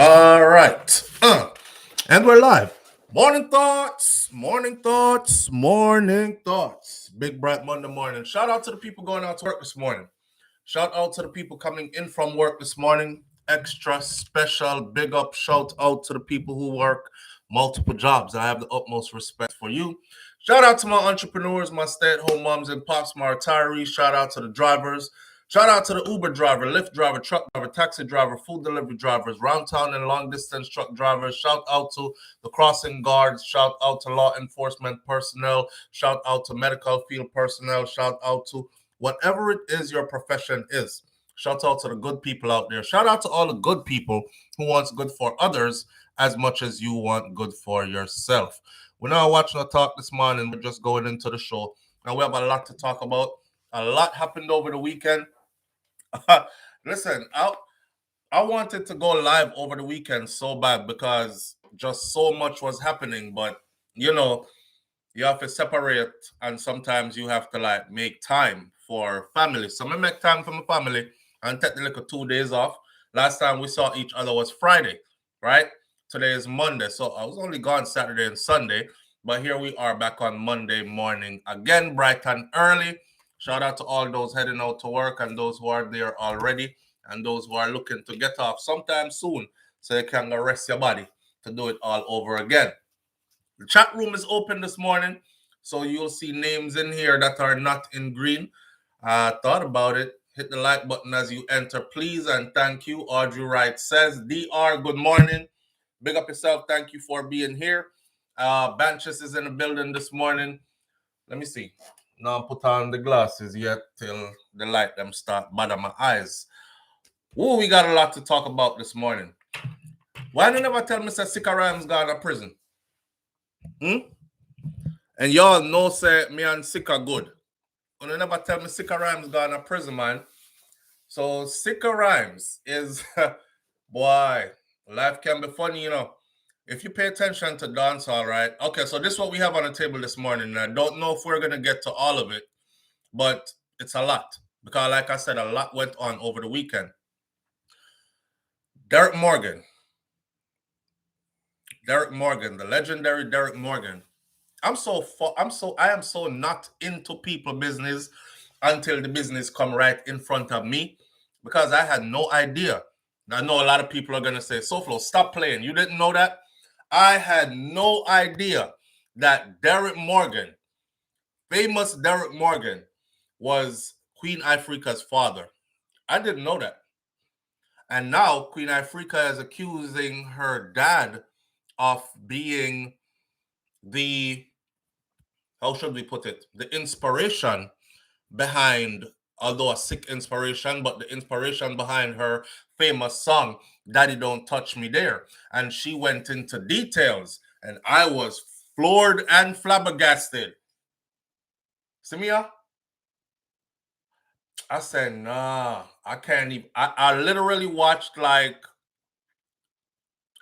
All right. And we're live. Morning thoughts, morning thoughts, morning thoughts. Big bright Monday morning. Shout out to the people going out to work this morning. Shout out to the people coming in from work this morning. Extra special big up shout out to the people who work multiple jobs. I have the utmost respect for you. Shout out to my entrepreneurs, my stay-at-home moms and pops, my retirees. Shout out to the drivers. Shout out to the Uber driver, Lyft driver, truck driver, taxi driver, food delivery drivers, round town and long distance truck drivers. Shout out to the crossing guards. Shout out to law enforcement personnel. Shout out to medical field personnel. Shout out to whatever it is your profession is. Shout out to the good people out there. Shout out to all the good people who wants good for others as much as you want good for yourself. We're now watching a talk this morning. We're just going into the show. And we have a lot to talk about. A lot happened over the weekend. Listen, I wanted to go live over the weekend so bad because just so much was happening. But, you have to separate and sometimes you have to like make time for family. So I make time for my family and take the little 2 days off. Last time we saw each other was Friday, right? Today is Monday. So I was only gone Saturday and Sunday. But here we are back on Monday morning again, bright and early. Shout out to all those heading out to work and those who are there already and those who are looking to get off sometime soon so you can rest your body to do it all over again. The chat room is open this morning, so you'll see names in here that are not in green. Thought about it. Hit the like button as you enter, please, and thank you. Audrey Wright says, DR, good morning. Big up yourself. Thank you for being here. Banches is in the building this morning. Let me see. Now put on the glasses yet till the light them start bother my eyes. Ooh, we got a lot to talk about this morning. Why you never tell me that Sikka Rymes gone to prison? And y'all know say me and Sikka good. You never tell me Sikka Rymes gone to prison, man. So Sikka Rymes is boy, life can be funny, If you pay attention to dancehall, right? Okay, so this is what we have on the table this morning. And I don't know if we're gonna get to all of it, but it's a lot. Because like I said, a lot went on over the weekend. Derek Morgan, the legendary Derek Morgan. I am so not into people business until the business come right in front of me because I had no idea. I know a lot of people are gonna say, SouFlo, stop playing. You didn't know that? I had no idea that Derek Morgan, famous Derek Morgan, was Queen Ifrica's father. I didn't know that. And now Queen Ifrica is accusing her dad of being the, how should we put it, the inspiration behind, although a sick inspiration, but the inspiration behind her famous song, Daddy Don't Touch Me There. And she went into details, and I was floored and flabbergasted. Simia? I said, nah, I can't even. I literally watched I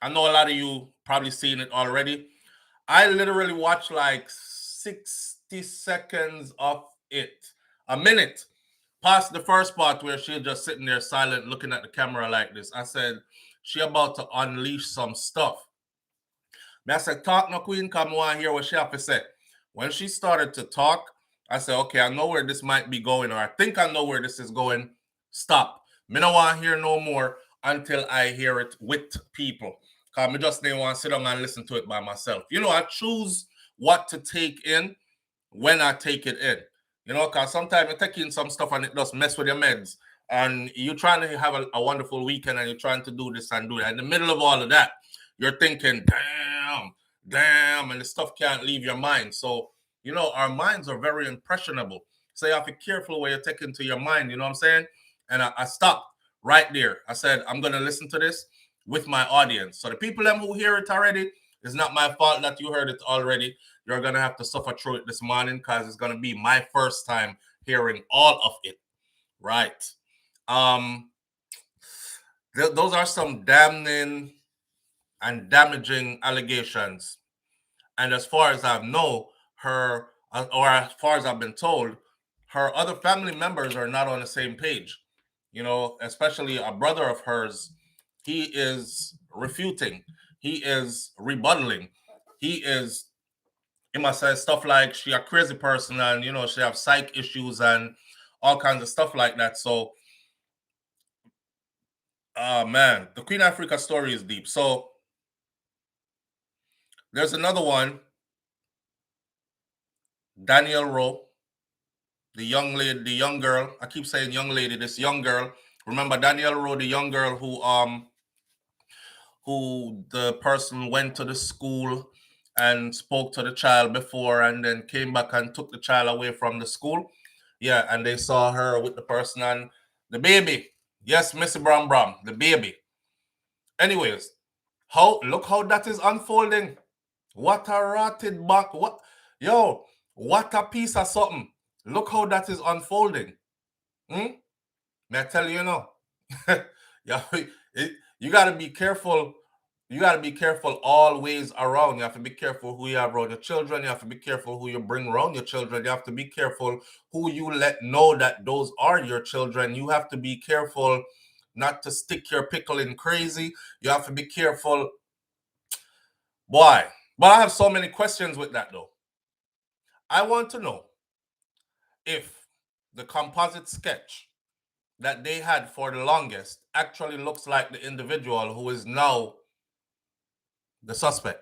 know a lot of you probably seen it already. I literally watched 60 seconds of it. A minute. Past the first part where she's just sitting there silent looking at the camera like this. I said, she about to unleash some stuff. I said, talk no queen, come on hear what she have to say. When she started to talk, I said, okay, I know where this might be going, or I think I know where this is going. Stop. Me don't want to hear no more until I hear it with people. Because I just didn't want to sit down and listen to it by myself. I choose what to take in when I take it in. Because sometimes you take in some stuff and it does mess with your meds. And you're trying to have a wonderful weekend and you're trying to do this and do that. In the middle of all of that, you're thinking, damn, and the stuff can't leave your mind. So, our minds are very impressionable. So you have to be careful what you're taking to your mind, you know what I'm saying? And I stopped right there. I said, I'm going to listen to this with my audience. So the people who hear it already, it's not my fault that you heard it already. You're going to have to suffer through it this morning because it's going to be my first time hearing all of it. Right. Those are some damning and damaging allegations. And as far as I know, or as far as I've been told, her other family members are not on the same page. Especially a brother of hers, he is refuting. He is rebuttaling. He must say stuff like she a crazy person and she have psych issues and all kinds of stuff like that. So man, the Queen Ifrica story is deep. So there's another one, Daniel Rowe, the young lady, the young girl. I keep saying young lady, this young girl. Remember Daniel Rowe, the young girl who the person went to the school and spoke to the child before and then came back and took the child away from the school. Yeah, and they saw her with the person and the baby. Yes, Missy Bram Bram, the baby. Anyways, look how that is unfolding. What a rotted back. What a piece of something. Look how that is unfolding. May I tell you now? Yeah, you gotta be careful. You gotta be careful all ways around. You have to be careful who you have around your children. You have to be careful who you bring around your children. You have to be careful who you let know that those are your children. You have to be careful not to stick your pickle in crazy. You have to be careful. Boy, but I have so many questions with that though. I want to know if the composite sketch that they had for the longest actually looks like the individual who is now the suspect.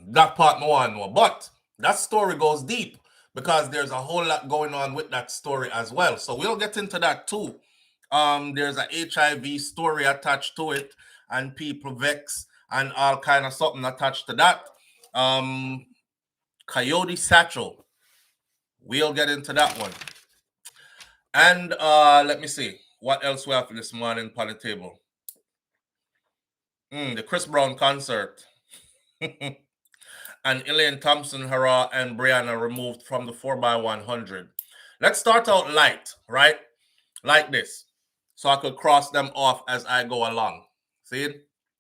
That part no one know. But that story goes deep because there's a whole lot going on with that story as well. So we'll get into that too. There's a HIV story attached to it and people vex and all kind of something attached to that. Coyote Satchel. We'll get into that one. And let me see. What else we have for this morning on the table? The Chris Brown concert. And Elaine Thompson, Hara, and Brianna removed from the 4x100. Let's start out light, right? Like this. So I could cross them off as I go along. See?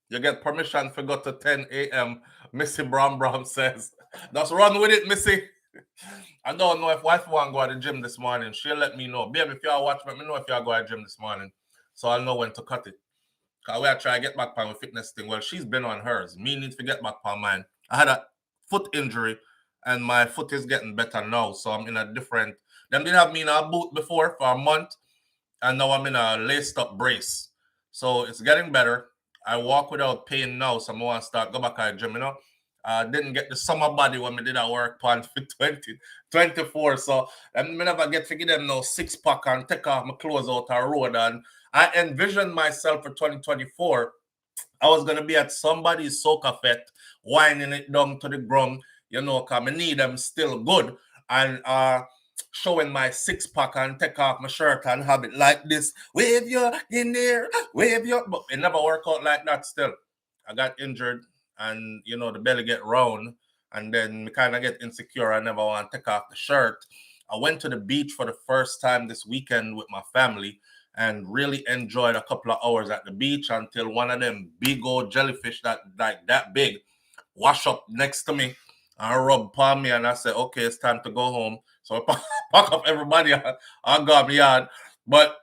You get permission for go to 10 a.m. Missy Brown Brown says. Just run with it, Missy. I don't know if wife want to go to the gym this morning. She'll let me know. Baby, if y'all watch, let me know if y'all go to the gym this morning. So I'll know when to cut it. Because we are trying to get back on the fitness thing. Well, she's been on hers. Me need to get back on mine. I had a foot injury and my foot is getting better now. So I'm in a different... Them didn't have me in a boot before for a month. And now I'm in a laced up brace. So it's getting better. I walk without pain now. So I want to start go back to the gym, didn't get the summer body when we did our work plan for 2024. So I never get to give them no 6-pack and take off my clothes out the road. And I envisioned myself for 2024. I was going to be at somebody's soca fete, winding it down to the ground, because I need them still good. And showing my 6-pack and take off my shirt and have it like this. Wave your in there, wave your... But it never worked out like that still. I got injured and, the belly get round and then me kind of get insecure. I never want to take off the shirt. I went to the beach for the first time this weekend with my family and really enjoyed a couple of hours at the beach until one of them big old jellyfish that big wash up next to me and rub upon me, and I said, okay, it's time to go home. So I pack up everybody I got me yard. But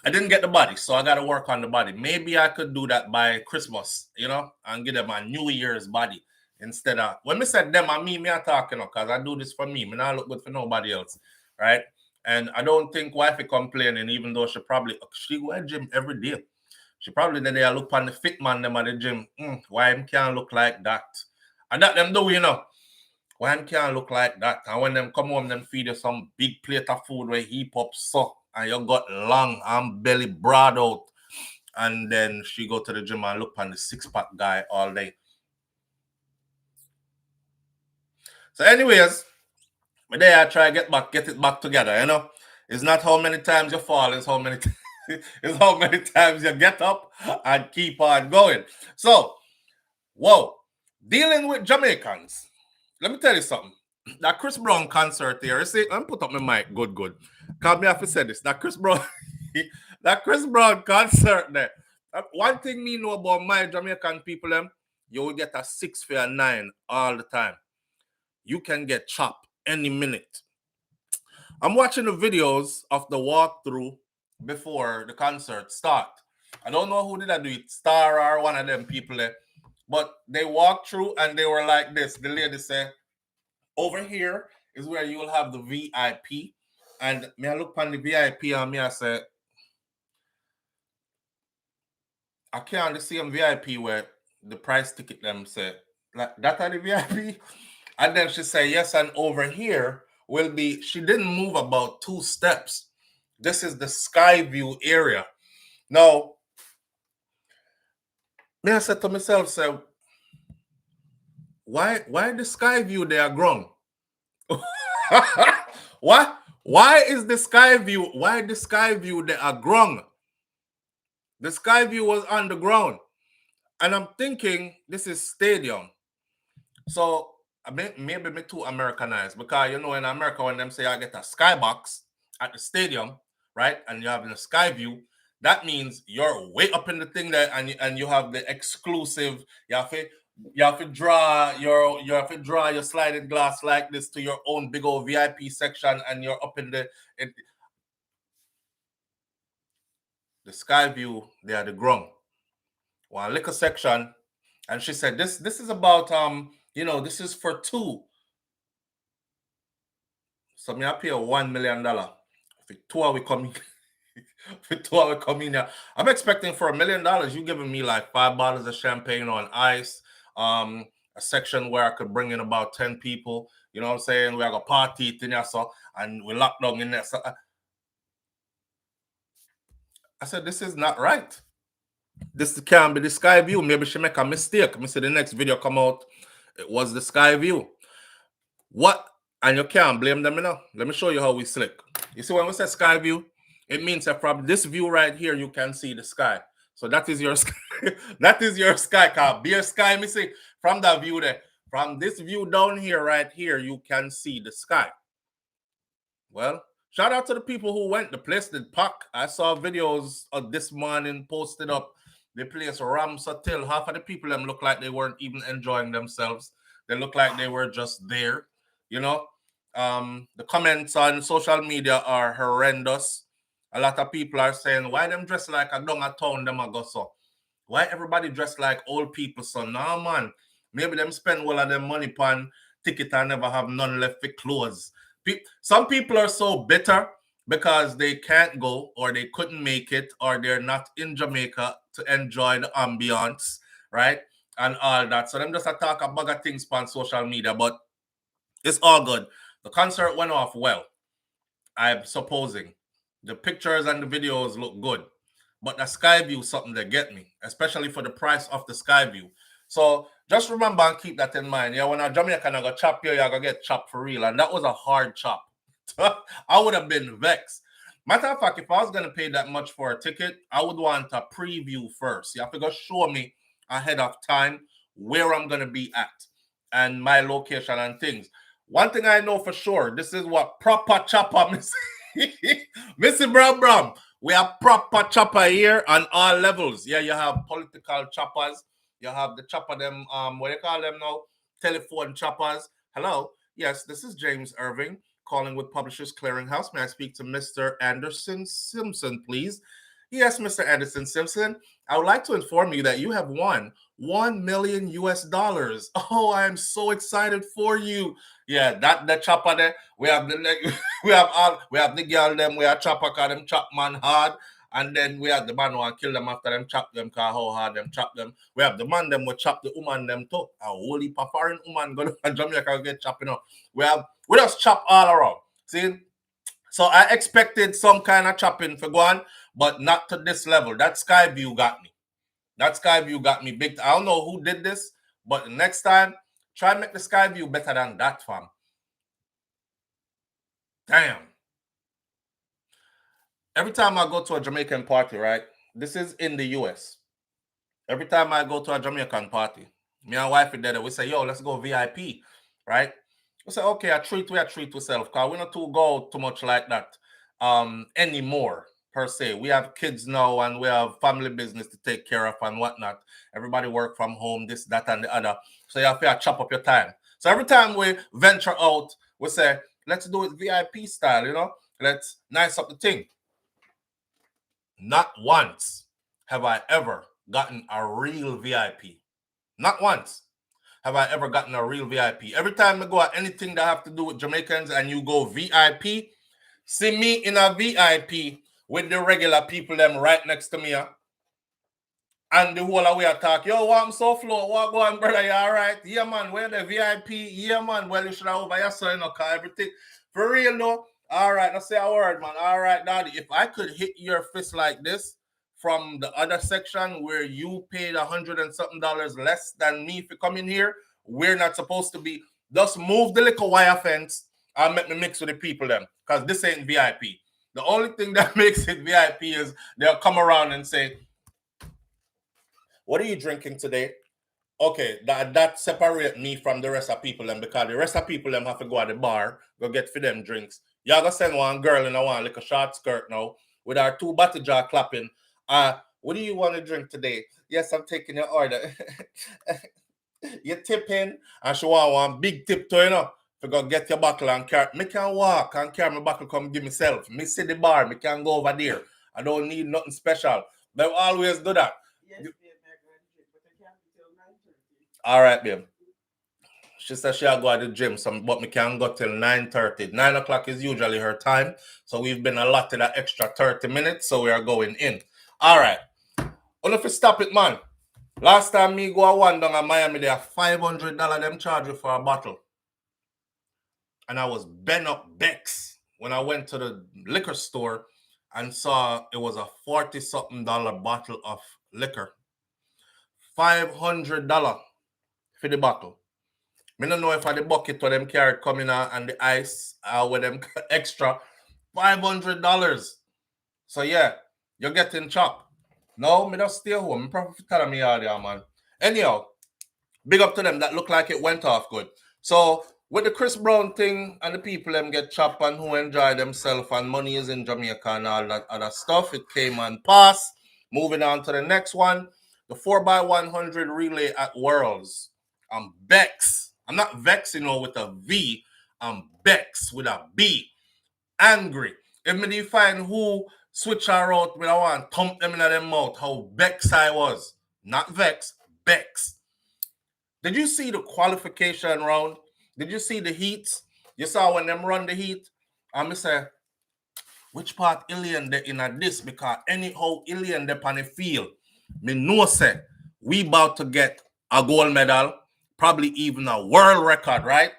I didn't get the body, so I got to work on the body. Maybe I could do that by Christmas, and give them a New Year's body instead of... When I said them, me are talking, because I do this for me. I not look good for nobody else, right? And I don't think wifey complaining, even though she go to the gym every day. She probably then they look on the fit man them at the gym. Why him can't look like that? And that them do, Why him can't look like that? And when them come home, them feed you some big plate of food where heap up so and you got long and belly broad out. And then she go to the gym and look on the 6-pack guy all day. So anyways, but there I try to get it back together, It's not how many times you fall, it's how many times you get up and keep on going. So, dealing with Jamaicans. Let me tell you something. That Chris Brown concert there, you see, let me put up my mic, good. Because me have to say this. That Chris Brown concert there. One thing me know about my Jamaican people, you will get a 6 for a 9 all the time. You can get chopped any minute. I'm watching the videos of the walkthrough before the concert start. I don't know who did I do it, Star or one of them people there. But they walked through and they were like this. The lady said, over here is where you will have the VIP. And me I look on the VIP and me I say, I can't see them VIP where the price ticket them say, like that are the VIP. And then she said, yes, and over here will be, she didn't move about 2 steps. This is the sky view area. Now, me I said to myself, say, why the sky view they are grown? Why is the sky view? Why the sky view they are grown? The sky view was on the ground. And I'm thinking this is stadium. So maybe me too Americanized because you know in America when them say I get a skybox at the stadium, right? And you have the sky view, that means you're way up in the thing there and you have the exclusive, you have to draw your sliding glass like this to your own big old VIP section and you're up in the sky view, they are the ground. One liquor section. And she said, this is about this is for 2. So me I pay $1 million. For 2 hours coming. For 2 hours coming here. I'm expecting for $1 million, you giving me like 5 bottles of champagne on ice. A section where I could bring in about 10 people. You know what I'm saying? We have a party in there, so and we locked down in there. So I said, this is not right. This can't be the sky view. Maybe she make a mistake. Me see the next video come out. It was the sky view. What? And you can't blame them enough. Let me show you how we slick. You see when we say sky view, it means that from this view right here, you can see the sky. So that is your sky. That is your sky. Cause bare sky, me see from that view there. From this view down here, right here, you can see the sky. Well, shout out to the people who went. The place did pack. I saw videos of this morning posted up. The place rams till half of the people them look like they weren't even enjoying themselves. They look like they were just there. You know, the comments on social media are horrendous. A lot of people are saying, why them dressed like a dung a town them a go so? Why everybody dressed like old people so? Nah, man. Maybe them spend all of them money on ticket and never have none left for clothes. Some people are so bitter because they can't go or they couldn't make it or they're not in Jamaica to enjoy the ambiance, right? And all that. So them just talk a bag of things on social media, but it's all good. The concert went off well, I'm supposing. The pictures and the videos look good. But the sky view is something that get me, especially for the price of the sky view. So just remember and keep that in mind. Yeah, when a Jamaican go chop you, you're gonna get chopped for real. And that was a hard chop. I would have been vexed. Matter of fact, if I was gonna pay that much for a ticket, I would want a preview first. You have to go show me ahead of time where I'm gonna be at and my location and things. One thing I know for sure, this is what proper chopper, Missy Bram. We have proper chopper here on all levels. Yeah, you have political choppers. You have the chopper them, what do you call them now? Telephone choppers. Hello. Yes, this is James Irving calling with Publishers Clearinghouse. May I speak to Mr. Anderson Simpson, please? Yes, Mr. Anderson Simpson. I would like to inform you that you have won $1 million US. Oh, I am so excited for you. Yeah, that chopper there. We have the we have the girl them. We have chopper call them chop man hard. And then we have the man who want kill them after them chop them cause how hard them chop them. We have the man them who chop the woman them too. A whole heap of foreign woman go to Jamaica get chopping up. We just chop all around. See? So I expected some kind of chopping for going, but not to this level. That sky view got me. That sky view got me big. I don't know who did this, but next time, try and make the sky view better than that, fam. Damn. Every time I go to a Jamaican party, right? This is in the US. Every time I go to a Jamaican party, me and wife there, we say, yo, let's go VIP, right? We say, okay, a treat yourself, because we not too go too much like that anymore, per se. We have kids now and we have family business to take care of and whatnot. Everybody work from home, this, that, and the other. So you have to chop up your time. So every time we venture out, we say, let's do it VIP style, you know? Let's nice up the thing. Not once have I ever gotten a real VIP. Not once have I ever gotten a real VIP. Every time I go at anything that have to do with Jamaicans and you go VIP, see me in a VIP with the regular people them right next to me. And the whole way I talk, yo, what I'm SouFLo, what go on, brother, you all right? Yeah, man, where the VIP? Yeah, man, well, you should have over your son, everything. For real, no? All right, let's say a word, man. All right, daddy, if I could hit your fist like this from the other section where you paid $100 and something less than me for coming here, we're not supposed to be. Just move the little wire fence and make me mix with the people them, because this ain't VIP. The only thing that makes it VIP is they'll come around and say, what are you drinking today? Okay, that separate me from the rest of people them, because the rest of people them have to go at the bar, go get for them drinks. Y'all gonna send one girl in a one like a short skirt now with our 2 bottle jar clapping. What do you want to drink today? Yes, I'm taking your order. You tip in and she want one big tip to to go get your bottle and carry. Me can walk and carry my bottle, come give myself. Me see the bar, me can go over there. I don't need nothing special. They always do that. Yes, all right, babe. She said she'll go to the gym, but me can go till 9:30. 9 o'clock is usually her time. So we've been allotted an extra 30 minutes, so we are going in. All right. Well, if you stop it, man. Last time me go one down in Miami, they have $500 them charge you for a bottle. And I was bent up Bex when I went to the liquor store and saw it was a $40-something bottle of liquor. $500 for the bottle. I don't know if I the bucket or them carrot coming out and the ice with them extra. $500. So yeah, you're getting chopped. No, me just stay home. I'm probably telling me all there, man. Anyhow, big up to them. That looked like it went off good. So with the Chris Brown thing and the people them get chopped and who enjoy themselves and money is in Jamaica and all that other stuff, it came and passed. Moving on to the next one. The 4x100 relay at Worlds. I'm Bex. I'm not Vex, with a V. I'm Bex with a B. Angry. If me define who switch her out, I want to thump them in their mouth. How Bex I was. Not Vex, Bex. Did you see the qualification round? Did you see the heats? You saw when them run the heat? I say, which part alien they in at this? Because anyhow alien they on the field. Me know say we about to get a gold medal, probably even a world record, right?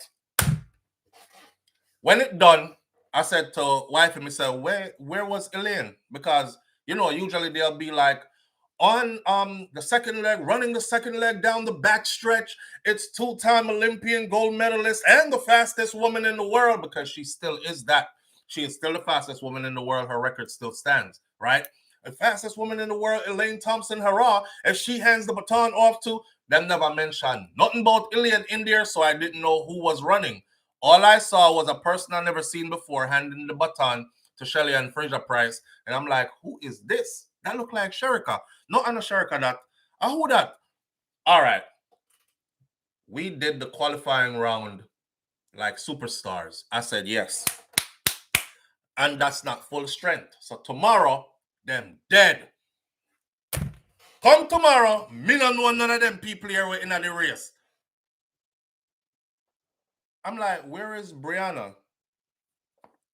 When it done, I said to wife and me say, where was Elaine? Because usually they'll be like on the second leg, running the second leg down the back stretch. It's 2-time Olympian gold medalist and the fastest woman in the world, because she still is that. She is still the fastest woman in the world. Her record still stands, right? The fastest woman in the world, Elaine Thompson-Herah, if she hands the baton off to, them never mentioned nothing about Ilian in there, so I didn't know who was running. All I saw was a person I never seen before handing the baton to Shelly and Fraser Price, and I'm like, who is this? That look like Sherika. No, I'm not Sherika that. Who that? All right. We did the qualifying round like superstars. I said yes. And that's not full strength. So tomorrow, them dead. Come tomorrow, me don't know none of them people here in the race. I'm like, where is Brianna?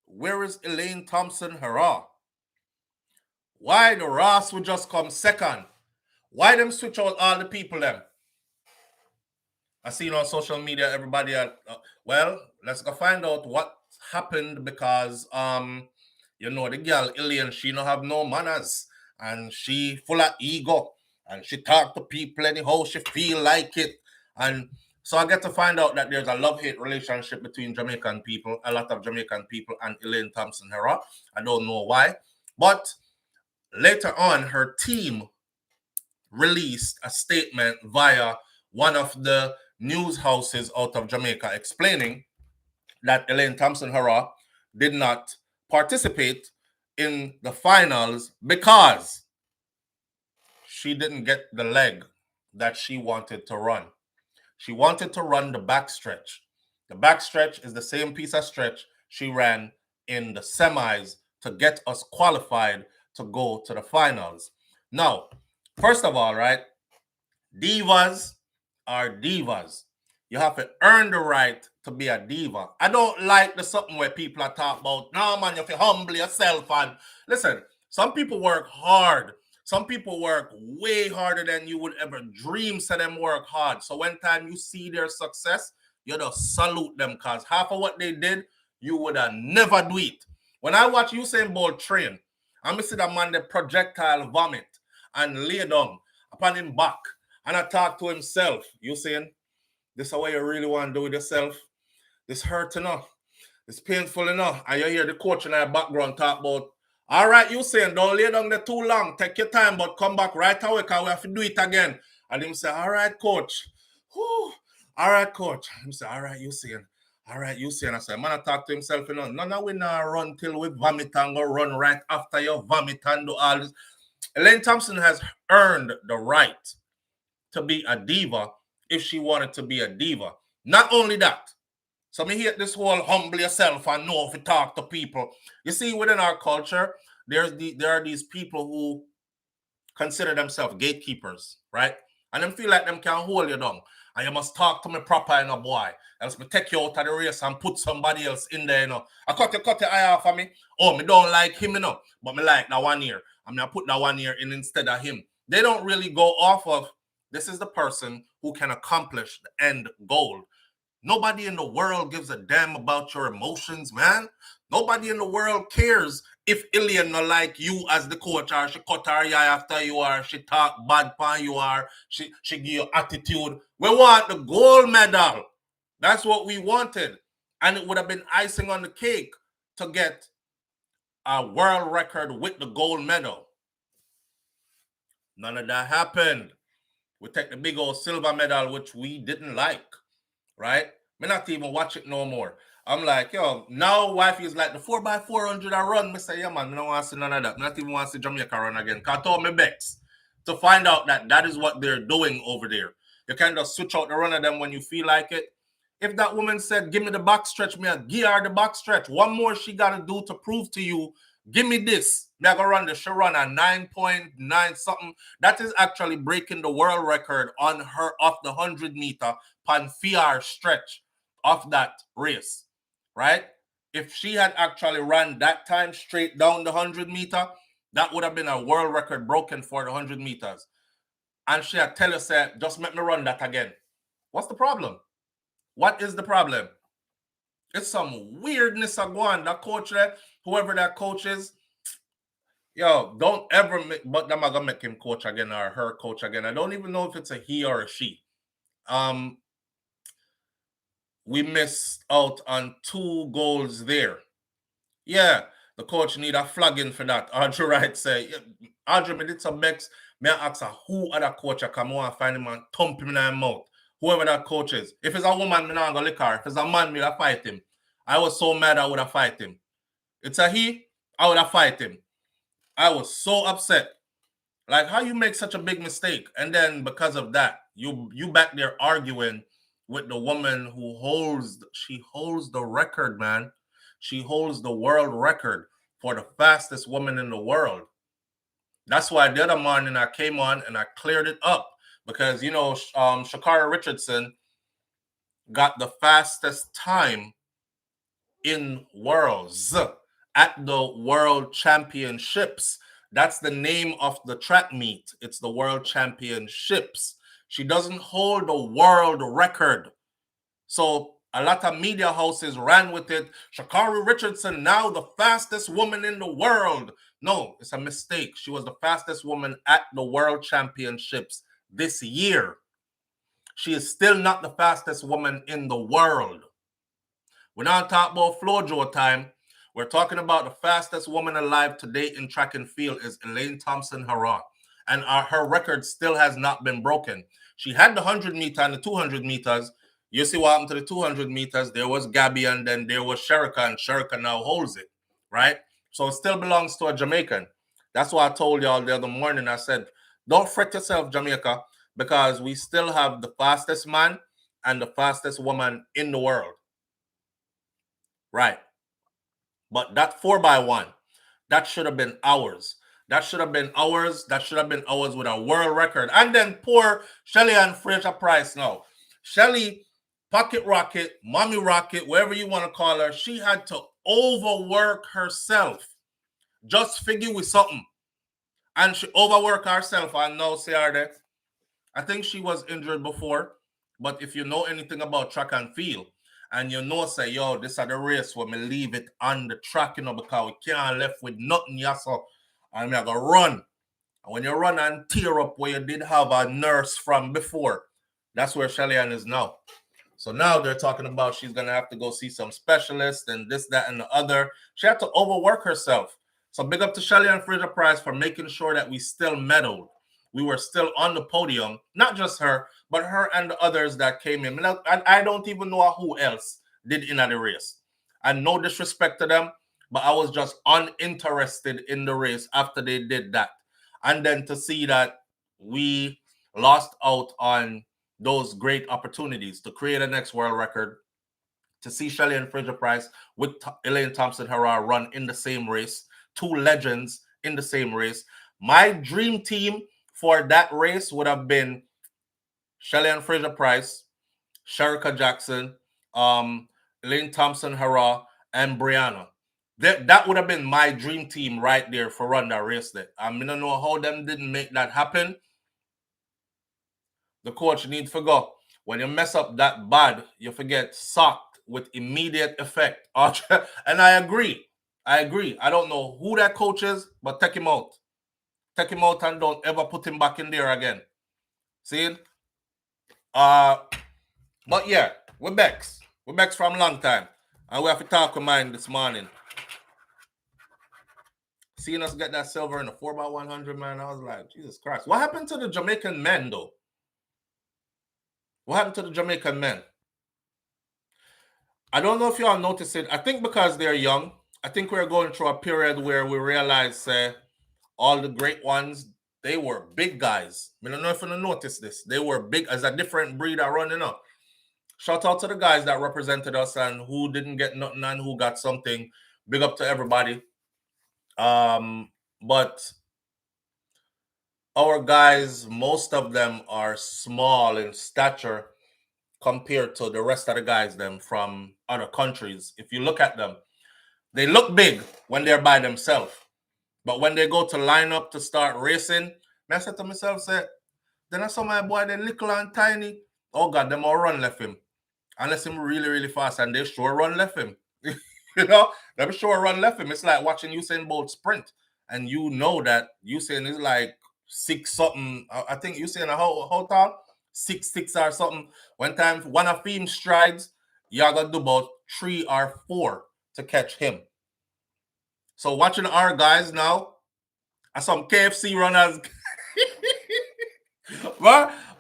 Where is Elaine Thompson-Herah? Why the Ross would just come second? Why them switch out all the people them? I see on social media everybody well, let's go find out what happened, because the girl Elaine, she don't have no manners and she full of ego and she talk to people anyhow she feel like it. And so I get to find out that there's a love-hate relationship between Jamaican people, a lot of Jamaican people, and Elaine Thompson-Herah. I don't know why. But later on, her team released a statement via one of the news houses out of Jamaica explaining that Elaine Thompson-Herah did not participate in the finals because she didn't get the leg that she wanted to run. She wanted to run the backstretch. The backstretch is the same piece of stretch she ran in the semis to get us qualified to go to the finals. Now, First of all, right? Divas are divas. You have to earn the right to be a diva. I don't like the something where people are talking about, no man, you have to humble yourself. And listen, some people work hard. Some people work way harder than you would ever dream, so them work hard. So when time you see their success, you just salute them because half of what they did, you would have never do it. When I watch Usain Bolt train, I'm see that man the projectile vomit and lay down upon him back and I talk to himself. You saying, this is what you really want to do with yourself? This hurt enough. It's painful enough. And you hear the coach in our background talk about, all right, you saying, don't lay down there too long. Take your time, but come back right away because we have to do it again. And him say, all right, coach. Whew. All right, coach. Him say, all right, you saying. All right, you saying. I say, man, I talk to himself, you know. No, we not run till we vomit and go run right after you vomit and do all this. Elaine Thompson has earned the right to be a diva if she wanted to be a diva. Not only that, so me hate this whole humble yourself and know if you talk to people. You see, within our culture, there are these people who consider themselves gatekeepers, right? And them feel like them can hold you down. And you must talk to me proper, you know, boy. Else me take you out of the race and put somebody else in there, you know. I cut your eye off of me. Oh, me don't like him, you know. But me like that one here. I'm gonna put that one here in instead of him. They don't really go off of this is the person who can accomplish the end goal. Nobody in the world gives a damn about your emotions, man. Nobody in the world cares if Ilian not like you as the coach or she cut her eye after you or she talk bad pan you or she give you attitude. We want the gold medal. That's what we wanted. And it would have been icing on the cake to get a world record with the gold medal. None of that happened. We take the big old silver medal, which we didn't like, right? Me not even watch it no more. I'm like, yo, now wifey is like the 4x400 I run. Me say, yeah, man, I don't want to see none of that. Not even want to see Jamaica run again. Because I told me Bex to find out that that is what they're doing over there. You can just switch out the run of them when you feel like it. If that woman said, give me the box stretch, me a give her the box stretch. One more she got to do to prove to you, give me this. Me I go run the she run a 9.9 something. That is actually breaking the world record on her off the 100-meter pan PR stretch of that race, right? If she had actually run that time straight down the 100-meter, that would have been a world record broken for the 100 meters. And she had tell us, just make me run that again. What's the problem? What is the problem? It's some weirdness going on. That coach there, whoever that coach is, yo, don't ever make, but them are gonna make him coach again or her coach again. I don't even know if it's a he or a she. We missed out on 2 goals there. Yeah, the coach need a flagging for that. Audrey Wright say, Audrey, me did some Bex. Me ask her who other coach I come on and find him and thump him in the mouth. Whoever that coach is. If it's a woman, me not gonna lick her. If it's a man, me I fight him. I was so mad I would have fight him. It's a he, I would have fight him. I was so upset. Like, how you make such a big mistake? And then because of that, you back there arguing with the woman who holds the record, man. She holds the world record for the fastest woman in the world. That's why the other morning I came on and I cleared it up because you know Shakara Richardson got the fastest time in worlds at the World Championships. That's the name of the track meet. It's the World Championships. She doesn't hold the world record. So a lot of media houses ran with it. Shakari Richardson, now the fastest woman in the world. No, it's a mistake. She was the fastest woman at the World Championships this year. She is still not the fastest woman in the world. We're not talking about Flojo time. We're talking about the fastest woman alive today in track and field is Elaine Thompson-Herah. And her record still has not been broken. She had the 100 meter and the 200 meters. You see what happened to the 200 meters? There was Gabby and then there was Sherika, and Sherika now holds it, right? So it still belongs to a Jamaican. That's why I told y'all the other morning. I said, don't fret yourself, Jamaica, because we still have the fastest man and the fastest woman in the world. Right. But that 4x1, that should have been ours. That should have been ours. That should have been ours with a world record. And then poor Shelly and Fraser Price now. Shelly, Pocket Rocket, Mommy Rocket, whatever you want to call her, she had to overwork herself. Just figure with something. And she overworked herself and now see her there. I think she was injured before. But if you know anything about track and field, and you know, say, yo, this is the race where me leave it on the track, because we can't left with nothing, so and me go run. And when you run and tear up where you did have a nurse from before, that's where Shelly Ann is now. So now they're talking about she's going to have to go see some specialist and this, that, and the other. She had to overwork herself. So big up to Shelly and Fraser Price for making sure that we still medaled. We were still on the podium. Not just her, but her and the others that came in. And I don't even know who else did in the race. And no disrespect to them, but I was just uninterested in the race after they did that. And then to see that we lost out on those great opportunities to create a next world record, to see Shelly and Fraser Price with Elaine Thompson-Herah run in the same race, two legends in the same race. My dream team for that race would have been Shelly and Fraser Price, Sherika Jackson, Elaine Thompson-Herah, and Brianna. That would have been my dream team right there for run that race there. I don't know how them didn't make that happen. The coach needs to go. When you mess up that bad, you forget socked with immediate effect. And I agree. I don't know who that coach is, but take him out. Take him out and don't ever put him back in there again. See? But yeah, we're Bex. We're Bex from a long time. And we have to talk with mine this morning. Seeing us get that silver in the 4x100, man, I was like, Jesus Christ. What happened to the Jamaican men, though? What happened to the Jamaican men? I don't know if y'all noticed it. I think because they're young, I think we're going through a period where we realize all the great ones, they were big guys. I don't know if you noticed this. They were big as a different breed are running up. Shout out to the guys that represented us and who didn't get nothing and who got something. Big up to everybody. But our guys, most of them are small in stature compared to the rest of the guys them from other countries. If you look at them, they look big when they're by themselves. But when they go to line up to start racing, I said to myself, then I saw my boy, they little and tiny. Oh God, them all run left him. Unless him really, really fast, and they sure run left him. Them sure run left him. It's like watching Usain Bolt sprint. And you know that Usain is like 6 something. I think Usain how tall? 6'6" or something. One of him strides, you got to do about 3 or 4 to catch him. So watching our guys now, are some KFC runners.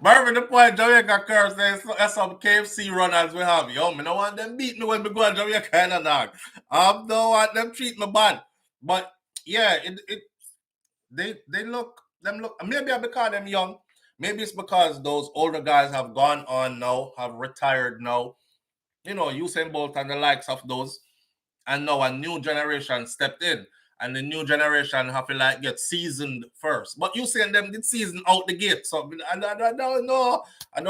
Marvin the point Jamaica curves there's some KFC runners we have. Yo, me no want them beat me when we go to Jamaica kind of dog. I don't want them treat me bad. But yeah, they look maybe because them young. Maybe it's because those older guys have gone on now, have retired now. Usain Bolt and the likes of those. And now a new generation stepped in. And the new generation have to get seasoned first. But Usain them did season out the gate. So I don't know. I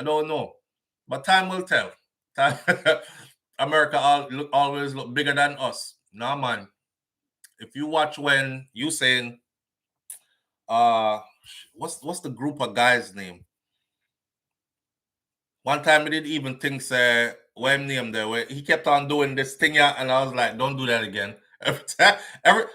don't know. But time will tell. America always look bigger than us. Nah, man. If you watch when Usain, what's the group of guys' name? One time I didn't even think when name there where he kept on doing this thing, and I was like, don't do that again.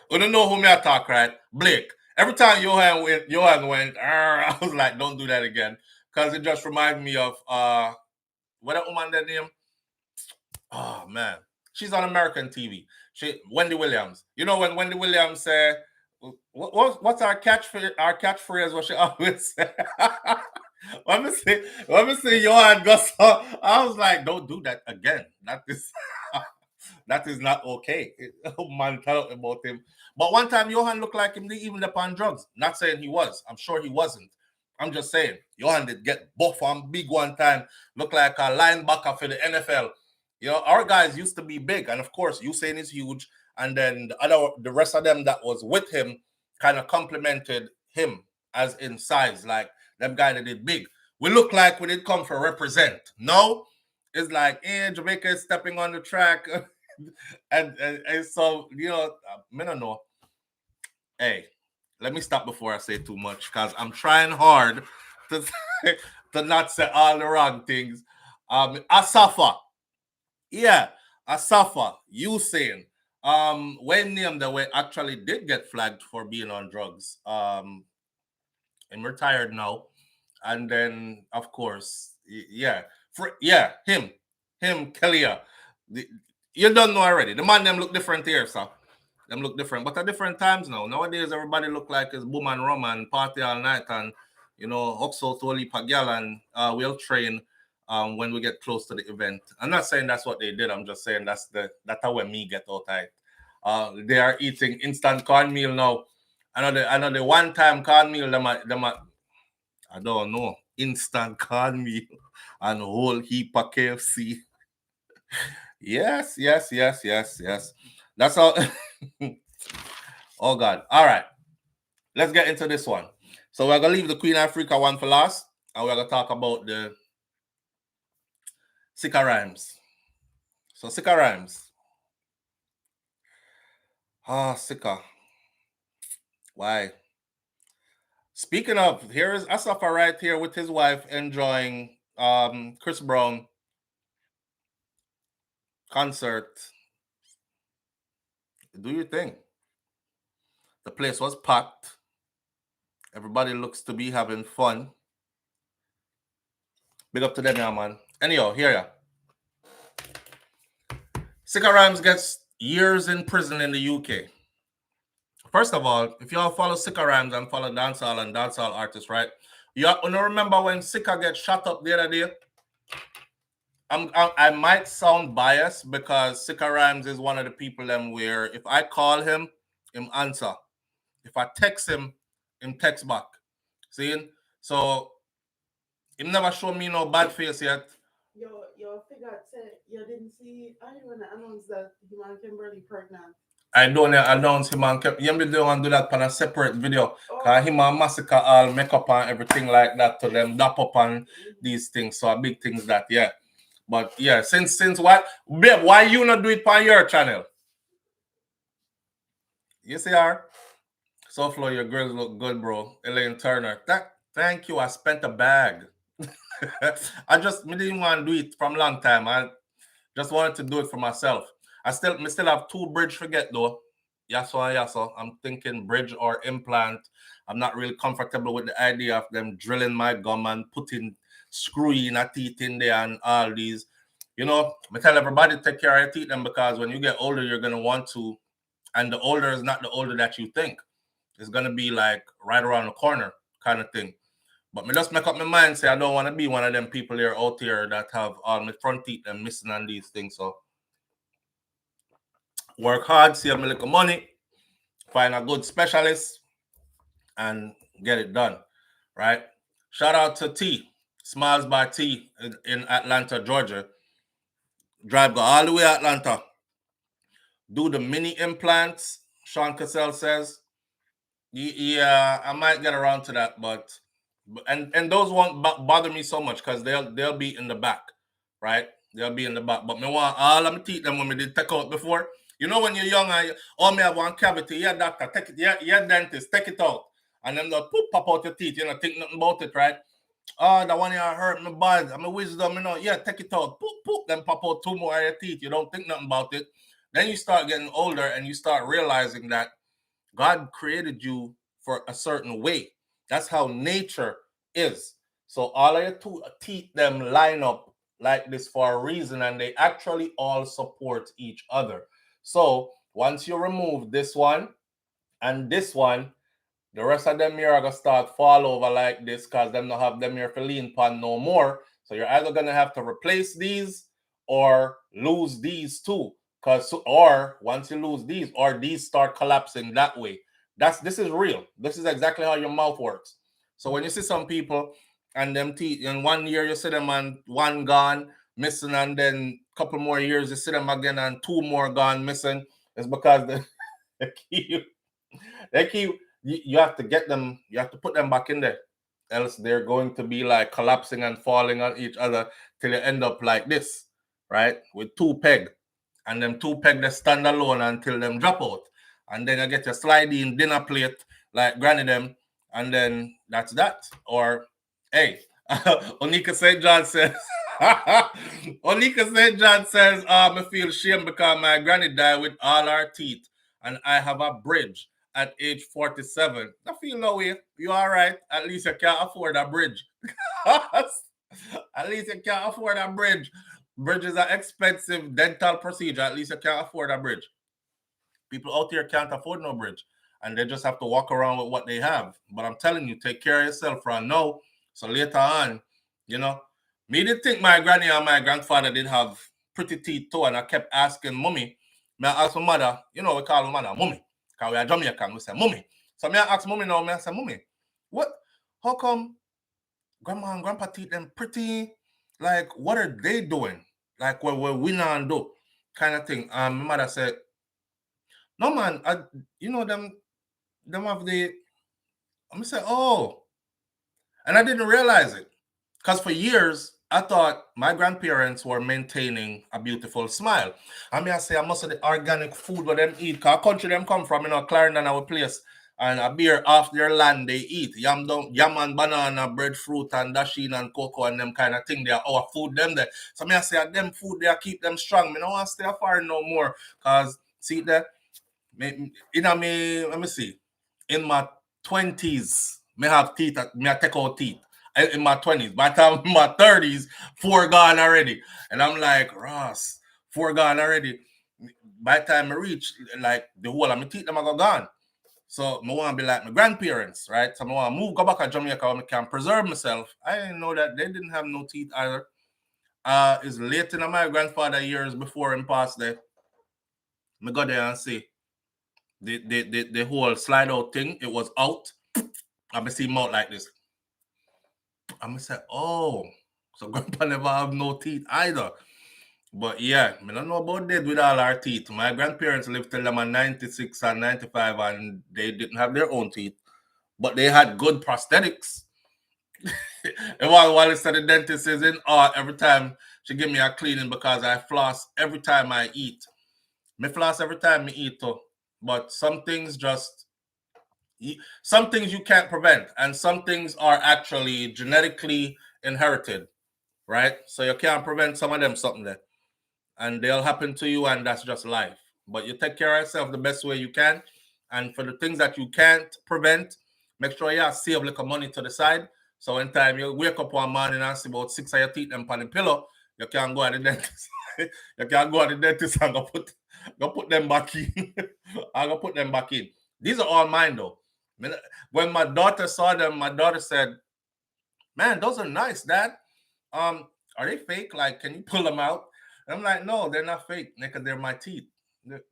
We don't know who me I talk, right? Blake. Every time Johan went, I was like, don't do that again. Because it just reminded me of what that woman that name? Oh man. She's on American TV. Wendy Williams. You know when Wendy Williams say what's our catchphrase what she always say? Let me see Johan goes. I was like, don't do that again. That is not okay. Man, tell about him. But one time, Johan looked like him even upon drugs. Not saying he was. I'm sure he wasn't. I'm just saying, Johan did get buff and big one time. Looked like a linebacker for the NFL. Our guys used to be big. And of course, Usain is huge. and then the rest of them that was with him kind of complimented him as in size, like them guy that did big. We look like we did come for represent. No, it's like, Jamaica is stepping on the track, and so I don't know. Hey, let me stop before I say too much because I'm trying hard to to not say all the wrong things. Asafa, yeah, Asafa, Usain, when named the way actually did get flagged for being on drugs. I'm retired now, and then of course, him, Kelia. You don't know already. The man them look different here, so them look different, but at different times now. Nowadays, everybody look like it's boom and rum and party all night, and Oxo Toli Pagyal, and we'll train when we get close to the event. I'm not saying that's what they did. I'm just saying that's how when me get out tight. They are eating instant cornmeal now. I know the one time cornmeal, I don't know, instant cornmeal and a whole heap of KFC. Yes. That's all. Oh God. All right. Let's get into this one. So we're gonna leave the Queen Ifrica one for last, and we're gonna talk about the Sikka Rymes. So Sikka Rymes. Sikka. Why? Speaking of, here is Asafa right here with his wife enjoying Chris Brown concert. Do you think? The place was packed. Everybody looks to be having fun. Big up to them, yeah, man. Anyhow, here ya. Sikka Rymes gets years in prison in the UK. First of all, if y'all follow Sikka Rymes and follow dancehall and dancehall artists, right? You remember when Sikka gets shot up the other day? I might sound biased because Sikka Rymes is one of the people them where if I call him answer. If I text him text back. See? So him never show me no bad face yet. Your figure said you didn't see anyone announce that him and Kimberly pregnant. I don't announce him and kept him don't do that on a separate video. Cause him and Massacre all make up and everything like that to them, dap up on these things. So a big things that, yeah. But yeah, since why babe, why you not do it on your channel? You see her? SouFLo, your girls look good, bro. Elaine Turner. Thank you. I spent a bag. I didn't want to do it from a long time. I just wanted to do it for myself. I still have two bridge forget though. Yaso. I'm thinking bridge or implant. I'm not really comfortable with the idea of them drilling my gum and putting screwy in a teeth in there and all these. I tell everybody take care of your teeth them because when you get older, you're gonna want to, and the older is not the older that you think. It's gonna be like right around the corner kind of thing. But me just make up my mind, say I don't want to be one of them people here out here that have all my front teeth and missing on these things. So work hard, save me little money, find a good specialist, and get it done. Right? Shout out to T, Smiles by T in Atlanta, Georgia. Drive go all the way Atlanta. Do the mini implants, Sean Cassell says. Yeah, I might get around to that, but and those won't bother me so much because they'll be in the back, right? They'll be in the back. But me want all of my teeth them when we did take out before. You know when you're young and me have one cavity, yeah, doctor, take it, yeah, dentist, take it out. And then they'll pop out your teeth, think nothing about it, right? That one here hurt my body, I'm a wisdom, yeah, take it out, poop, then pop out two more of your teeth. You don't think nothing about it. Then you start getting older and you start realizing that God created you for a certain way. That's how nature is. So all of your teeth them line up like this for a reason, and they actually all support each other. So once you remove this one and this one, the rest of them here are gonna start fall over like this because them don't have them here for lean pan no more. So you're either gonna have to replace these or lose these too. Or once you lose these, or these start collapsing that way. This is real. This is exactly how your mouth works. So when you see some people and them teeth in 1 year you see them and one gone missing, and then a couple more years you see them again and two more gone missing, It's because they keep, they keep you have to get them, you have to put them back in there. Else they're going to be like collapsing and falling on each other till you end up like this, right? With two peg. And them two peg they stand alone until them drop out. And then you get your sliding dinner plate like granny them, and then that's that. Or hey, Onika St. John says Onika St. John says, I feel shame because my granny died with all her teeth and I have a bridge at age 47. I feel no way. You all right? At least you can afford a bridge. At least you can afford a bridge. Bridges are expensive dental procedure. At least you can afford a bridge. People out here can't afford no bridge, and they just have to walk around with what they have. But I'm telling you, take care of yourself right now. So later on, you know, me did think my granny and my grandfather did have pretty teeth too, and I kept asking mommy. Me I ask my mother, you know, we call my mother mommy, because we are Jamaican, we say mommy. So me I ask mommy now, me I say mommy, what? How come grandma and grandpa teeth them pretty? Like, what are they doing? Like, what we not do, kind of thing. My mother said, no man, you know them have the. I'm say, oh, and I didn't realize it, because for years I thought my grandparents were maintaining a beautiful smile. I mean, I say, I must have the organic food where them eat. Cause country them come from, you know, Clarendon, our place, and a beer off their land they eat. Yam and banana, breadfruit and dasheen and cocoa and them kind of thing. They are our food them there. So me I say, them food they keep them strong. Me don't want to stay far no more, cause see there. Let me see. In my 20s, me have teeth. Me I take out teeth. In my 20s, by the time in my 30s, four gone already, and I'm like, Ross, four gone already. By the time I reach like the whole of my teeth, them are gone. So I want to be like my grandparents, right? So I want to move, go back to Jamaica where I can preserve myself. I didn't know that they didn't have no teeth either. It's late in my grandfather years before him passed there. I go there and see the whole slide out thing, it was out. I'm gonna see him out like this. I'm gonna say, oh, so grandpa never have no teeth either. But yeah, I don't know about that with all our teeth. My grandparents lived till them at 96 and 95 and they didn't have their own teeth. But they had good prosthetics. And while it's at the dentist is in art every time she give me a cleaning because I floss every time I eat. Me floss every time I eat too. But some things you can't prevent, and some things are actually genetically inherited, right? So you can't prevent some of them something there, and they'll happen to you, and that's just life. But you take care of yourself the best way you can, and for the things that you can't prevent, make sure you save a little money to the side. So when time you wake up one morning and see about 6 of your teeth them on the pillow, you can go at the dentist. You can go at the dentist and go put them back in. I go put them back in. These are all mine though. When my daughter saw them, my daughter said, "Man, those are nice, Dad. Are they fake? Like, can you pull them out?" And I'm like, "No, they're not fake, because they're my teeth. They're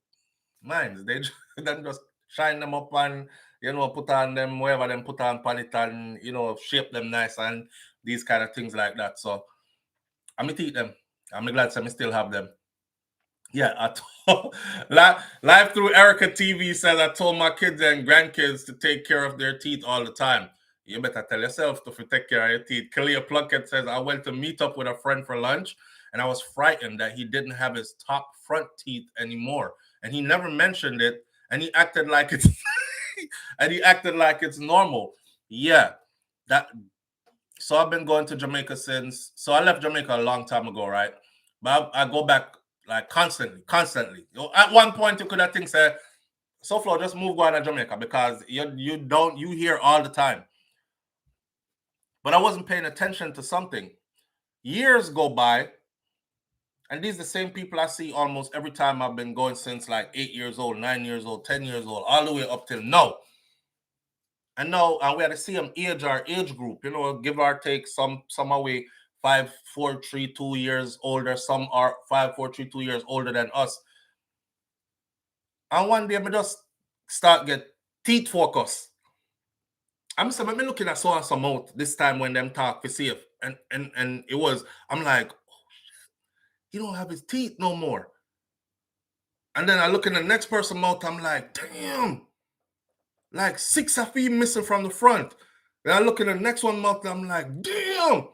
mine. They then just shine them up and put on them wherever them put on it and shape them nice and these kind of things like that. So I'm gonna teeth them. I'm glad I still have them." Yeah, I told live through Erica TV says I told my kids and grandkids to take care of their teeth all the time. You better tell yourself to take care of your teeth. Kalia Plunkett says I went to meet up with a friend for lunch and I was frightened that he didn't have his top front teeth anymore. And he never mentioned it and he acted like it's normal. Yeah. That so I've been going to Jamaica since I left Jamaica a long time ago, right? But I go back like constantly. At one point you could have think say, SouFLo, just move going to Jamaica because you hear all the time. But I wasn't paying attention to something. Years go by, and these are the same people I see almost every time I've been going since like 8 years old, 9 years old, 10 years old, all the way up till now. And now we had to see them our age group, give or take some away 5, 4, 3, 2 years older. Some are 5, 4, 3, 2 years older than us. And one day I just start get teeth focus. I'm looking at so and some out this time when them talk for safe. And it was, I'm like, oh, he don't have his teeth no more. And then I look in the next person's mouth, I'm like, damn, like 6 of feet missing from the front. Then I look in the next one mouth, I'm like, damn.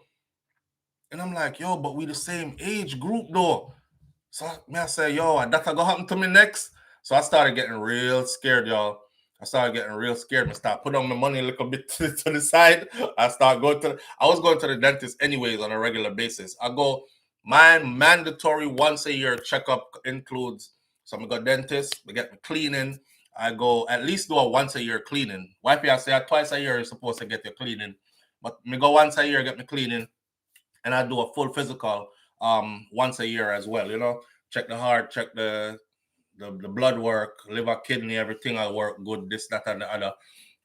And I'm like, yo, but we the same age group though. So I say, yo, that gonna happen to me next. So I started getting real scared, y'all. I started getting real scared. I started putting on my money a little bit to the side. I was going to the dentist anyways on a regular basis. My mandatory once a year checkup includes, so I'm going to go dentist, we get me cleaning. I go at least do a once a year cleaning. Wifey, I say twice a year you're supposed to get your cleaning. But me go once a year, get me cleaning. And I do a full physical once a year as well, check the heart, check the blood work, liver, kidney, everything I work good, this, that, and the other,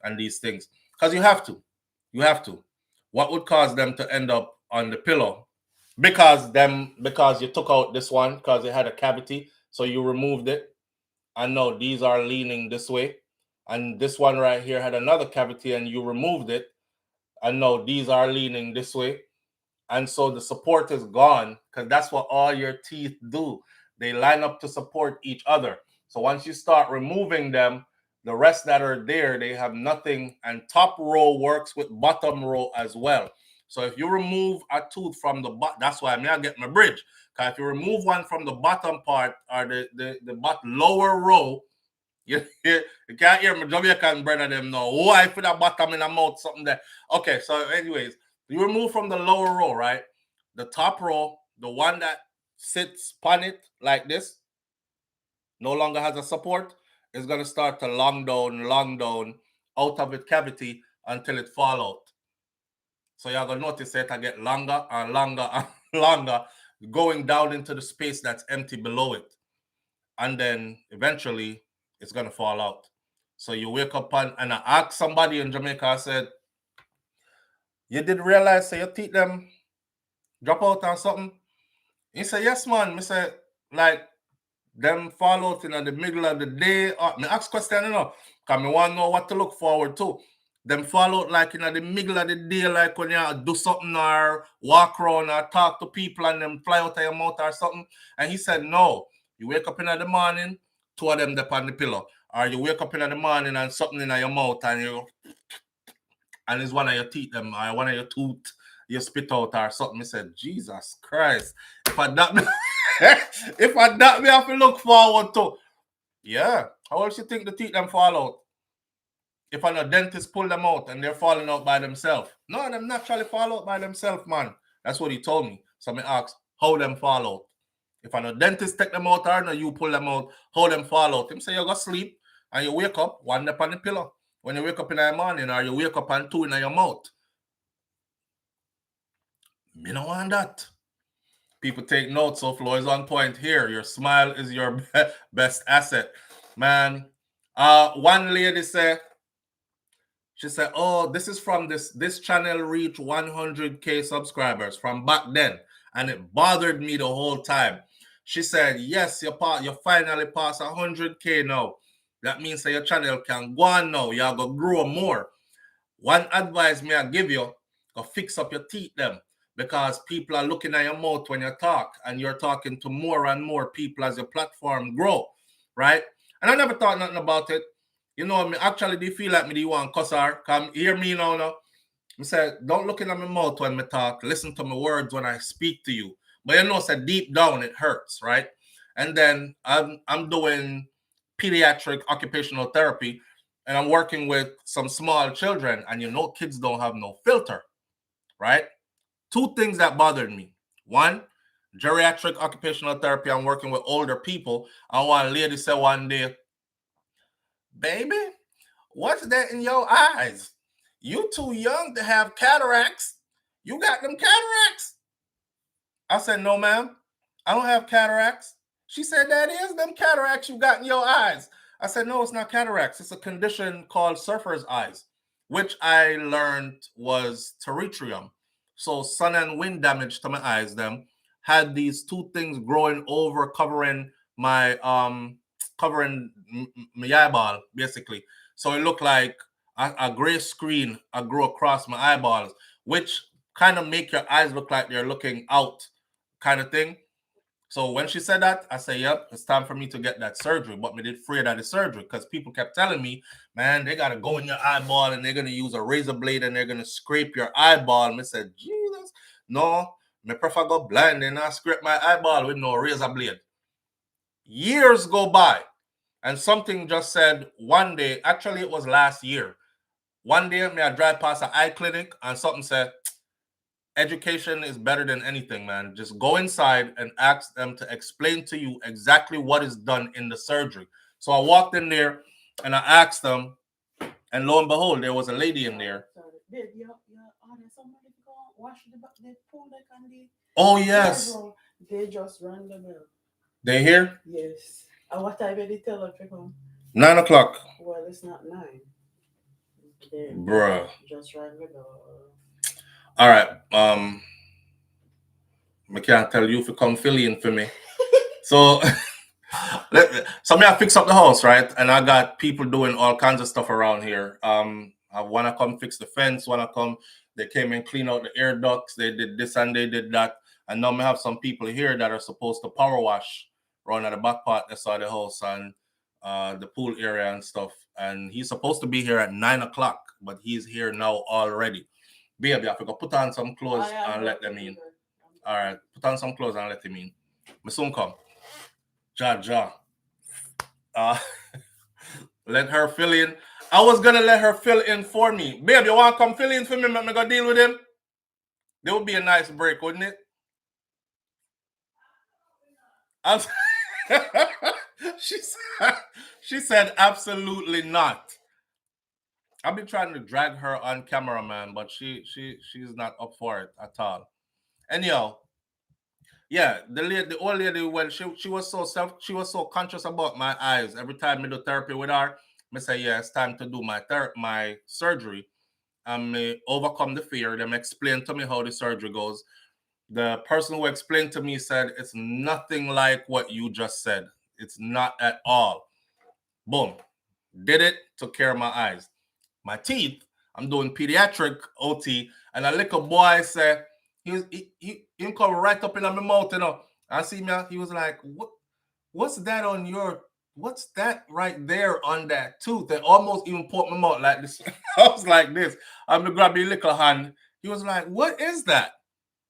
and these things. Because you have to. What would cause them to end up on the pillow? Because you took out this one because it had a cavity, so you removed it. I know these are leaning this way. And this one right here had another cavity and you removed it. I know these are leaning this way. And so the support is gone because that's what all your teeth do. They line up to support each other. So once you start removing them, the rest that are there, they have nothing. And top row works with bottom row as well. So if you remove a tooth from the bottom, that's why I get my bridge. Because if you remove one from the bottom part or the lower row, you can't hear my Jamaican brother them know. Oh, I put that bottom in the mouth, something there. Okay, so anyways, you remove from the lower row, right? The top row, the one that sits on it like this, no longer has a support, is going to start to long down out of its cavity until it fall out. So you're going to notice that I get longer and longer and longer going down into the space that's empty below it. And then eventually it's going to fall out. So you wake up and I asked somebody in Jamaica, I said, you did realize your teeth them drop out or something? He said, yes, man. Me said, like, them fall out in the middle of the day. Me ask question, because me want to know what to look forward to. Them fall out like in the middle of the day, like when you do something or walk around or talk to people and them fly out of your mouth or something. And he said, no. You wake up in the morning, 2 of them dip on the pillow. Or you wake up in the morning and something in your mouth and it's one of your teeth, them, or one of your tooth, you spit out or something. I said, Jesus Christ. If I that me have to look forward to. Yeah. How else you think the teeth them fall out? If a dentist pull them out and they're falling out by themselves. No, them naturally fall out by themselves, man. That's what he told me. So I asked, how them fall out? If a dentist take them out or no, you pull them out, how them fall out? Him say you go sleep and you wake up, one up on the pillow. When you wake up in the morning or you wake up and 2 in your mouth. Me don't want that. People take notes. SouFLo is on point here. Your smile is your best asset. Man, one lady said, she said, oh, this is from this channel reached 100K subscribers from back then. And it bothered me the whole time. She said, yes, you finally passed 100K now. That means that your channel can go on now. You're going to grow more. One advice may I give you, go fix up your teeth them. Because people are looking at your mouth when you talk. And you're talking to more and more people as your platform grow. Right? And I never thought nothing about it. You know, me actually do feel like me do you want cuss her. Come hear me now. I said, don't look in my mouth when me talk. Listen to my words when I speak to you. But you know, said deep down it hurts, right? And then I'm doing pediatric occupational therapy, and I'm working with some small children, and you know, kids don't have no filter, right? 2 things that bothered me. One, geriatric occupational therapy. I'm working with older people. And one lady said one day, baby, what's that in your eyes? You too young to have cataracts. You got them cataracts. I said, no, ma'am. I don't have cataracts. She said, that is them cataracts you got in your eyes. I said, no, it's not cataracts. It's a condition called surfer's eyes, which I learned was pterygium. So sun and wind damage to my eyes, them had these 2 things growing over, covering my eyeball, basically. So it looked like a gray screen grew across my eyeballs, which kind of make your eyes look like they're looking out, kind of thing. So when she said that, I say, yep, it's time for me to get that surgery. But me did afraid of the surgery because people kept telling me, man, they got to go in your eyeball and they're going to use a razor blade and they're going to scrape your eyeball. And I said, Jesus, no, me prefer go blind and not scrape my eyeball with no razor blade. Years go by and something just said one day, actually it was last year. One day, me I drive past an eye clinic and something said, education is better than anything, man. Just go inside and ask them to explain to you exactly what is done in the surgery. So I walked in there and I asked them, and lo and behold, there was a lady in there. Oh, yes. They just rang the bell. They here? Yes. And what time did they tell us to come? 9 o'clock. Well, it's not 9. Bruh. Just rang the bell. All right. I can't tell you if you come fill in for me. So me I fix up the house, right? And I got people doing all kinds of stuff around here. I wanna come fix the fence, they came and clean out the air ducts, they did this and they did that. And now I have some people here that are supposed to power wash around at the back part inside the house and the pool area and stuff. And he's supposed to be here at 9 o'clock, but he's here now already. Baby, I have to put on some clothes and let them in. All right, put on some clothes and let him in. My soon come. Ja. Let her fill in. I was gonna let her fill in for me. Babe, you want to come fill in for me? I'm gonna deal with him. There would be a nice break, wouldn't it? She said absolutely not. I've been trying to drag her on camera, man, but she's not up for it at all. Anyhow, yeah, the old lady, when she was so conscious about my eyes. Every time I do therapy with her, I say, yeah, it's time to do my surgery. And me overcome the fear. Them explain to me how the surgery goes. The person who explained to me said it's nothing like what you just said. It's not at all. Boom. Did it, took care of my eyes. My teeth, I'm doing pediatric OT, and a little boy said, he come right up in my mouth, you know. I see me, he was like, what's that right there on that tooth? They almost even put my mouth like this. I was like this. I'm gonna grab your little hand. He was like, what is that?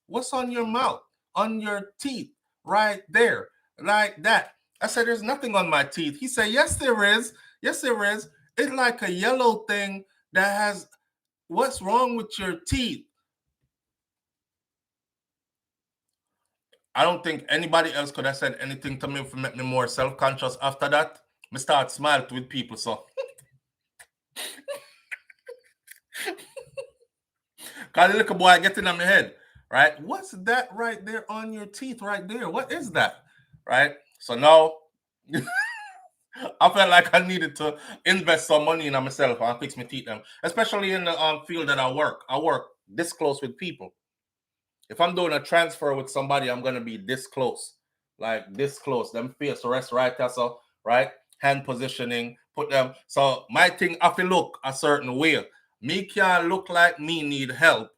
What's on your mouth? On your teeth? Right there. Like that. I said, there's nothing on my teeth. He said, yes, there is. Yes, there is. It's like a yellow thing that has, what's wrong with your teeth? I don't think anybody else could have said anything to me to make me more self-conscious after that. I start smiling with people, so. Cause the little boy getting on my head, right? What's that right there on your teeth right there? What is that? Right? So now I felt like I needed to invest some money in myself and fix my teeth them. Especially in the field that I work. I work this close with people. If I'm doing a transfer with somebody, I'm gonna be this close. Like this close. Them face rest right there, so right? Hand positioning, put them. So my thing, I feel look a certain way. Me can't look like me need help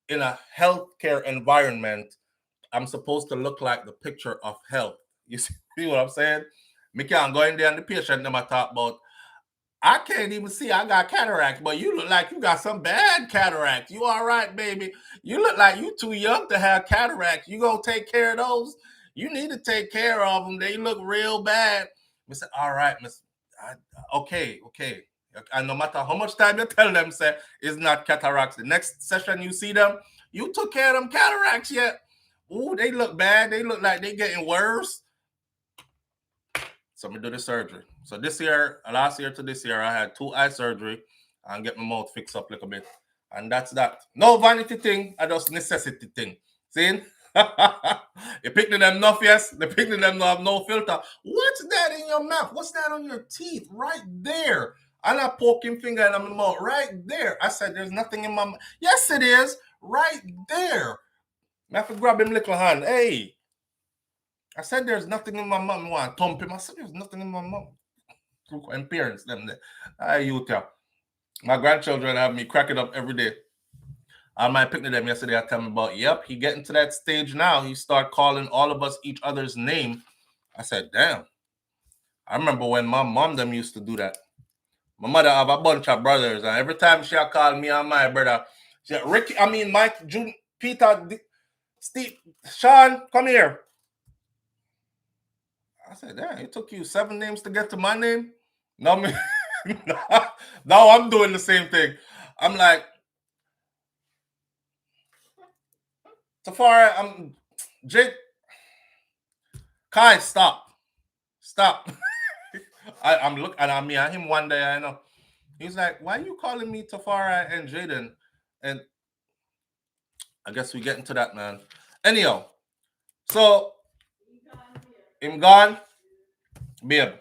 in a healthcare environment. I'm supposed to look like the picture of health. You see what I'm saying? Me can't go in there and the patient never talk about, I can't even see, I got cataracts, but you look like you got some bad cataracts. You all right, baby? You look like you too young to have cataracts. You gonna take care of those? You need to take care of them. They look real bad. I said, all right, miss. Okay. And no matter how much time you tell them, say it's not cataracts. The next session you see them, you took care of them cataracts yet? Ooh, they look bad. They look like they getting worse. So I'm gonna do the surgery. So this year, last year to this year, I had 2 eye surgery and get my mouth fixed up a little bit. And that's that. No vanity thing, I just necessity thing. See? You picking them enough, yes? The picking them have no filter. What's that in your mouth? What's that on your teeth? Right there. And I poking finger in my mouth. Right there. I said, there's nothing in my mouth. Yes, it is. Right there. I have to grab him little hand. Hey. I said, there's nothing in my mouth. I want to thump him. I said, there's nothing in my mouth. And parents, them there. I youth, yeah. My grandchildren have me cracking up every day. On my picnic them yesterday, I tell him about, yep, he getting to that stage now. He start calling all of us each other's name. I said, damn. I remember when my mom them used to do that. My mother have a bunch of brothers, and every time she call me and my brother, she said, Ricky, I mean Mike, June, Peter, Steve, Sean, come here. I said, damn, it took you 7 names to get to my name? No, me, now I'm doing the same thing. I'm like, Tafari, I'm Jake, Kai, stop. I'm looking at him one day, I know. He's like, why are you calling me Tafara and Jaden? And I guess we get into that, man. Anyhow, so him gone, babe.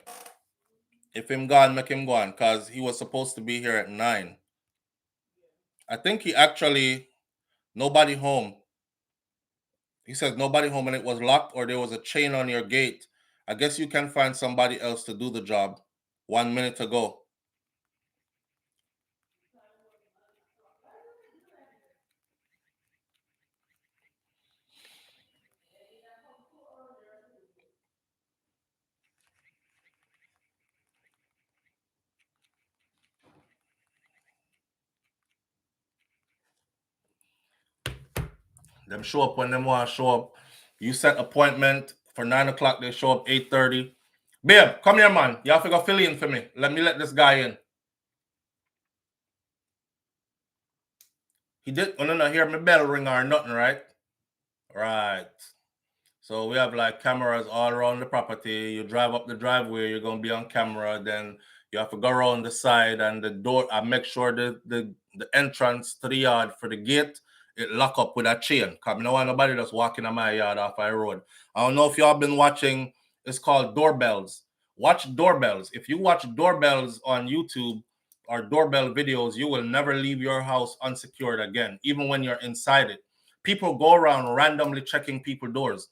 If him gone, make him gone, because he was supposed to be here at 9. I think he actually, nobody home. He says nobody home and it was locked or there was a chain on your gate. I guess you can find somebody else to do the job. 1 minute ago. Them show up when them want to show up. You set appointment for 9 o'clock. They show up 8:30. Babe, come here, man. You have to go fill in for me. Let me let this guy in. He did. Oh, no, hear my bell ring or nothing, right? Right. So we have like cameras all around the property. You drive up the driveway, you're gonna be on camera. Then you have to go around the side and the door. I make sure the entrance to the yard for the gate it lock up with a chain. Cause I don't want nobody just walking on my yard off my road. I don't know if y'all been watching. It's called doorbells. Watch doorbells. If you watch doorbells on YouTube or doorbell videos, you will never leave your house unsecured again, even when you're inside it. People go around randomly checking people's doors.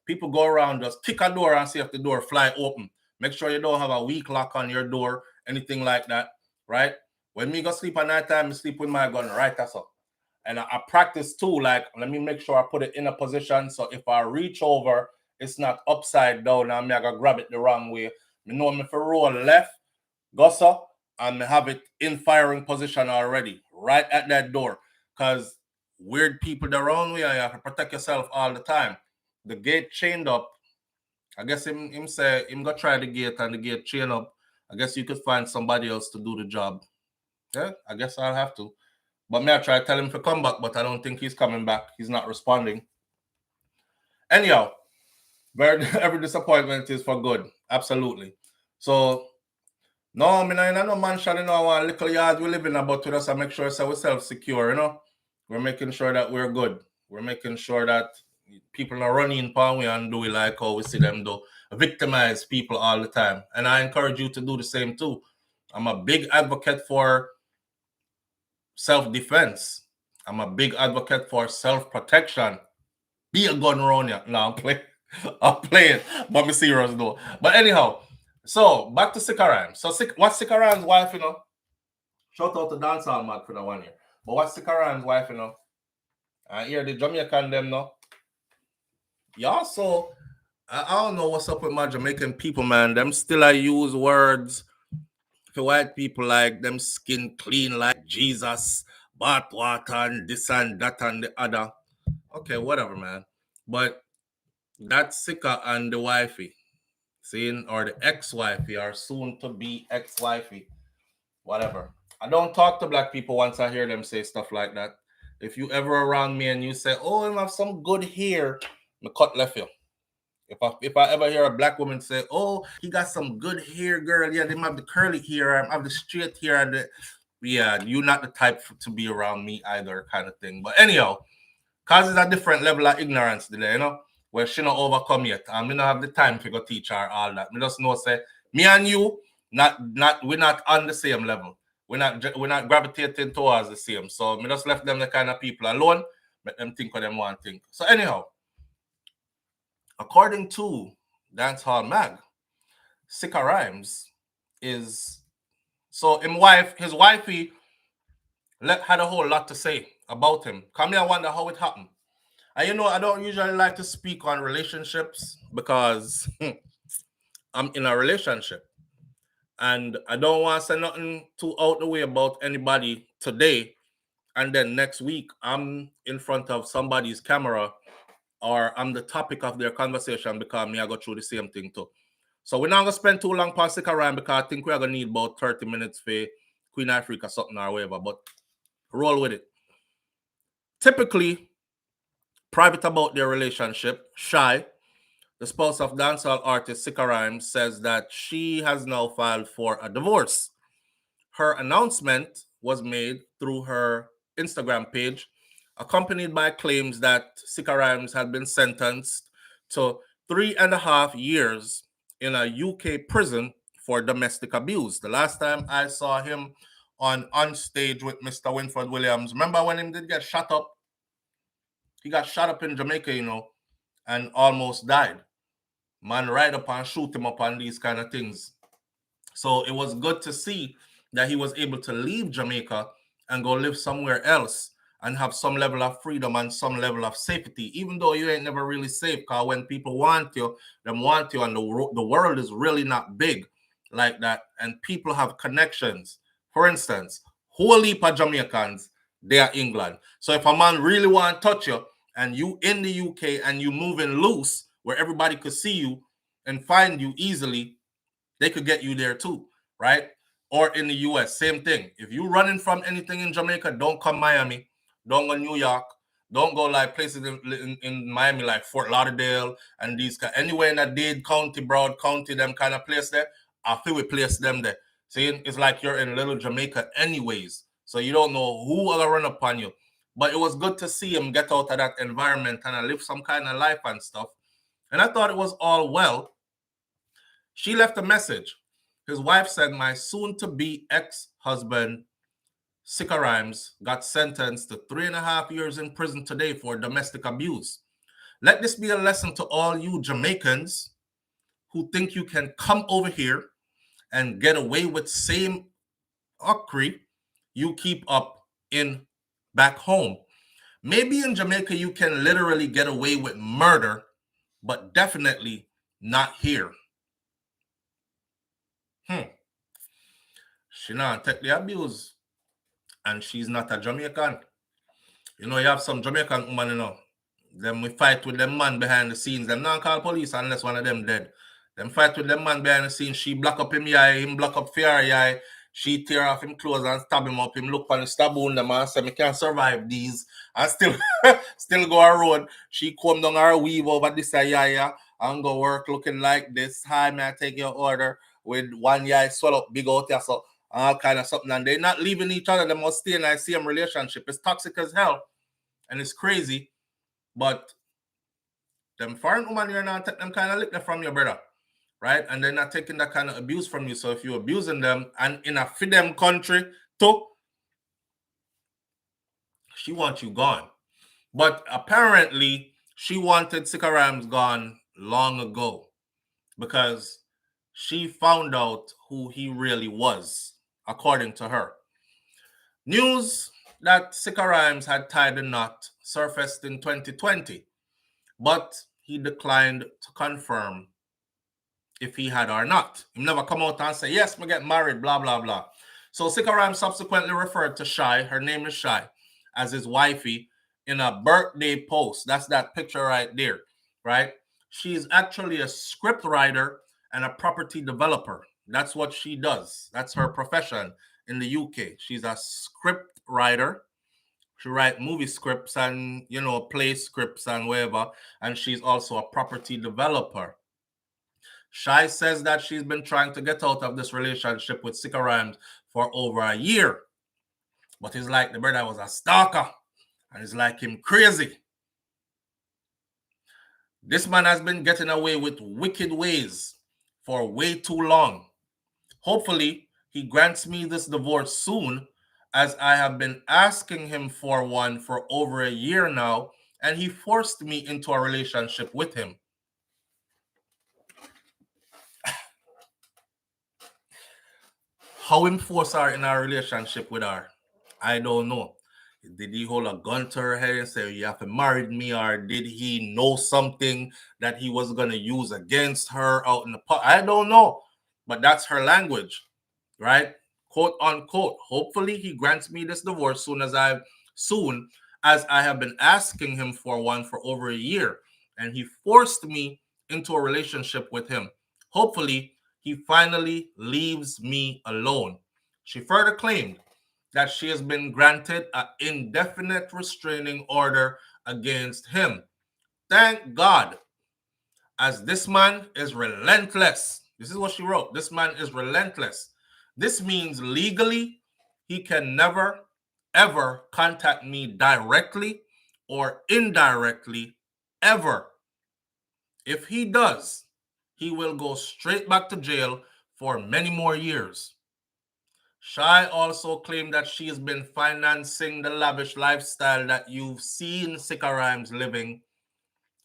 People go around just kick a door and see if the door fly open. Make sure you don't have a weak lock on your door, anything like that, right? When me go sleep at night time, I sleep with my gun right that's up. And I practice too, like, let me make sure I put it in a position so if I reach over, it's not upside down and I gotta grab it the wrong way. Me know me for roll left, go so, and have it in firing position already, right at that door. Because weird people the wrong way, you have to protect yourself all the time. The gate chained up. I guess him say him go try the gate and the gate chain up. I guess you could find somebody else to do the job. Yeah, I guess I'll have to. But me I try to tell him to come back, but I don't think he's coming back. He's not responding. Anyhow, every disappointment is for good. Absolutely. So no, I mean, I no mansion, you know, a little yard we live in, but we just make sure so we're self-secure, you know. We're making sure that we're good. We're making sure that people are running upon we and do it like how we see them do. Victimize people all the time. And I encourage you to do the same too. I'm a big advocate for self-defense. I'm a big advocate for self-protection. Be a gun around you. No, I'm playing. I'm playing. But me serious though. But anyhow, so back to Sikka Rymes. So what's Sikka Rymes' wife, you know? Shout out to Dancehall Mad for that 1 year. But what's Sikka Rymes' wife, you know? I hear the Jamaican them now. Y'all so I don't know what's up with my Jamaican people, man. Them still I use words for white people like them skin clean like Jesus, bath water and this and that and the other. Okay, whatever, man. But that's Sikka and the wifey. Seeing or the ex-wifey or soon to be ex-wifey. Whatever. I don't talk to black people once I hear them say stuff like that. If you ever around me and you say, "Oh, I have some good hair," me cut left you. If I ever hear a black woman say, "Oh, he got some good hair, girl," yeah, they have the curly hair, I have the straight hair, and yeah, you're not the type to be around me either, kind of thing. But anyhow, cause it's a different level of ignorance today, you know, where she not overcome yet, and we don't have the time to go teach her all that. Me just know say me and you we're not on the same level. We're not gravitating towards the same. So me just left them the kind of people alone, let them think what them want to think. So anyhow, according to Dancehall Mag, Sikka Rymes is so his wifey had a whole lot to say about him. Come here, I wonder how it happened. And you know, I don't usually like to speak on relationships because I'm in a relationship. And I don't want to say nothing too out the way about anybody today. And then next week, I'm in front of somebody's camera or I'm the topic of their conversation because me, I go through the same thing too. So we're not going to spend too long past Sikka Rymes because I think we're going to need about 30 minutes for Queen Ifrica something or whatever. But roll with it. Typically, private about their relationship, Shy, the spouse of dancehall artist Sikka Rymes, says that she has now filed for a divorce. Her announcement was made through her Instagram page, accompanied by claims that Sikka Rymes had been sentenced to 3.5 years in a UK prison for domestic abuse. The last time I saw him on stage with Mr. Winford Williams, remember when he did get shot up? He got shot up in Jamaica, and almost died. Man, right up and shoot him up on these kind of things. So it was good to see that he was able to leave Jamaica and go live somewhere else and have some level of freedom and some level of safety, even though you ain't never really safe. Because when people want you, them want you, and the world is really not big like that. And people have connections. For instance, whole heap of Jamaicans, they are England. So if a man really want to touch you and you in the UK and you moving loose where everybody could see you and find you easily, they could get you there too, right? Or in the US, same thing. If you running from anything in Jamaica, don't come Miami, don't go New York, don't go like places in Miami like Fort Lauderdale and these anywhere in that Dade County, Broad County, them kind of place there. I feel we place them there. See, it's like you're in little Jamaica anyways, so you don't know who will run upon you. But it was good to see him get out of that environment and live some kind of life and stuff. And I thought it was all well. She left a message. His wife said, "My soon-to-be ex-husband, Sikka Rymes, got sentenced to 3.5 years in prison today for domestic abuse. Let this be a lesson to all you Jamaicans who think you can come over here and get away with same fuckery you keep up in back home. Maybe in Jamaica you can literally get away with murder, but definitely not here." She not take the abuse, and she's not a Jamaican. You know, you have some Jamaican woman, them we fight with them man behind the scenes. Them not call police unless one of them dead. Them fight with them man behind the scenes. She block up him eye, him block up fear eye. She tear off him clothes and stab him up. Him look on the stab wound them and say, "Me can't survive these." And still still go a road. She come down her weave over this eye and go work looking like this. "Hi, may I take your order?" With one eye swell up big out there. So all kind of something. And they're not leaving each other. They must stay in a same relationship. It's toxic as hell. And it's crazy. But them foreign woman, you're not taking them kind of lick from your brother, right? And they're not taking that kind of abuse from you. So if you're abusing them and in a freedom country too, she wants you gone. But apparently, she wanted Sikka Rymes gone long ago because she found out who he really was, according to her. News that Sikka Rymes had tied a knot surfaced in 2020, but he declined to confirm if he had or not. He never come out and say, "Yes, me get married, blah, blah, blah." So Sikka Rymes subsequently referred to Shy, her name is Shy, as his wifey in a birthday post. That's that picture right there, right? She's actually a script writer and a property developer. That's what she does. That's her profession in the UK. She's a script writer. She write movie scripts and play scripts and whatever. And she's also a property developer. Shy says that she's been trying to get out of this relationship with Sikka Rymes for over a year. But it's like the brother was a stalker. And it's like him crazy. This man has been getting away with wicked ways for way too long. Hopefully, he grants me this divorce soon, as I have been asking him for one for over a year now, and he forced me into a relationship with him. How him force her in a relationship with her, I don't know. Did he hold a gun to her head and say, you have to marry me? Or did he know something that he was going to use against her out in the park? I don't know. But that's her language, right? Quote unquote. Hopefully he grants me this divorce soon as I have been asking him for one for over a year. And he forced me into a relationship with him. Hopefully he finally leaves me alone. She further claimed that she has been granted an indefinite restraining order against him. Thank God, as this man is relentless. This is what she wrote. This man is relentless. This means legally, he can never, ever contact me directly or indirectly, ever. If he does, he will go straight back to jail for many more years. Shai also claimed that she has been financing the lavish lifestyle that you've seen Sikka Rymes living.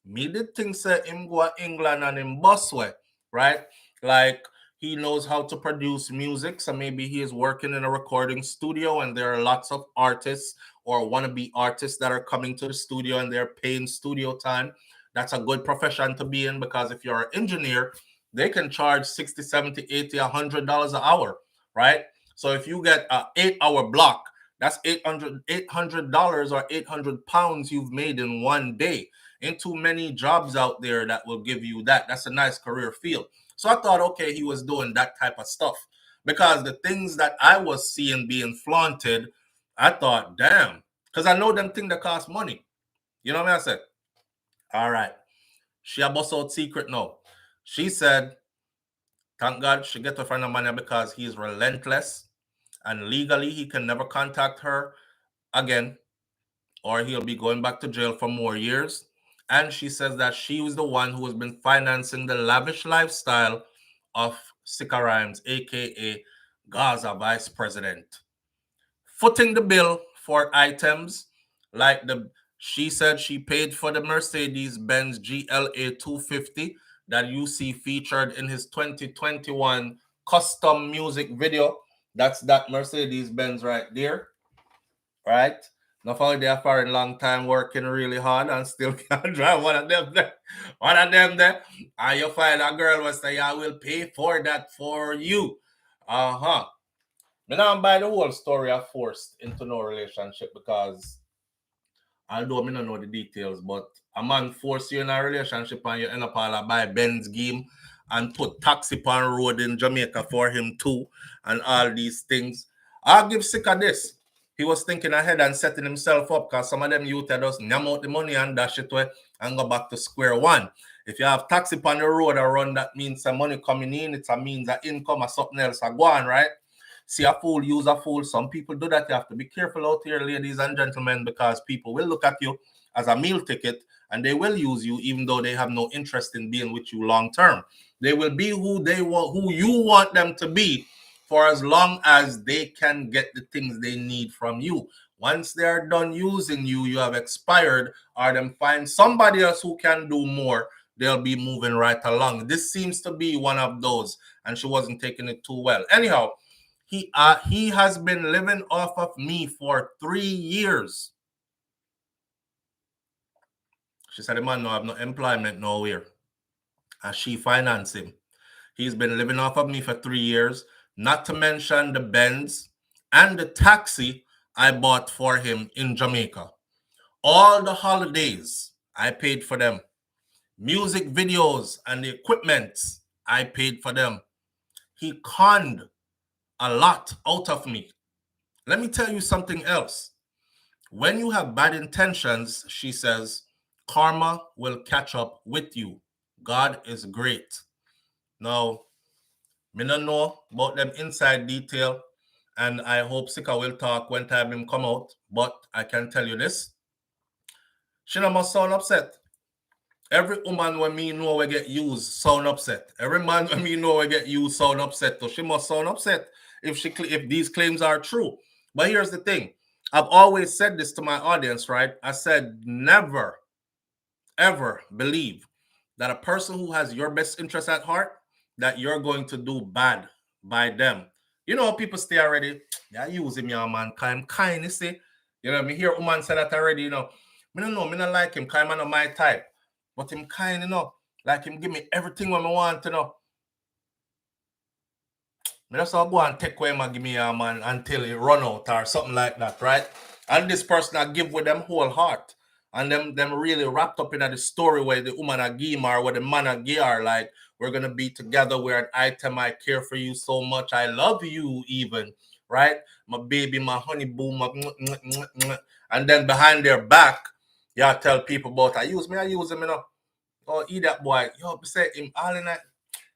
Me did think say him go to England and him bus way, right? Like he knows how to produce music, so maybe he is working in a recording studio and there are lots of artists or wannabe artists that are coming to the studio and they're paying studio time. That's a good profession to be in because if you're an engineer, they can charge 60, 70, 80, $100 an hour, right? So if you get an 8-hour block, that's $800 or 800 pounds you've made in one day. Ain't too many jobs out there that will give you that. That's a nice career field. So I thought, okay, he was doing that type of stuff. Because the things that I was seeing being flaunted, I thought, damn. Because I know them things that cost money. You know what I said? All right. She a bust out secret now. She said, thank God she get to find a money because he is relentless. And legally, he can never contact her again or he'll be going back to jail for more years. And she says that she was the one who has been financing the lavish lifestyle of Sikka Rymes, aka Gaza Vice President, footing the bill for items like the she said she paid for the Mercedes-Benz GLA 250 that you see featured in his 2021 custom music video. That's that Mercedes-Benz right there, right? Not only they are for a long time working really hard and still can't drive one of them there. One of them there. And you find a girl will say, I will pay for that for you. Uh-huh. Me not buy the whole story of forced into no relationship because although I don't know the details, but a man force you in a relationship and you end up all buy Benz game and put taxi on road in Jamaica for him too and all these things. I'll give Sikka this. He was thinking ahead and setting himself up because some of them youth just yam out the money and dash it away and go back to square one. If you have taxi on the road around, that means some money coming in, it's a means of income or something else are going, right? See a fool, use a fool. Some people do that. You have to be careful out here, ladies and gentlemen, because people will look at you as a meal ticket and they will use you even though they have no interest in being with you long term. They will be who they want, who you want them to be for as long as they can get the things they need from you. Once they are done using you, you have expired, or them find somebody else who can do more, they'll be moving right along. This seems to be one of those, and she wasn't taking it too well. Anyhow, he has been living off of me for 3 years. She said, the man no have no employment nowhere. And she financed him. He's been living off of me for 3 years, not to mention the Benz and the taxi I bought for him in Jamaica. All the holidays, I paid for them. Music videos and the equipment, I paid for them. He conned a lot out of me. Let me tell you something else. When you have bad intentions, she says, karma will catch up with you. God is great. Now, me don't know about them inside detail, and I hope Sikka will talk when time him come out, but I can tell you this. She not must sound upset. Every woman when me know we get used sound upset. Every man when me know we get used sound upset. So she must sound upset if these claims are true. But here's the thing. I've always said this to my audience, right? I said never, ever believe that a person who has your best interest at heart, that you're going to do bad by them. You know, people stay already, yeah, use him, yeah, man. I'm kind, you see. You know, me hear woman say that already, you know. Me don't know, me not like him, kind of not my type. But him kind, you know, like him give me everything what I want, you know. Me just go and take away and give me a man until it run out or something like that, right? And this person I give with them whole heart. And them really wrapped up in the story where the woman I give or where the man I give are like, we're gonna be together, we're an item, I care for you so much, I love you even, right? My baby, my honey boo, my and then behind their back, yeah, tell people about I use him, you know. Oh, eat that boy. Yo, say him all in that.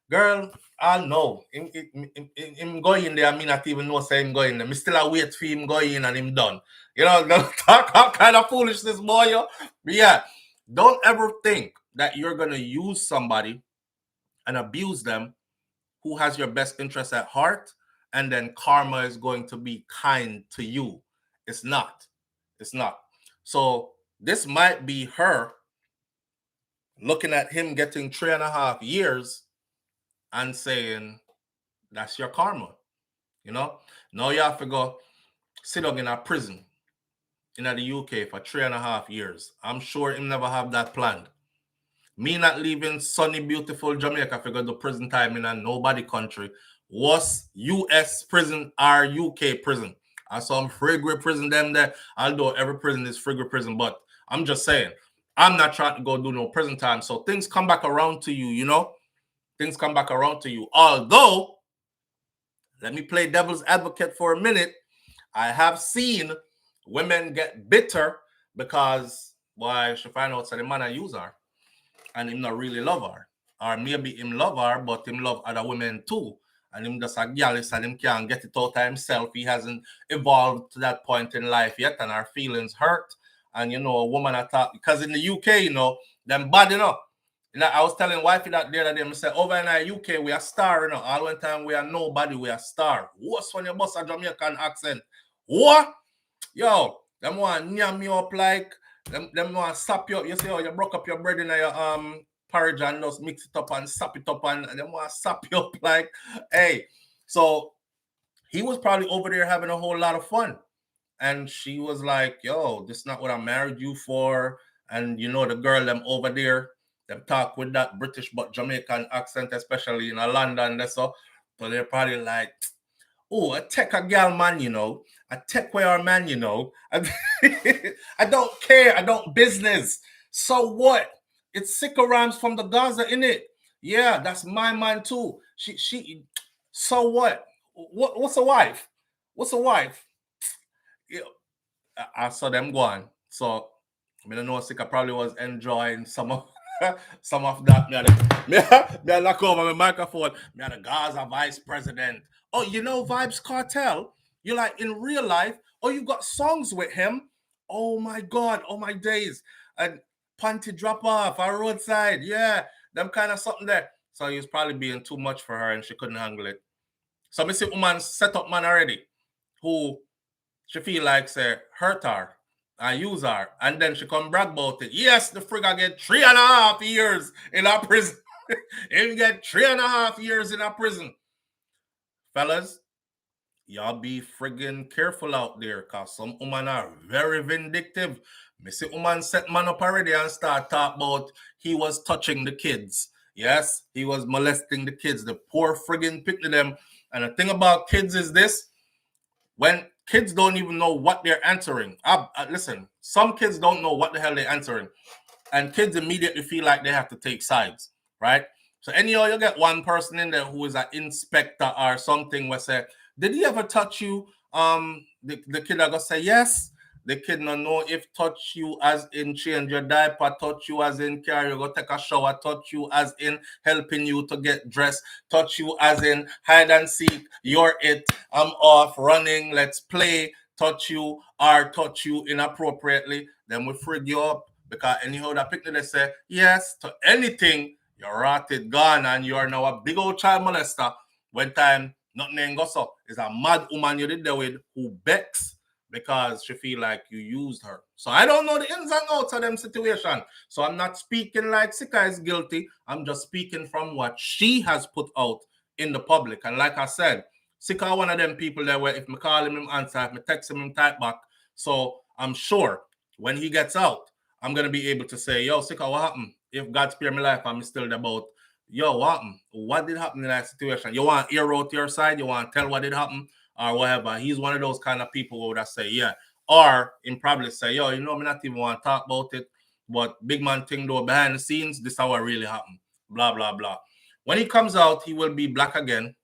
Girl, I know. Him go in there, I mean not even know say him go in there. Me still a wait for him go in and him done. You know, don't talk all kind of foolishness, boy. Yo. But yeah, don't ever think that you're gonna use somebody and abuse them who has your best interest at heart, and then karma is going to be kind to you. It's not. It's not. So this might be her looking at him getting 3.5 years and saying, that's your karma. You know? Now you have to go sit down in a prison in the UK for 3.5 years. I'm sure him never have that planned. Me not leaving sunny, beautiful Jamaica for go to prison time in a nobody country. Was US prison or UK prison? I saw some frigate prison them there. Although every prison is frigate prison, but I'm just saying, I'm not trying to go do no prison time. So things come back around to you, you know? Things come back around to you. Although, let me play devil's advocate for a minute. I have seen women get bitter because why she find out that the man I use her and him not really love her. Or maybe him love her, but him love other women too. And him just a gallus and him can't get it out of himself. He hasn't evolved to that point in life yet, and our feelings hurt. And you know, a woman attack because in the UK, you know, them bad enough. You know, I was telling wifey that the other day, I said, over in the UK, we are star, you know. All one time we are nobody, we are star. What's when you bust a Jamaican accent? What? Yo, them want nyam you up like them want sap you up. You see how you broke up your bread in your porridge and just mix it up and sap it up and them want sap you up like hey. So he was probably over there having a whole lot of fun. And she was like, yo, this is not what I married you for. And you know, the girl them over there, them talk with that British but Jamaican accent, especially in London. That's so they're probably like, oh, a tech a gal man, you know, a tech wear man, you know. I don't care, I don't business. So what? It's Sikka Rymes from the Gaza, innit? Yeah, that's my man too. She so what? What's a wife? What's a wife? Yeah, I saw them go on. So I don't know Sikka probably was enjoying some of some of that. Me knock over my microphone. Me the Gaza vice president. Oh, you know Vibes Cartel? You like in real life? Oh, you got songs with him? Oh my god, oh my days. And panty drop off, our roadside. Yeah, them kind of something there. So he was probably being too much for her and she couldn't handle it. So me see woman set up man already who she feel like say hurt her and use her, and then she come brag about it. Yes, the frigga get 3.5 years in a prison. Him get 3.5 years in a prison. Fellas, y'all be friggin' careful out there, cause some women are very vindictive. Me see woman set man up already and start talk about he was touching the kids. Yes, he was molesting the kids. The poor friggin' picking them. And the thing about kids is this: when kids don't even know what they're answering. Listen, some kids don't know what the hell they're answering, and kids immediately feel like they have to take sides, right? So anyhow, you get one person in there who is an inspector or something will say, did he ever touch you? The kid are gonna say yes. The kid don't know if touch you as in change your diaper, touch you as in carry you go take a shower, touch you as in helping you to get dressed, touch you as in hide and seek, you're it, I'm off, running, let's play, touch you or touch you inappropriately, then we frig you up. Because anyhow, that picture they say yes to anything, you're rotted, gone, and you are now a big old child molester. When time nothing ain't go so. It's a mad woman you did there with who begs because she feel like you used her. So I don't know the ins and outs of them situation. So I'm not speaking like Sikka is guilty. I'm just speaking from what she has put out in the public. And like I said, Sikka one of them people there where if me call him answer, if me text him type back. So I'm sure when he gets out, I'm gonna be able to say, yo, Sikka, what happened? If God spare my life, I'm still about, yo, what happened? What did happen in that situation? You want ear out to your side, you want to tell what did happen, or whatever. He's one of those kind of people who would say, yeah. Or in probably say, yo, me not even want to talk about it. But big man thing though behind the scenes, this is how it really happened. Blah blah blah. When he comes out, he will be black again,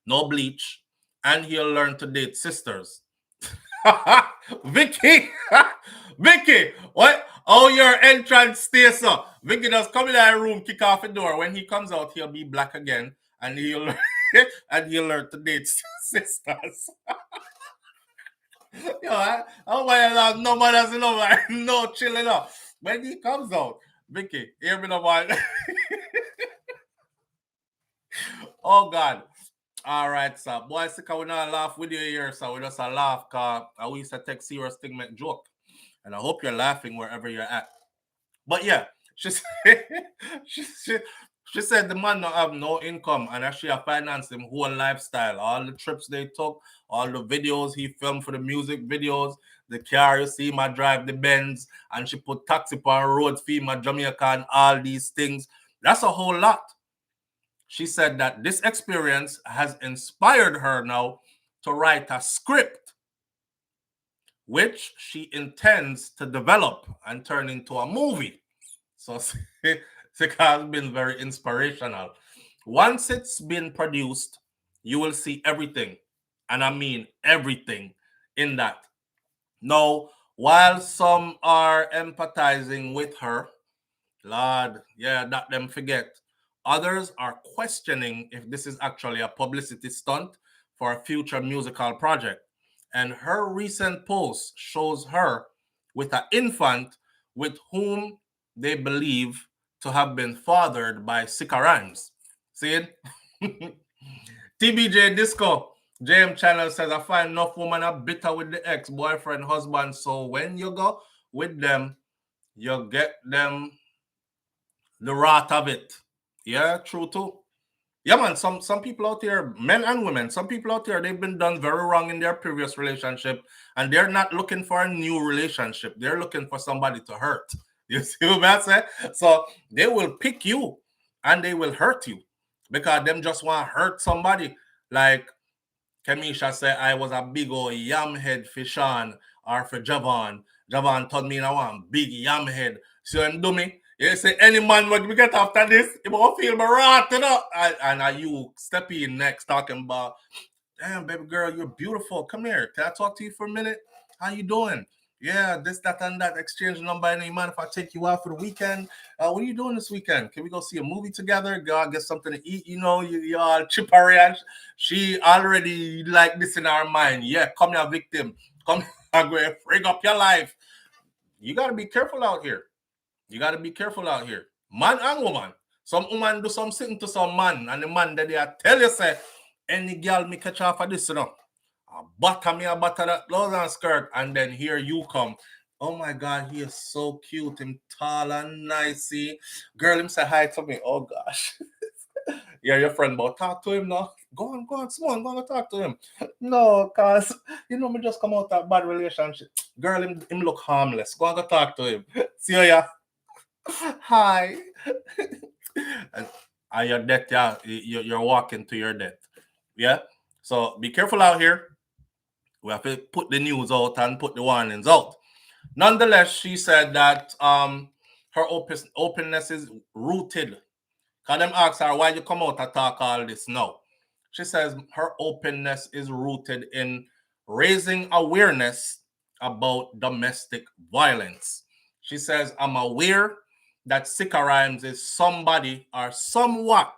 no bleach, and he'll learn to date sisters. Vicky, Vicky, what? Oh, your entrance stays up. Vicky does come in that room, kick off the door. When he comes out, he'll be black again, and he'll and he'll learn to date sisters. Yo, I want no man doesn't know, no chilling up. When he comes out, Vicky, hear me the one. Oh God. All right, sir. Boy, Sikka, we not laugh with you here, so we just a laugh, cause we used to take serious thing make joke. And I hope you're laughing wherever you're at. But yeah, she said, she, she said the man don't have no income and actually financed him whole lifestyle. All the trips they took, all the videos he filmed for the music videos, the car you see my drive the Benz, and she put taxi on roads, feed my Jamaica and all these things. That's a whole lot. She said that this experience has inspired her now to write a script, which she intends to develop and turn into a movie. So Sikka has been very inspirational. Once it's been produced, you will see everything, and I mean everything in that. Now, while some are empathizing with her, Lord, yeah, that them forget. Others are questioning if this is actually a publicity stunt for a future musical project. And her recent post shows her with an infant with whom they believe to have been fathered by Sikka Rymes. See it? TBJ Disco. JM Channel says, I find enough women are bitter with the ex-boyfriend, husband. So when you go with them, you get them the wrath of it. Yeah, true too. Yeah, man. Some people out here, men and women, some people out here, they've been done very wrong in their previous relationship, and they're not looking for a new relationship. They're looking for somebody to hurt. You see what I say? So they will pick you and they will hurt you because them just want to hurt somebody. Like Kamisha said, I was a big old yam head for Sean or for Javon. Javon told me I want big yam head. So I'm do me. You say any man when we get after this, you won't feel my wrath, you know. And you step in next talking about, damn, baby girl, you're beautiful. Come here. Can I talk to you for a minute? How you doing? Yeah, this, that, and that. Exchange number. Any man if I take you out for the weekend? What are you doing this weekend? Can we go see a movie together? Go get something to eat? You know, you all chippery. And she already like this in her mind. Yeah, come here, victim. Come here, go bring up your life. You got to be careful out here. You got to be careful out here. Man and woman. Some woman do something to some man, and the man that they tell you, say, any girl me catch off of this, you know. A butter that blouse and skirt, and then here you come. Oh my God, he is so cute. Him tall and nice. See? Girl, him say hi to me. Oh gosh. Yeah, your friend, but talk to him now. Go on, Simone, go on and talk to him. No, cause me just come out of bad relationship. Girl, him look harmless. Go on and talk to him. See ya. Hi. And your death, yeah, you're walking to your death. Yeah. So be careful out here. We have to put the news out and put the warnings out. Nonetheless, she said that her openness is rooted. Because them ask her why you come out to talk all this now. She says her openness is rooted in raising awareness about domestic violence. She says, I'm aware that Sikka Rymes is somebody or somewhat.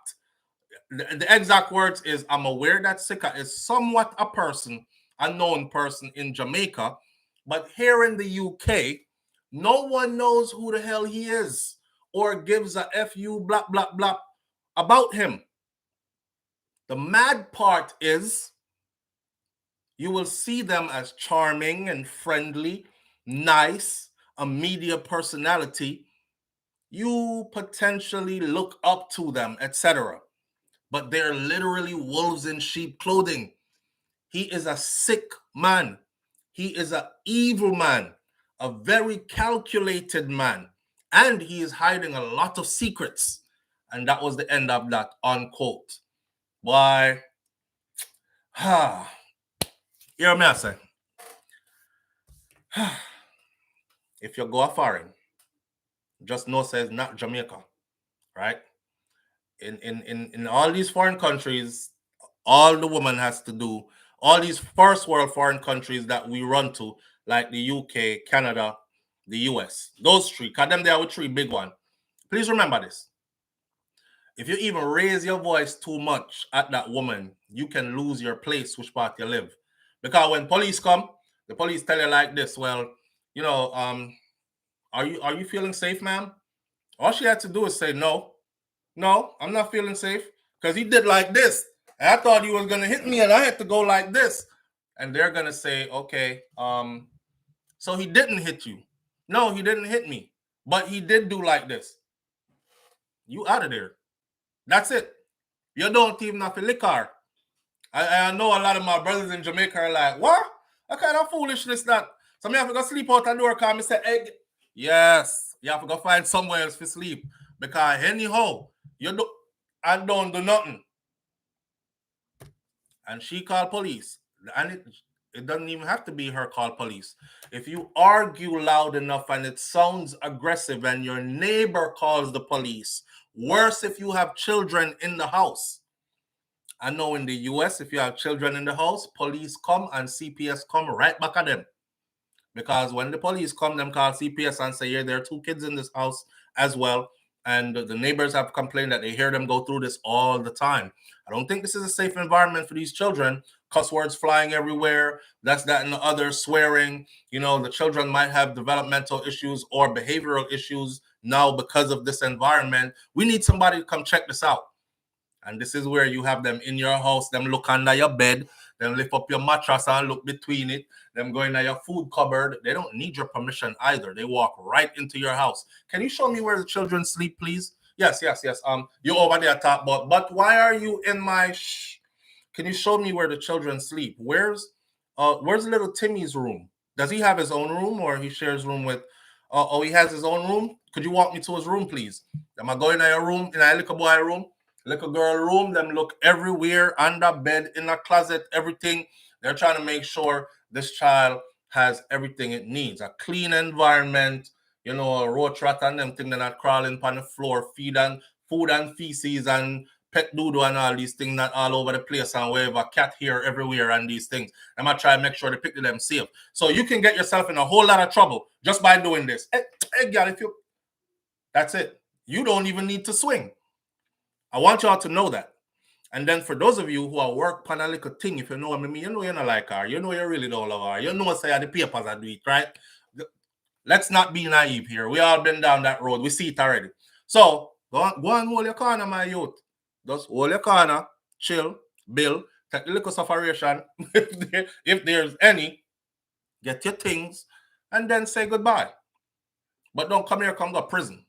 The exact words is, I'm aware that Sikka is somewhat a person, a known person in Jamaica, but here in the UK, no one knows who the hell he is or gives a fu blah blah blah about him. The mad part is you will see them as charming and friendly, nice, a media personality. You potentially look up to them, etc. But they're literally wolves in sheep clothing. He is a sick man. He is an evil man, a very calculated man, and he is hiding a lot of secrets. And that was the end of that, unquote. Why? Hear me I say. If you go a foreign, just know says not Jamaica, right? In all these foreign countries, all the woman has to do, all these first world foreign countries that we run to, like the UK, Canada, the US, those three, because them there are three big ones. Please remember this. If you even raise your voice too much at that woman, you can lose your place, which part you live. Because when police come, the police tell you like this, well, you know, are you feeling safe, ma'am? All she had to do is say no. No, I'm not feeling safe. Because he did like this. And I thought he was gonna hit me and I had to go like this. And they're gonna say, okay, so he didn't hit you. No, he didn't hit me. But he did do like this. You out of there. That's it. You don't even have to liquor. I know a lot of my brothers in Jamaica are like, what? What kind of foolishness that? So me have to go sleep out and door because I say, egg. Yes, you have to go find somewhere else to sleep. Because anyhow, I don't do nothing. And she called police. And it doesn't even have to be her call police. If you argue loud enough and it sounds aggressive and your neighbor calls the police, worse if you have children in the house. I know in the US, if you have children in the house, police come and CPS come right back at them. Because when the police come, them call CPS and say, yeah, there are 2 kids in this house as well. And the neighbors have complained that they hear them go through this all the time. I don't think this is a safe environment for these children. Cuss words flying everywhere, that's that and the other, swearing. You know, the children might have developmental issues or behavioral issues now because of this environment. We need somebody to come check this out. And this is where you have them in your house, them look under your bed, them lift up your mattress and look between it, them go into your food cupboard. They don't need your permission either. They walk right into your house. Can you show me where the children sleep, please? Yes. You over there talk about, but why are you in my Can you show me where the children sleep? Where's little Timmy's room? Does he have his own room or he shares room with he has his own room? Could you walk me to his room, please? Am I going to your room, in a little boy room? Little girl room, them look everywhere, under bed, in a closet, everything. They're trying to make sure this child has everything it needs. A clean environment, you know, a roach rat and them thing, they're not crawling on the floor, food and feces and pet doodle and all these things, not all over the place and wherever, cat hair everywhere and these things. I'm going to try and make sure they pick them safe. So you can get yourself in a whole lot of trouble just by doing this. Hey girl, that's it. You don't even need to swing. I want y'all to know that. And then for those of you who are work on a little thing, if you know what I mean, you know you're not like her. You know you really don't love her. You know say the papers I do it, right? Let's not be naive here. We all been down that road. We see it already. So go and hold your corner, my youth. Just hold your corner, chill, bill, take the little sufferation. If there's any, get your things, and then say goodbye. But don't come here, come to prison.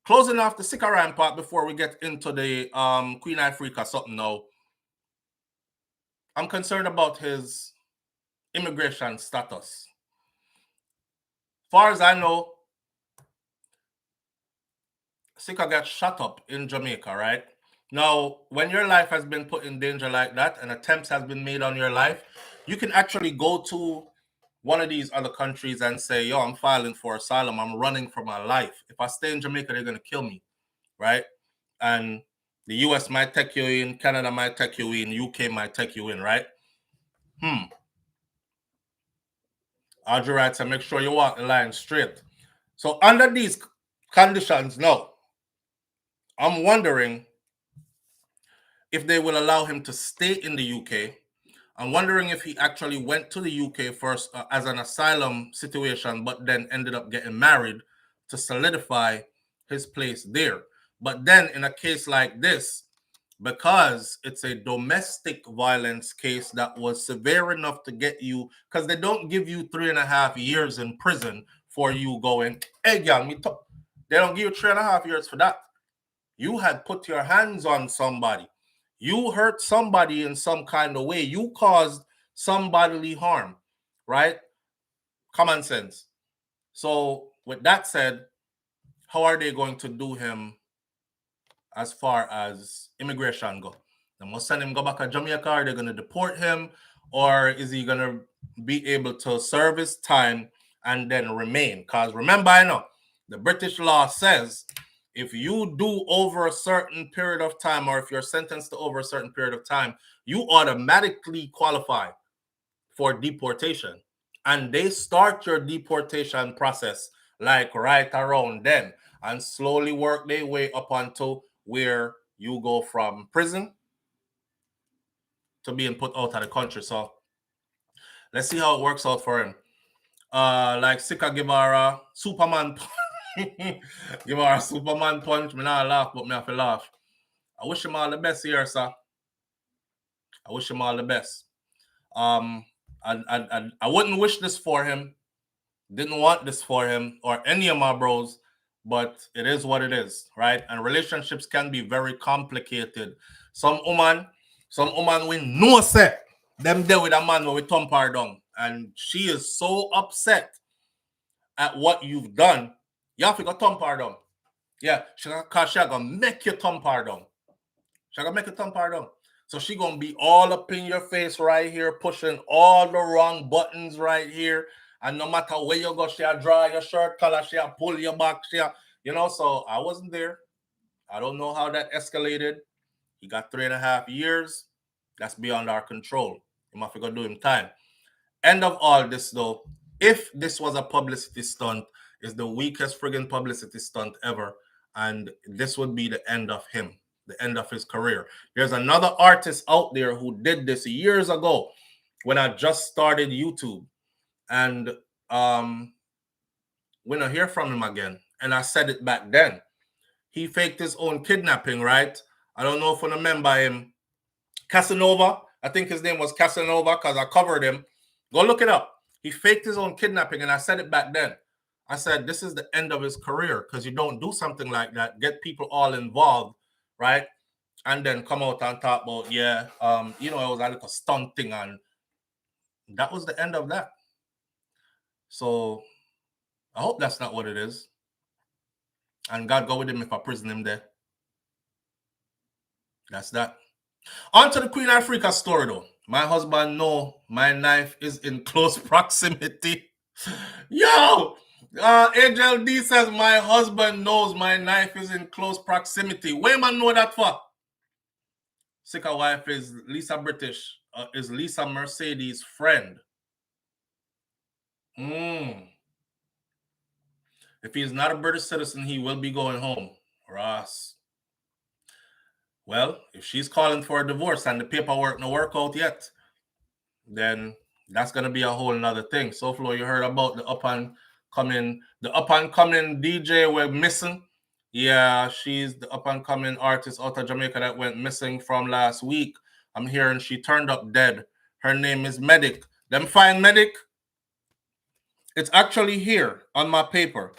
Closing off the Sikka Rymes part before we get into the Queen Ifrica something now. I'm concerned about his immigration status. As far as I know, Sikka got shot up in Jamaica, right? Now, when your life has been put in danger like that and attempts has been made on your life, you can actually go to one of these other countries and say, yo, I'm filing for asylum. I'm running for my life. If I stay in Jamaica, they're going to kill me, right? And the US might take you in, Canada might take you in, UK might take you in, right? All your rights and make sure you walk the line straight. So under these conditions now, I'm wondering if they will allow him to stay in the UK. I'm wondering if he actually went to the UK first as an asylum situation, but then ended up getting married to solidify his place there. But then in a case like this, because it's a domestic violence case that was severe enough to get you, because they don't give you 3.5 years in prison for you going, hey, girl, they don't give you 3.5 years for that. You had put your hands on somebody. You hurt somebody in some kind of way. You caused some bodily harm. right? Common sense. So with that said, how are they going to do him as far as immigration go? They must send him go back to Jamaica, or they're going to deport him, or is he going to be able to serve his time and then remain? Because remember, I know the British law says if you do over a certain period of time, or if you're sentenced to over a certain period of time, you automatically qualify for deportation. And they start your deportation process like right around then and slowly work their way up until where you go from prison to being put out of the country. So let's see how it works out for him. Like Sikka give her a Superman give her a Superman punch. Me not laugh, but me have to laugh. I wish him all the best here, sir. I wish him all the best. I wouldn't wish this for him. Didn't want this for him or any of my bros, but it is what it is, right? And relationships can be very complicated. Some woman we know set them there with a man where we thump her down, and she is so upset at what you've done. You have to go thump her down. Yeah, she gonna make you thump her down. She gonna make you thump her down. So she gonna be all up in your face right here, pushing all the wrong buttons right here. And no matter where you go, she'll draw your shirt collar, she'll pull your back, so I wasn't there. I don't know how that escalated. He got 3.5 years. That's beyond our control. He must go do him time. End of all this though, if this was a publicity stunt, is the weakest friggin' publicity stunt ever. And this would be the end of him, the end of his career. There's another artist out there who did this years ago when I just started YouTube. And when I hear from him again, and I said it back then, he faked his own kidnapping, right? I don't know if you remember him. Casanova, I think his name was Casanova because I covered him. Go look it up. He faked his own kidnapping, and I said it back then. I said, this is the end of his career because you don't do something like that, get people all involved, right? And then come out and talk about, it was like a stunt thing, and that was the end of that. So I hope that's not what it is. And God go with him if I prison him there. That's that. On to the Queen Ifrica story though. My husband know my knife is in close proximity. Yo! Angel D says my husband knows my knife is in close proximity. Where man know that for? Sikka wife is Lisa British, is Lisa Mercedes' friend. If he is not a British citizen, he will be going home. Ross. Well, if she's calling for a divorce and the paperwork no work out yet, then that's gonna be a whole nother thing. SouFLo, you heard about the up and coming DJ we're missing. Yeah, she's the up and coming artist out of Jamaica that went missing from last week. I'm hearing she turned up dead. Her name is Medic. Them find Medic. It's actually here on my paper.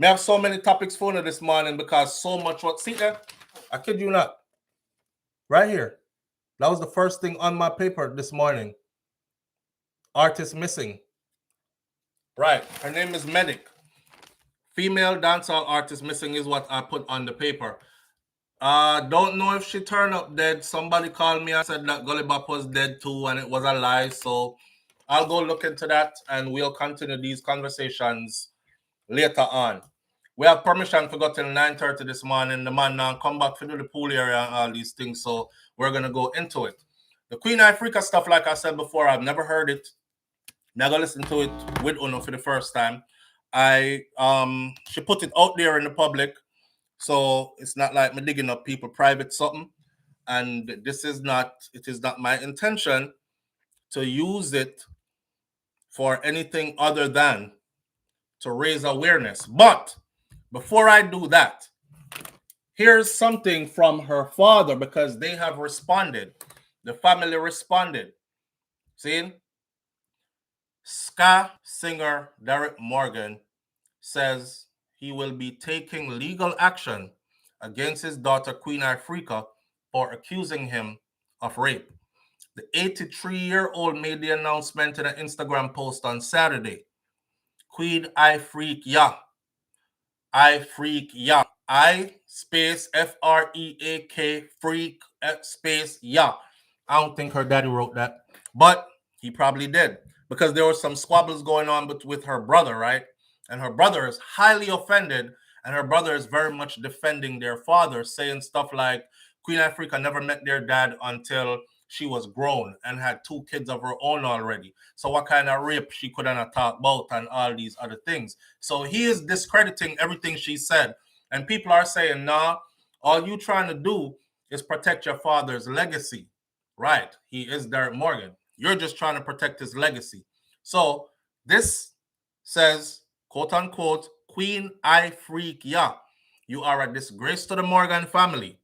I have so many topics for you this morning because so much what see there. I kid you not. Right here. That was the first thing on my paper this morning. Artist missing. Right. Her name is Medic. Female dancehall artist missing is what I put on the paper. Don't know if she turned up dead. Somebody called me and said that Gully Bop was dead too, and it was a lie. So I'll go look into that, and we'll continue these conversations later on. We have permission to go till 9:30 this morning. The man now come back to do the pool area and all these things, so we're gonna go into it. The Queen Ifrica stuff, like I said before, I've never heard it. Never listened to it with Uno for the first time. She put it out there in the public, so it's not like me digging up people private something. And it is not my intention to use it for anything other than to raise awareness. But before I do that, here's something from her father because they have responded. The family responded. See? Ska singer Derek Morgan says he will be taking legal action against his daughter Queen Ifrica for accusing him of rape. The 83-year-old made the announcement in an Instagram post on Saturday. Queen Ifrica. Ifrica. I space Freak freak space yeah. I don't think her daddy wrote that, but he probably did because there were some squabbles going on with her brother, right? And her brother is highly offended, and her brother is very much defending their father, saying stuff like Queen Ifrica never met their dad until she was grown and had 2 kids of her own already. So what kind of rape she couldn't talk about and all these other things. So he is discrediting everything she said. And people are saying, nah, all you trying to do is protect your father's legacy. Right. He is Derek Morgan. You're just trying to protect his legacy. So this says, quote unquote, Queen Ifrica. You are a disgrace to the Morgan family.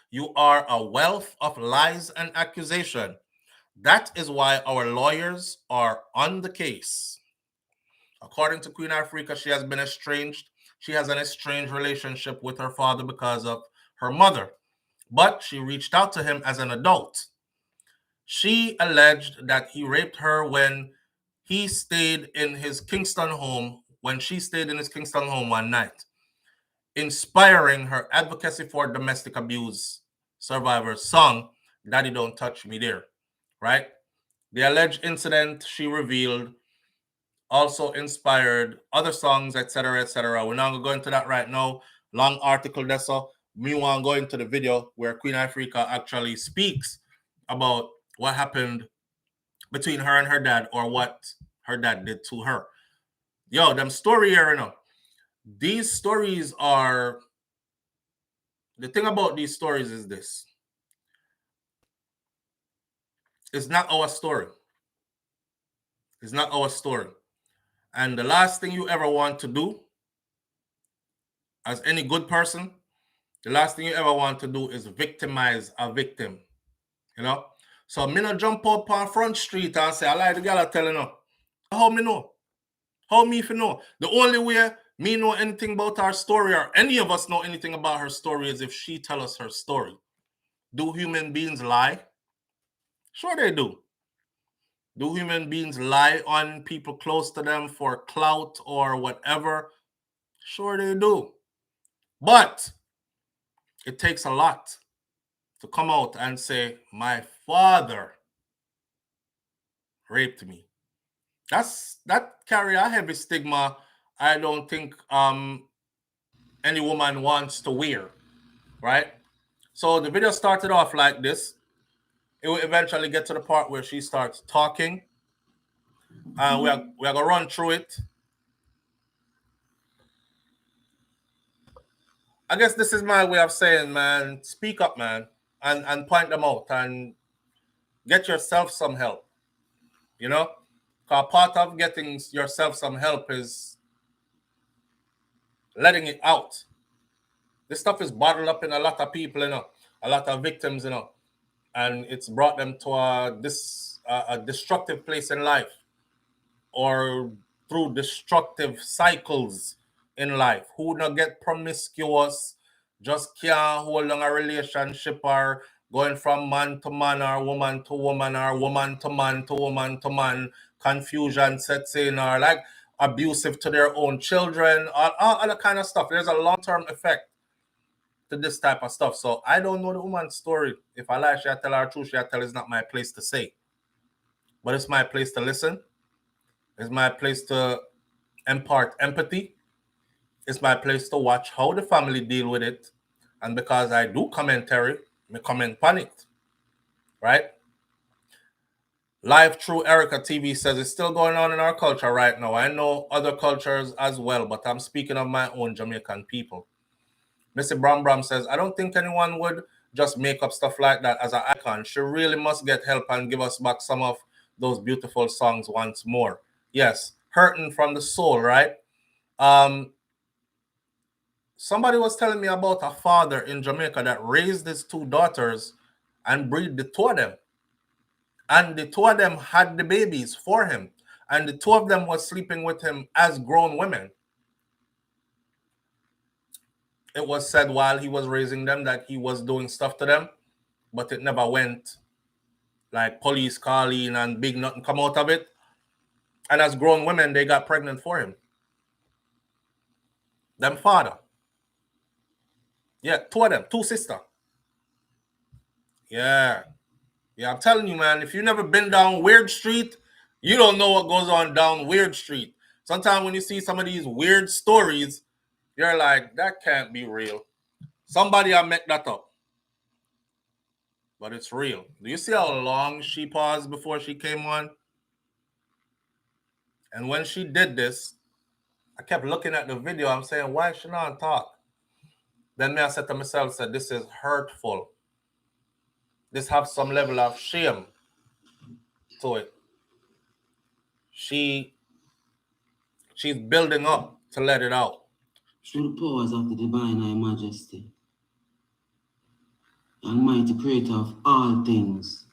You are a wealth of lies and accusation. That is why our lawyers are on the case. According to Queen Ifrica, she has been estranged. She has an estranged relationship with her father because of her mother. But she reached out to him as an adult. She alleged that he raped her when he stayed in his Kingston home, when she stayed in his Kingston home one night, inspiring her advocacy for domestic abuse survivors song, Daddy Don't Touch Me There, right? The alleged incident, she revealed, also inspired other songs, etc., etc. We're not going to go into that right now. Long article there, so me want to go into the video where Queen Ifrica actually speaks about what happened between her and her dad, or what her dad did to her. Yo, them story here, you know. These stories are, the thing about these stories is this. It's not our story. It's not our story. And the last thing you ever want to do, as any good person, the last thing you ever want to do is victimize a victim. You know? So me not jump up on Front Street and say, I like the girl I tell you no. How me know? How me if you know? The only way me know anything about her story, or any of us know anything about her story, is if she tell us her story. Do human beings lie? Sure they do. Do human beings lie on people close to them for clout or whatever? Sure they do. But it takes a lot to come out and say, my father raped me. That carry a heavy stigma. I don't think any woman wants to wear, right? So the video started off like this. It will eventually get to the part where she starts talking. We are gonna run through it. I guess this is my way of saying, man, speak up, man, and point them out and get yourself some help. You know, because part of getting yourself some help is letting it out. This stuff is bottled up in a lot of people, you know, a lot of victims, you know, and it's brought them to a destructive place in life, or through destructive cycles in life. Who not get promiscuous, just can't hold on a relationship, or going from man to man, or woman to woman, or woman to man to woman to man. Confusion sets in, or like abusive to their own children, all other kind of stuff. There's a long-term effect to this type of stuff. So I don't know the woman's story. If I lie, she I tell her truth, she I tell it's not my place to say. But it's my place to listen. It's my place to impart empathy. It's my place to watch how the family deal with it. And because I do commentary, I comment on it. Right? Live Through Erica TV says it's still going on in our culture right now. I know other cultures as well, but I'm speaking of my own Jamaican people. Mr. Bram Bram says, I don't think anyone would just make up stuff like that as an icon. She really must get help and give us back some of those beautiful songs once more. Yes, hurting from the soul, right? Somebody was telling me about a father in Jamaica that raised his 2 daughters and breed the 2 of them. And the 2 of them had the babies for him. And the 2 of them was sleeping with him as grown women. It was said while he was raising them that he was doing stuff to them, but it never went like police calling and big nothing come out of it. And as grown women, they got pregnant for him. Them father. Yeah, two of them, two sister. Yeah. Yeah, I'm telling you, man, if you never been down Weird Street, you don't know what goes on down Weird Street. Sometimes when you see some of these weird stories, you're like, that can't be real. Somebody I make that up. But it's real. Do you see how long she paused before she came on? And when she did this, I kept looking at the video. I'm saying, why she not talk? Then me I said to myself, said, this is hurtful. This have some level of shame to it. She's building up to let it out. Through the powers of the divine High Majesty, Almighty Creator of all things,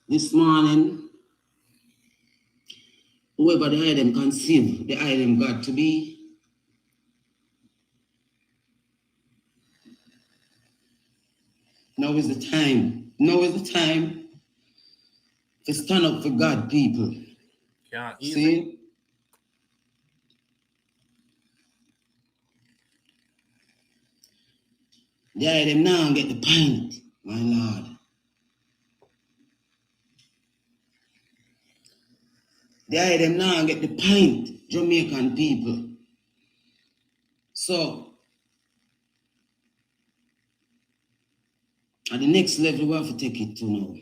this morning, whoever the item conceive, the item got to be, now is the time. Now is the time to stand up for God, people. Yeah, easy. See? The item now get the pint, my Lord. The item now get the pint, Jamaican people. So, at the next level, we have to take it to now.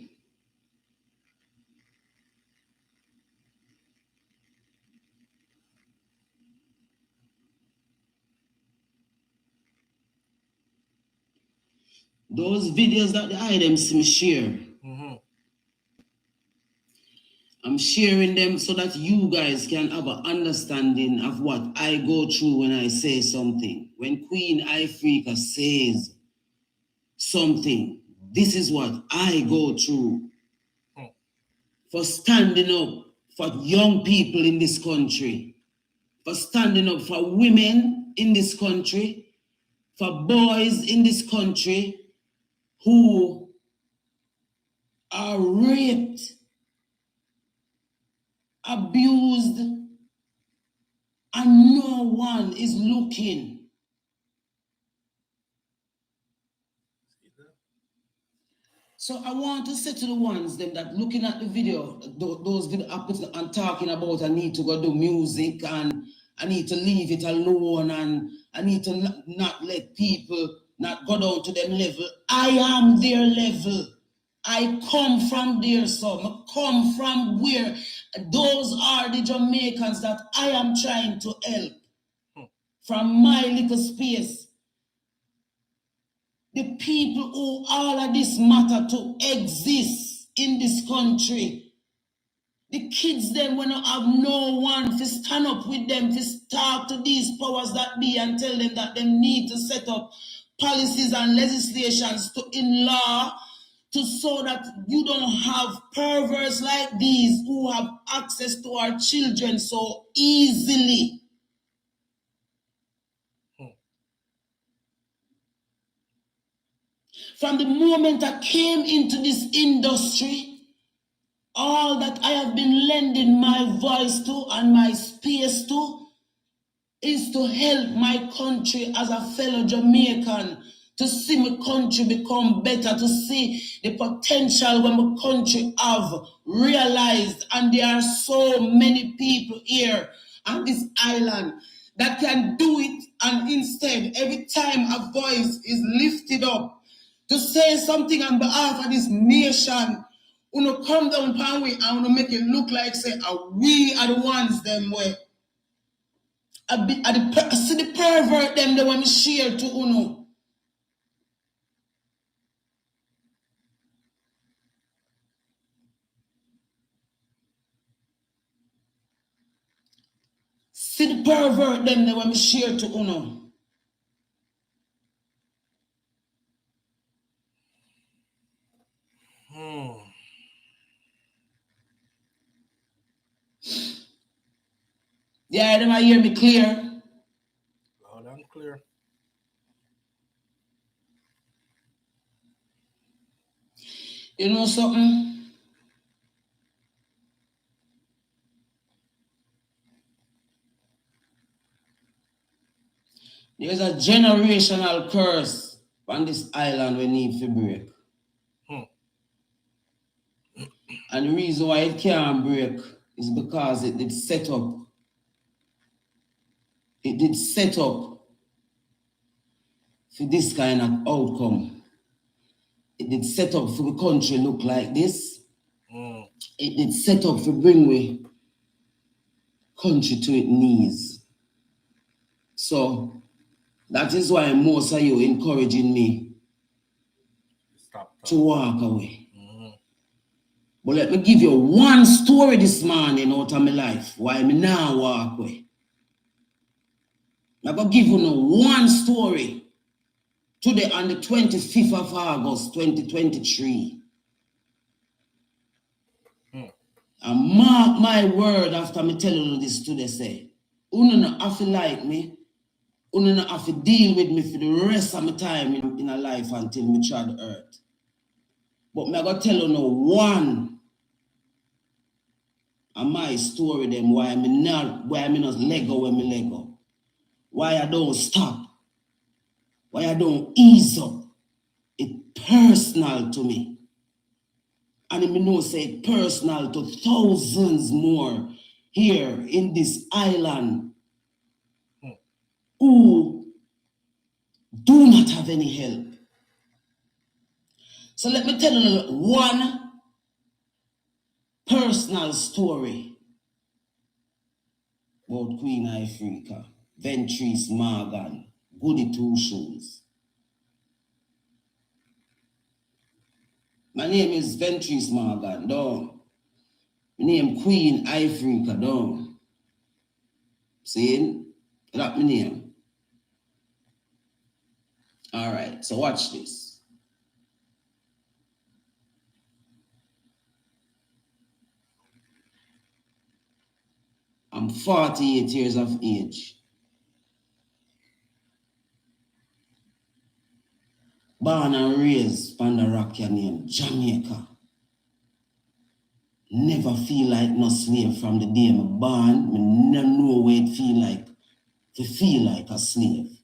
Those videos that the items share, I'm sharing them so that you guys can have an understanding of what I go through when I say something. When Queen Ifrica says something, this is what I go through for standing up for young people in this country, for standing up for women in this country, for boys in this country who are raped, abused, and no one is looking. So I want to say to the ones them that looking at the video, those video and talking about I need to go do music and I need to leave it alone and I need to not let people not go down to them level. I am their level. I come from there, so I come from where those are the Jamaicans that I am trying to help from my little space. The people who all of this matter to exist in this country. The kids then when I have no one to stand up with them, to talk to these powers that be and tell them that they need to set up policies and legislations in law so that you don't have perverts like these who have access to our children so easily. From the moment I came into this industry, all that I have been lending my voice to and my space to is to help my country as a fellow Jamaican, to see my country become better, to see the potential when my country have realized. And there are so many people here on this island that can do it. And instead, every time a voice is lifted up to say something on behalf of this nation, come down pan we and make it look like say we are the ones them way. See the pervert them they want to share to uno. See the pervert them they want to share to uno. Yeah, them I hear me clear. Loud and clear. You know something? There's a generational curse on this island we need to break. And the reason why it can't break is because it did set up. It did set up for this kind of outcome. It did set up for the country look like this. It did set up for bring we country to its knees. So that is why most of you encouraging me to walk away. But let me give you one story this morning out of my life why me now walk away. I'm going to give you one story today on the 25th of August 2023. And mark my word after me telling you this today, say, you don't have to like me, you don't have to deal with me for the rest of my time in a life until me try the earth. But I'm going to tell you one of my story them why me not let go when me let go. Why I don't stop. Why I don't ease up. It's personal to me. And I know say it's personal to thousands more here in this island who do not have any help. So let me tell you one personal story about Queen Ifrica, Ventrice Morgan, Goody Two Shoes. My name is Ventrice Morgan, don't. My name Queen Ifrica, don't. See? That's my name. All right, so watch this. I'm 48 years of age. Born and raised on the rocky name Jamaica. Never feel like no slave from the day I'm born. I never know what it feel like to feel like a slave.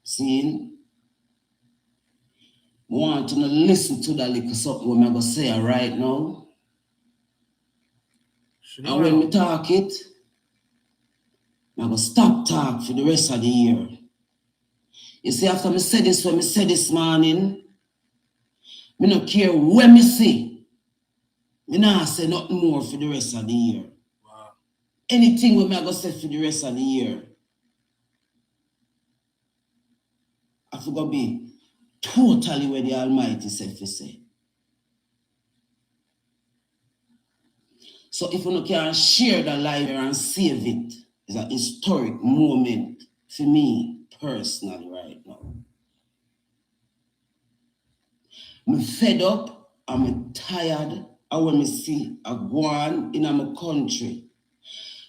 See? I want to listen to that little something what I'm going to say right now. And when we talk it, I'm going to stop talk for the rest of the year. You see, after I said this, when I said this morning, I don't care when I say. I don't say nothing more for the rest of the year. Wow. Anything what I'm going to say for the rest of the year, I forgot to be totally where the Almighty said to say. So if you can share the life and save it, it's a historic moment for me personally right now. I'm fed up, I'm tired, and when I see a guan in my country,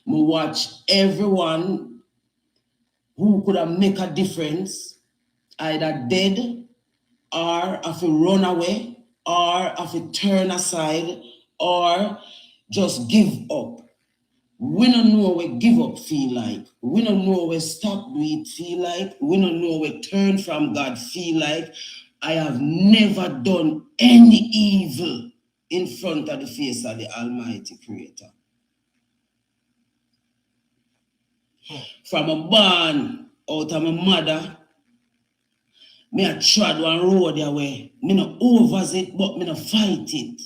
I watch everyone who could have make a difference, either dead, or if you run away, or if you turn aside, or just give up. We don't know what give up feel like. We don't know what stop do it feel like. We don't know what turn from God feel like. I have never done any evil in front of the face of the Almighty Creator. From a born out of my mother, me a trod one road their way. Me no overs it, but me no fight it.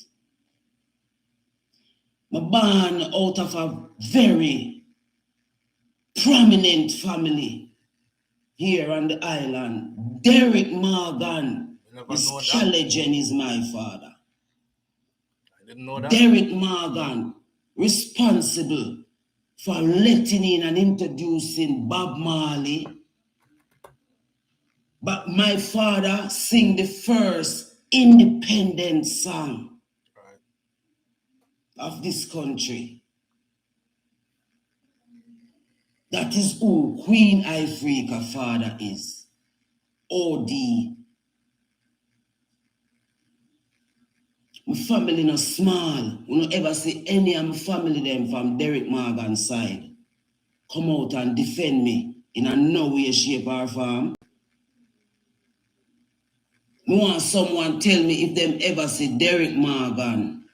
Me born out of a very prominent family here on the island. Derek Morgan, this Challenger is my father. I didn't know that. Derek Morgan, responsible for letting in and introducing Bob Marley. But my father sing the first independent song of this country. That is who Queen Ifrica father is. OD. My family no small. We don't ever see any of my family them from Derek Morgan's side come out and defend me in a no way, shape, or form. I want someone tell me if them ever see Derek Morgan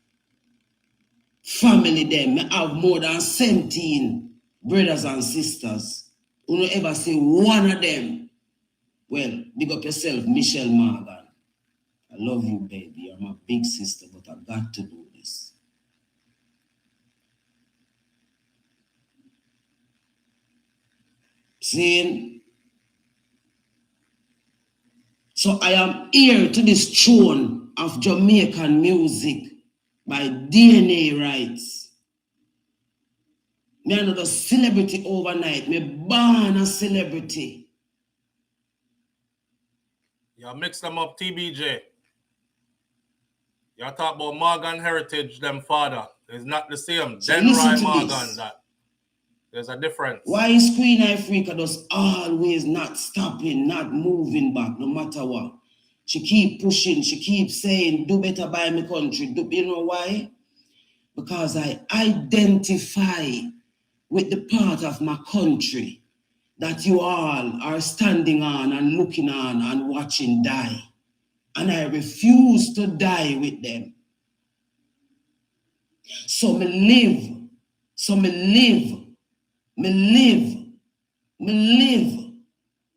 family them. I have more than 17 brothers and sisters. We don't ever see one of them. Well, big up yourself, Michelle Morgan. I love you, baby. You're my big sister, but I got to do this. Seeing? So I am heir to this throne of Jamaican music by DNA rights. Me another celebrity overnight. Me born a celebrity. You mix them up, TBJ. You talk about Morgan heritage, them father. It's not the same. So Denry Morgan, that. There's a difference. Why is Queen Ifrica just always not stopping, not moving back, no matter what? She keep pushing, she keep saying, do better by my country. You know why? Because I identify with the part of my country that you all are standing on and looking on and watching die. And I refuse to die with them. So me live,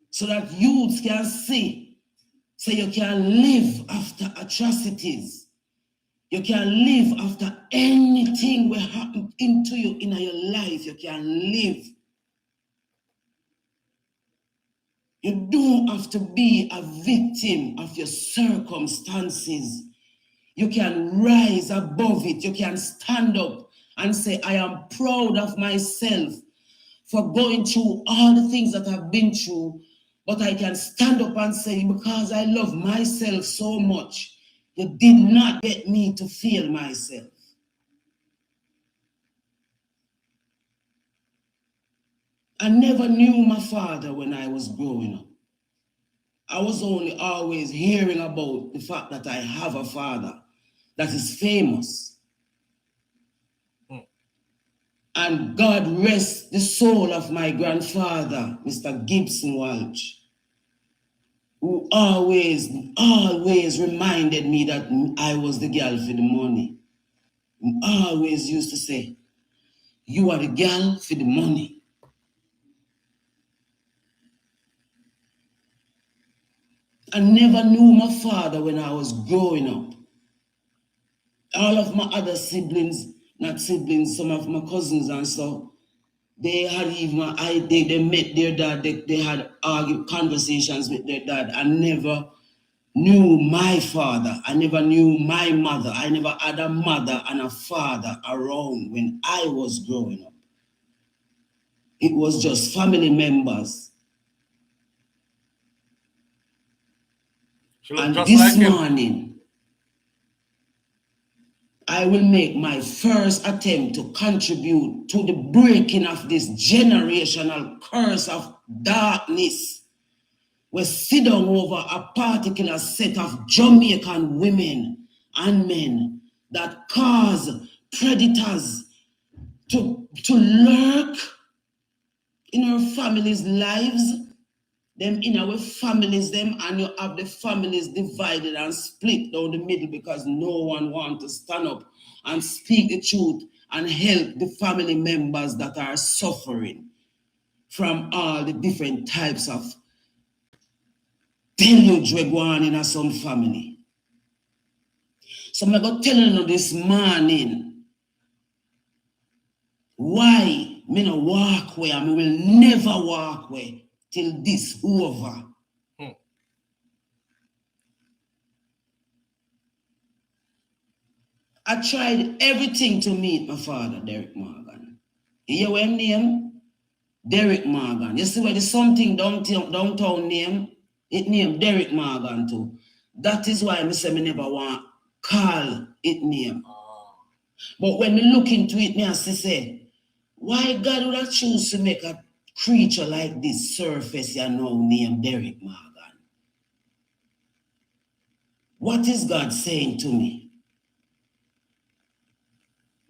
so that youths can see, so you can live after atrocities. You can live after anything will happen into you in your life. You can live. You don't have to be a victim of your circumstances. You can rise above it. You can stand up and say, I am proud of myself for going through all the things that I've been through. But I can stand up and say, because I love myself so much, you did not get me to feel myself. I never knew my father when I was growing up. I was only always hearing about the fact that I have a father that is famous. And God rest the soul of my grandfather, Mr. Gibson Walsh, who always reminded me that I was the girl for the money. He always used to say, you are the girl for the money. I never knew my father when I was growing up. All of my other siblings, not siblings, some of my cousins and so, they had even, they met their dad, they had conversations with their dad. I never knew my father. I never knew my mother. I never had a mother and a father around when I was growing up. It was just family members. And this morning, I will make my first attempt to contribute to the breaking of this generational curse of darkness. We sit down over a particular set of Jamaican women and men that cause predators to lurk in our families' lives. Them in our families, them, and you have the families divided and split down the middle because no one wants to stand up and speak the truth and help the family members that are suffering from all the different types of deluge we go on in some family. So I'm going to tell you this morning why me no walk away and me will never walk away till this over. I tried everything to meet my father, Derek Morgan. You hear what his name? Derek Morgan. You see where there's something downtown name? It named Derek Morgan too. That is why I say I never want call it name. But when we look into it, I say, why God would have choose to make a creature like this surface you know named Derek Morgan? What is God saying to me?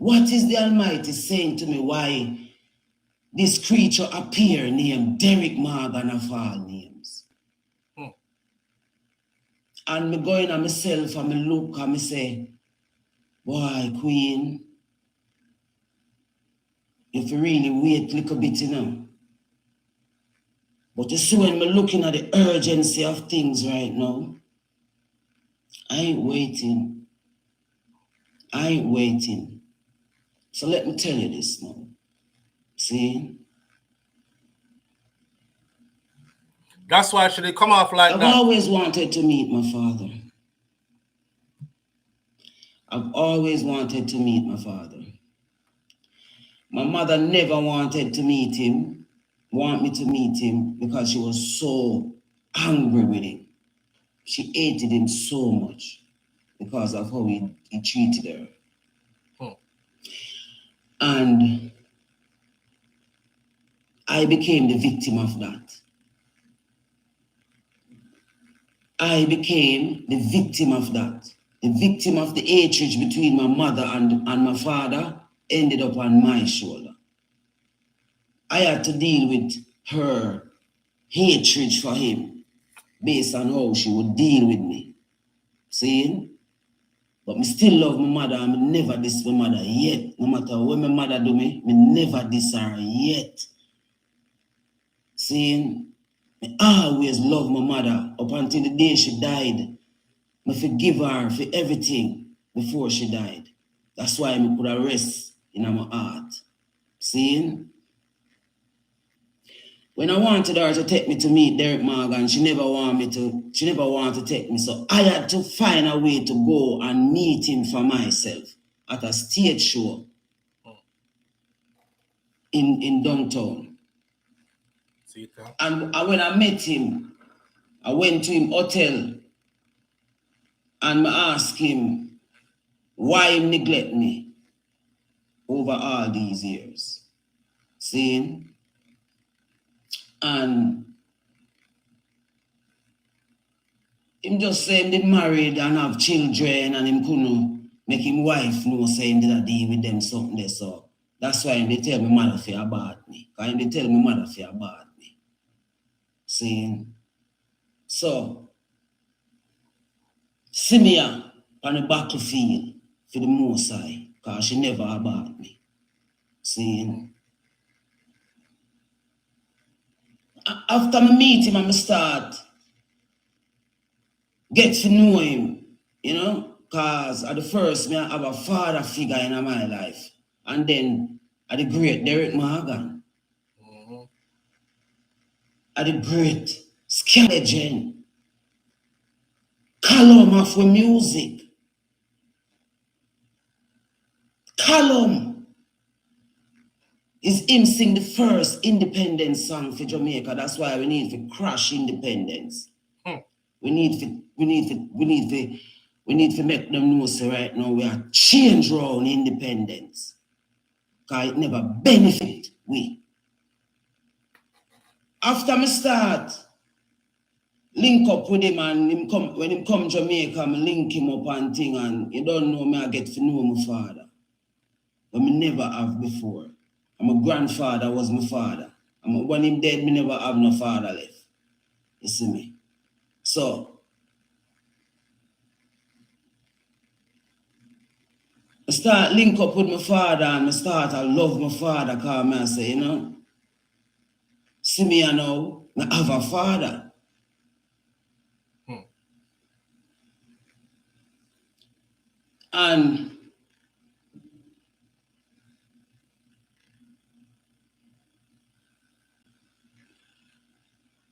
What is the Almighty saying to me? Why this creature appear named Derek Morgan of all names? And me going on myself and me look and me say, boy, Queen, if you really wait a little bit, you know. But you see, when me looking at the urgency of things right now, I ain't waiting. I ain't waiting. So let me tell you this now. See? That's why should they come off like that? I've always wanted to meet my father. I've always wanted to meet my father. My mother never wanted to meet him, want me to meet him, because she was so angry with him. She hated him so much because of how he treated her. And I became the victim of that. I became the victim of that. The victim of the hatred between my mother and my father ended up on my shoulder. I had to deal with her hatred for him based on how she would deal with me. See? But me still love my mother and me never diss my mother yet. No matter what my mother do me never diss her yet. See? I always love my mother up until the day she died. I forgive her for everything before she died. That's why I put a rest in my heart. See? When I wanted her to take me to meet Derek Morgan, she never wanted to take me. So I had to find a way to go and meet him for myself at a stage show in downtown. Sikka. And when I met him, I went to him hotel and I asked him why he neglect me over all these years. See? And him just say him married and have children and him couldn't make him wife know say him did a deal with them something there. So that's why they tell me mother for about me. Because they tell me mother for about me. See? So see me on the battlefield for the Most High, because she never about me. See? After I meet him and I start get to know him, you know, because at the first me I have a father figure in my life. And then at the great Derek Morgan. At the great Skeleton. Column of music. Column is him sing the first independent song for Jamaica. That's why we need to crush independence. We need to make them know so right now we are change around independence. Because it never benefit we. After me start link up with him and when him come Jamaica, I link him up and thing, and you don't know me, I get to know my father. But me never have before. And my grandfather was my father. And when him dead, me never have no father left. You see me? So I start link up with my father and I start to love my father, because I say, you know, see me now, I have a father. And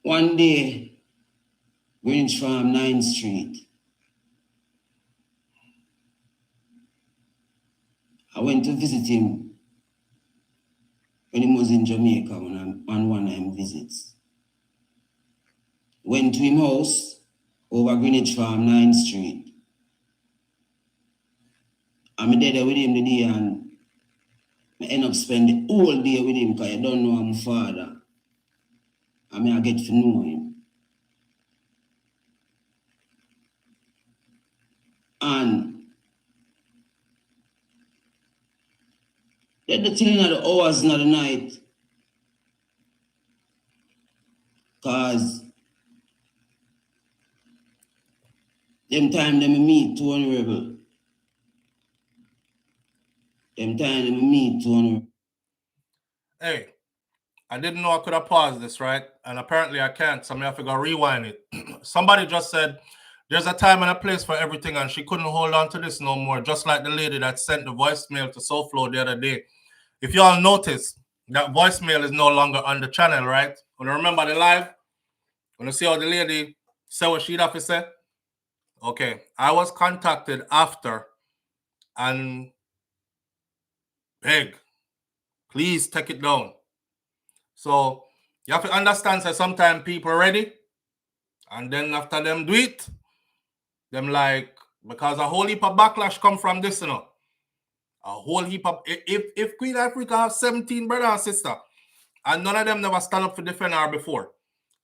one day, Greenwich Farm, 9th Street, I went to visit him when he was in Jamaica on one of his visits. Went to his house over Greenwich Farm, 9th Street. I'm there with him the day and I end up spending the whole day with him because I don't know I'm father. I mean, I get to know him. And Let the thing in the hours in the night. Cause them time them meet too honorable. Them time them meet too honorable. Hey, I didn't know I could have paused this, right? And apparently I can't, so I'm gonna have to go rewind it. Somebody just said there's a time and a place for everything, and she couldn't hold on to this no more, just like the lady that sent the voicemail to SouFlo the other day. If y'all notice, that voicemail is no longer on the channel, right? When you remember the live, when you see how the lady said what she'd have to say? Okay, I was contacted after and beg, please take it down. So you have to understand that sometimes people are ready, and then after them do it, them like, because a whole heap of backlash come from this, you know. A whole heap of, if Queen Ifrica have 17 brother and sister, and none of them never stand up to defend her before,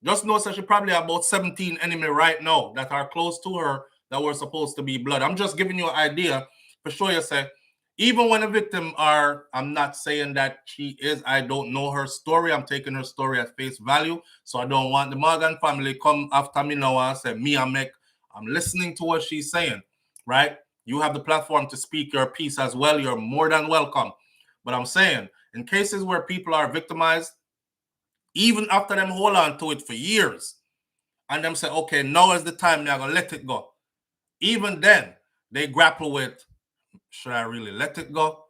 just know that she probably have about 17 enemy right now that are close to her that were supposed to be blood. I'm just giving you an idea for sure. You say, even when a victim are, I'm not saying that she is, I don't know her story. I'm taking her story at face value. So I don't want the Morgan family come after me now and say, me and Meg, I'm listening to what she's saying, right? You have the platform to speak your piece as well. You're more than welcome. But I'm saying, in cases where people are victimized, even after them hold on to it for years, and them say, okay, now is the time they're going to let it go. Even then, they grapple with, should I really let it go?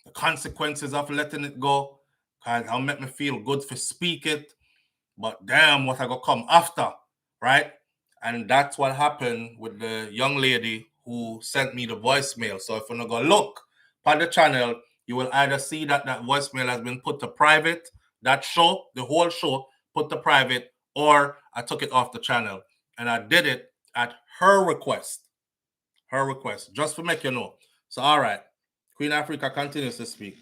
The consequences of letting it go, because it'll make me feel good for speak it, but damn, what I got come after, right? And that's what happened with the young lady who sent me the voicemail. So if you're going to look on the channel, you will either see that that voicemail has been put to private, that show, the whole show, put to private, or I took it off the channel. And I did it at her request. Her request, just to make you know. So, all right. Queen Ifrica continues to speak.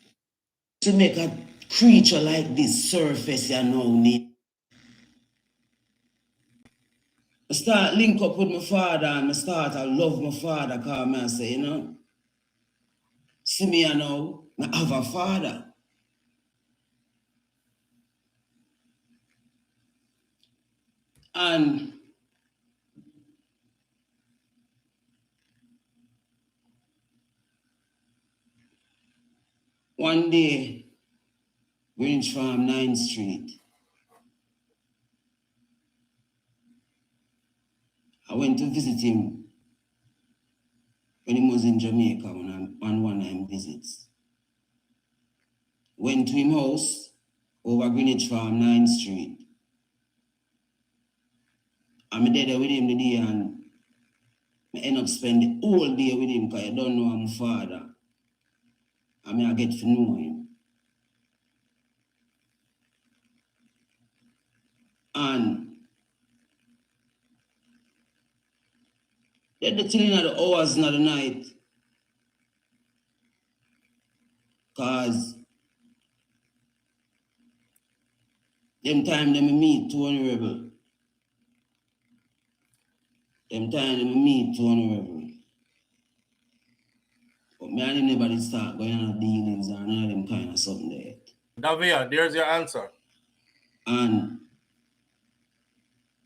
To make a creature like this surface, you know, need. I start link up with my father and I start to love my father, because I say, you know, see me, you know, I have a father. And one day, Greenwich Farm 9th Street, I went to visit him when he was in Jamaica on one-time visits. Went to his house over Greenwich Farm 9th Street. I'm there with him the day and I end up spending the whole day with him because I don't know I'm father. I mean, I get to know him. And the thing in the hours in the night, because them time them meet too honorable. Them time them meet too honorable. But me and him never did start going on dealings or none of them kind of something there. Davia, there's your answer. And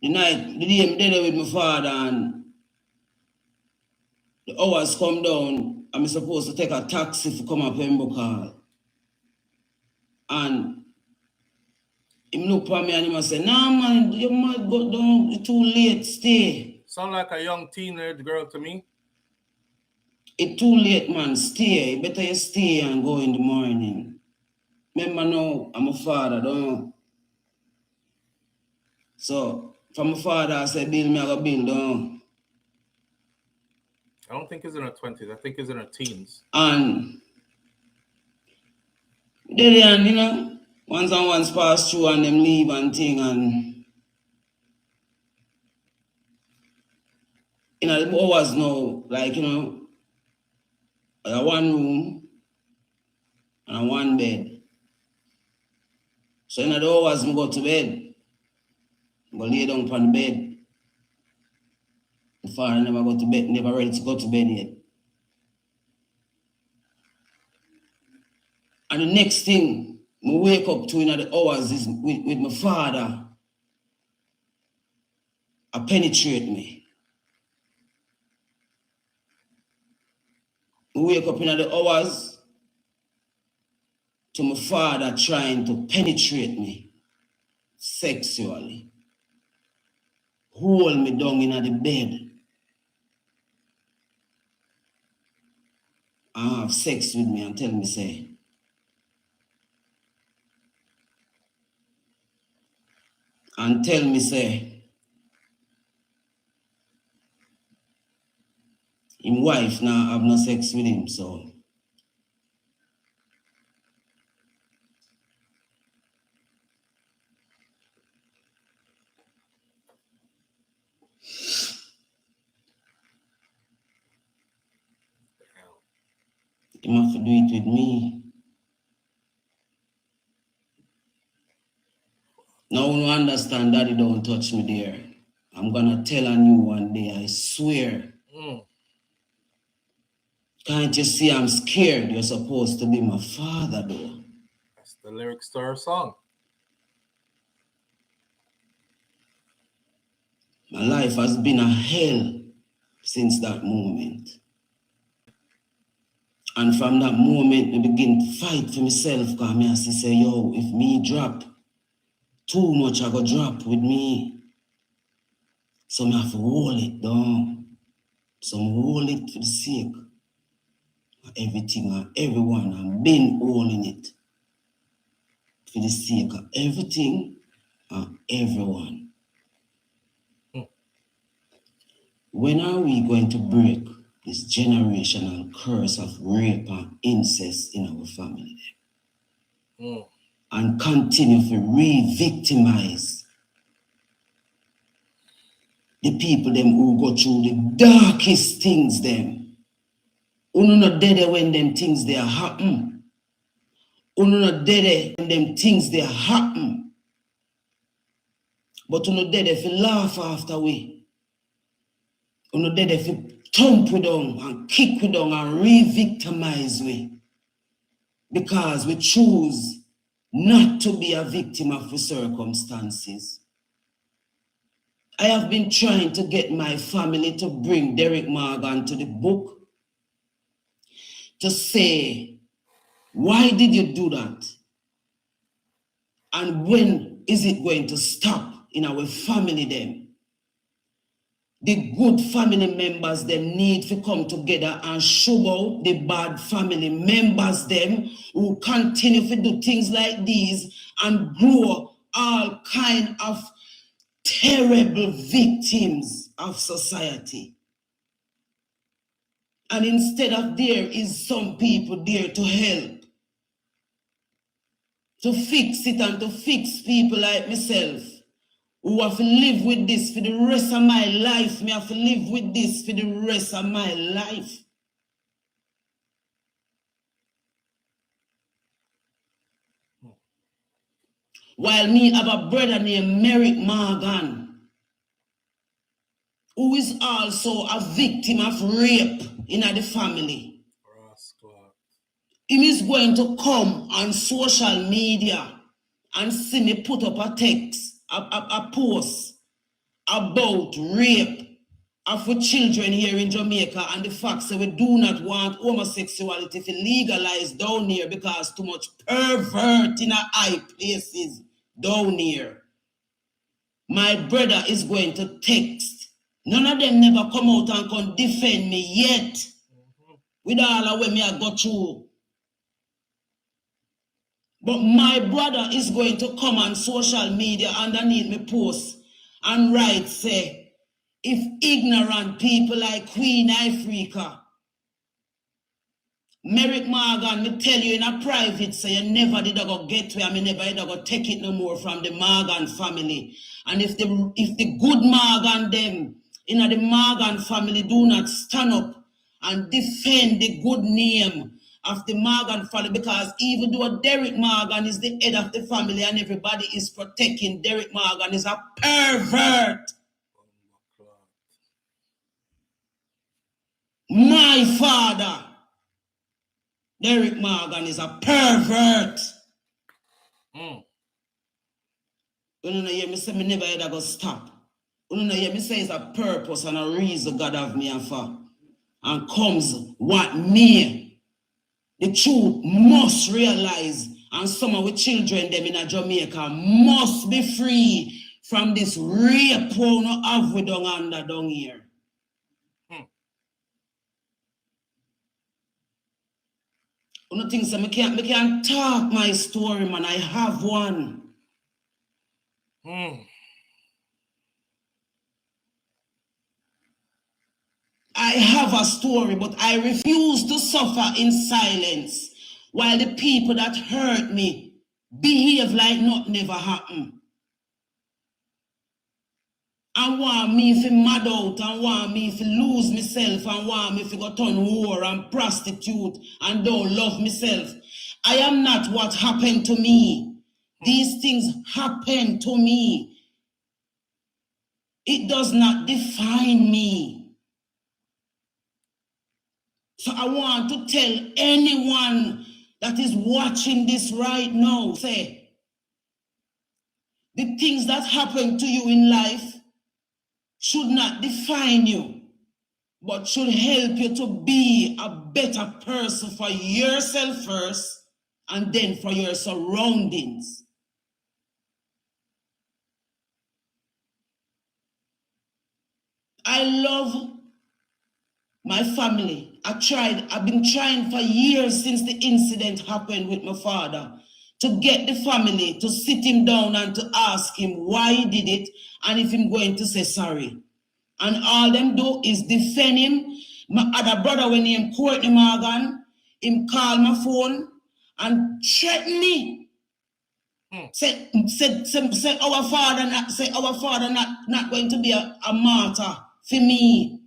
the day I'm there with my father and the hours come down, I'm supposed to take a taxi to come up Pembroke Hall. And him look at me and him say, nah man, you might go down, it's too late, stay. Sound like a young teenage girl to me. It's too late, man, stay. Better you stay and go in the morning. Remember now, I'm a father, don't know. So, from my father, I said, build me, I go build, don't. I don't think he's in her 20s. I think he's in her teens. And then, you know, once and once pass through and them leave and thing and you know, the hours now, like, you know, I got one room and one bed. So in the hours I go to bed. I go lay down on the bed. The father never go to bed, never ready to go to bed yet. And the next thing I wake up to in the hours is with my father. Penetrate me. I wake up in the hours to my father trying to penetrate me sexually. Hold me down in the bed. And have sex with me and tell me, say, him wife now have no sex with him, so. Him have to do it with me. Now when you understand that, don't touch me there. I'm gonna tell on you one day, I swear. Can't you see I'm scared? You're supposed to be my father, though. That's the lyrics to our song. My life has been a hell since that moment. And from that moment, I begin to fight for myself, because I say, yo, if me drop too much, I go drop with me. So I have to hold it down. So I hold it for the sake of everything and everyone. I've been holding it for the sake of everything and everyone. When are we going to break this generational curse of rape and incest in our family? And continue to re-victimize the people them who go through the darkest things them. Uno not dead when them things they happen. Uno not dead when them things they happen. But uno dead if you laugh after we. Uno dead if you thump we down and kick we down and re-victimize we. Because we choose not to be a victim of the circumstances. I have been trying to get my family to bring Derek Morgan to the book to say, why did you do that? And when is it going to stop in our family then? The good family members them need to come together and show out the bad family members them who continue to do things like these and grow all kind of terrible victims of society. And instead of there is some people there to help, to fix it and to fix people like myself, who have to live with this for the rest of my life. Me have to live with this for the rest of my life. While me have a brother named Merrick Morgan, who is also a victim of rape in the family. He is going to come on social media and see me put up a text, a post about rape of children here in Jamaica and the fact that we do not want homosexuality to legalize down here because too much pervert in high places down here. My brother is going to text. None of them never come out and can defend me yet. With all of what me I go through. But my brother is going to come on social media underneath me post and write, say, if ignorant people like Queen Ifrica, Merrick Morgan, me tell you in a private, say you never did go get where me never did go take it no more from the Morgan family. And if the good Morgan them in the Morgan family do not stand up and defend the good name of the Morgan family, because even though Derek Morgan is the head of the family and everybody is protecting Derek Morgan is a pervert. My father Derek Morgan is a pervert. Mm. You know, hear me say me never ever go stop. You know, hear me say it's a purpose and a reason God have me for. And comes what me. The truth must realize, and some of the children them in Jamaica must be free from this rape we no have we down here. One thing so me can't talk my story, man. I have one. I have a story, but I refuse to suffer in silence while the people that hurt me behave like nothing never happened. And want me to mad out, and want me to lose myself, and want me to go turn whore and prostitute and don't love myself. I am not what happened to me. These things happen to me. It does not define me. So I want to tell anyone that is watching this right now, say, the things that happen to you in life should not define you, but should help you to be a better person for yourself first and then for your surroundings. I love my family. I've been trying for years since the incident happened with my father to get the family to sit him down and to ask him why he did it and if he's going to say sorry. And all them do is defend him. My other brother, when he Courtney Morgan, him call my phone and threaten me. Say our father not going to be a martyr for me.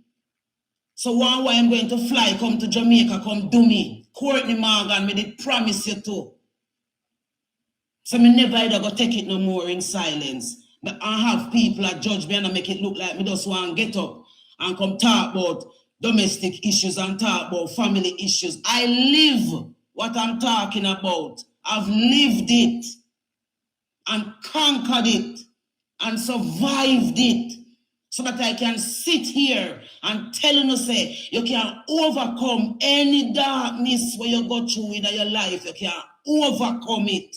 So one way I'm going to fly, come to Jamaica, come do me. Courtney Morgan, me did promise you to. So me never either go take it no more in silence. But I have people that judge me and I make it look like me just want to get up and come talk about domestic issues and talk about family issues. I live what I'm talking about. I've lived it and conquered it and survived it so that I can sit here and tell you, say, you can overcome any darkness where you go through in your life. You can overcome it.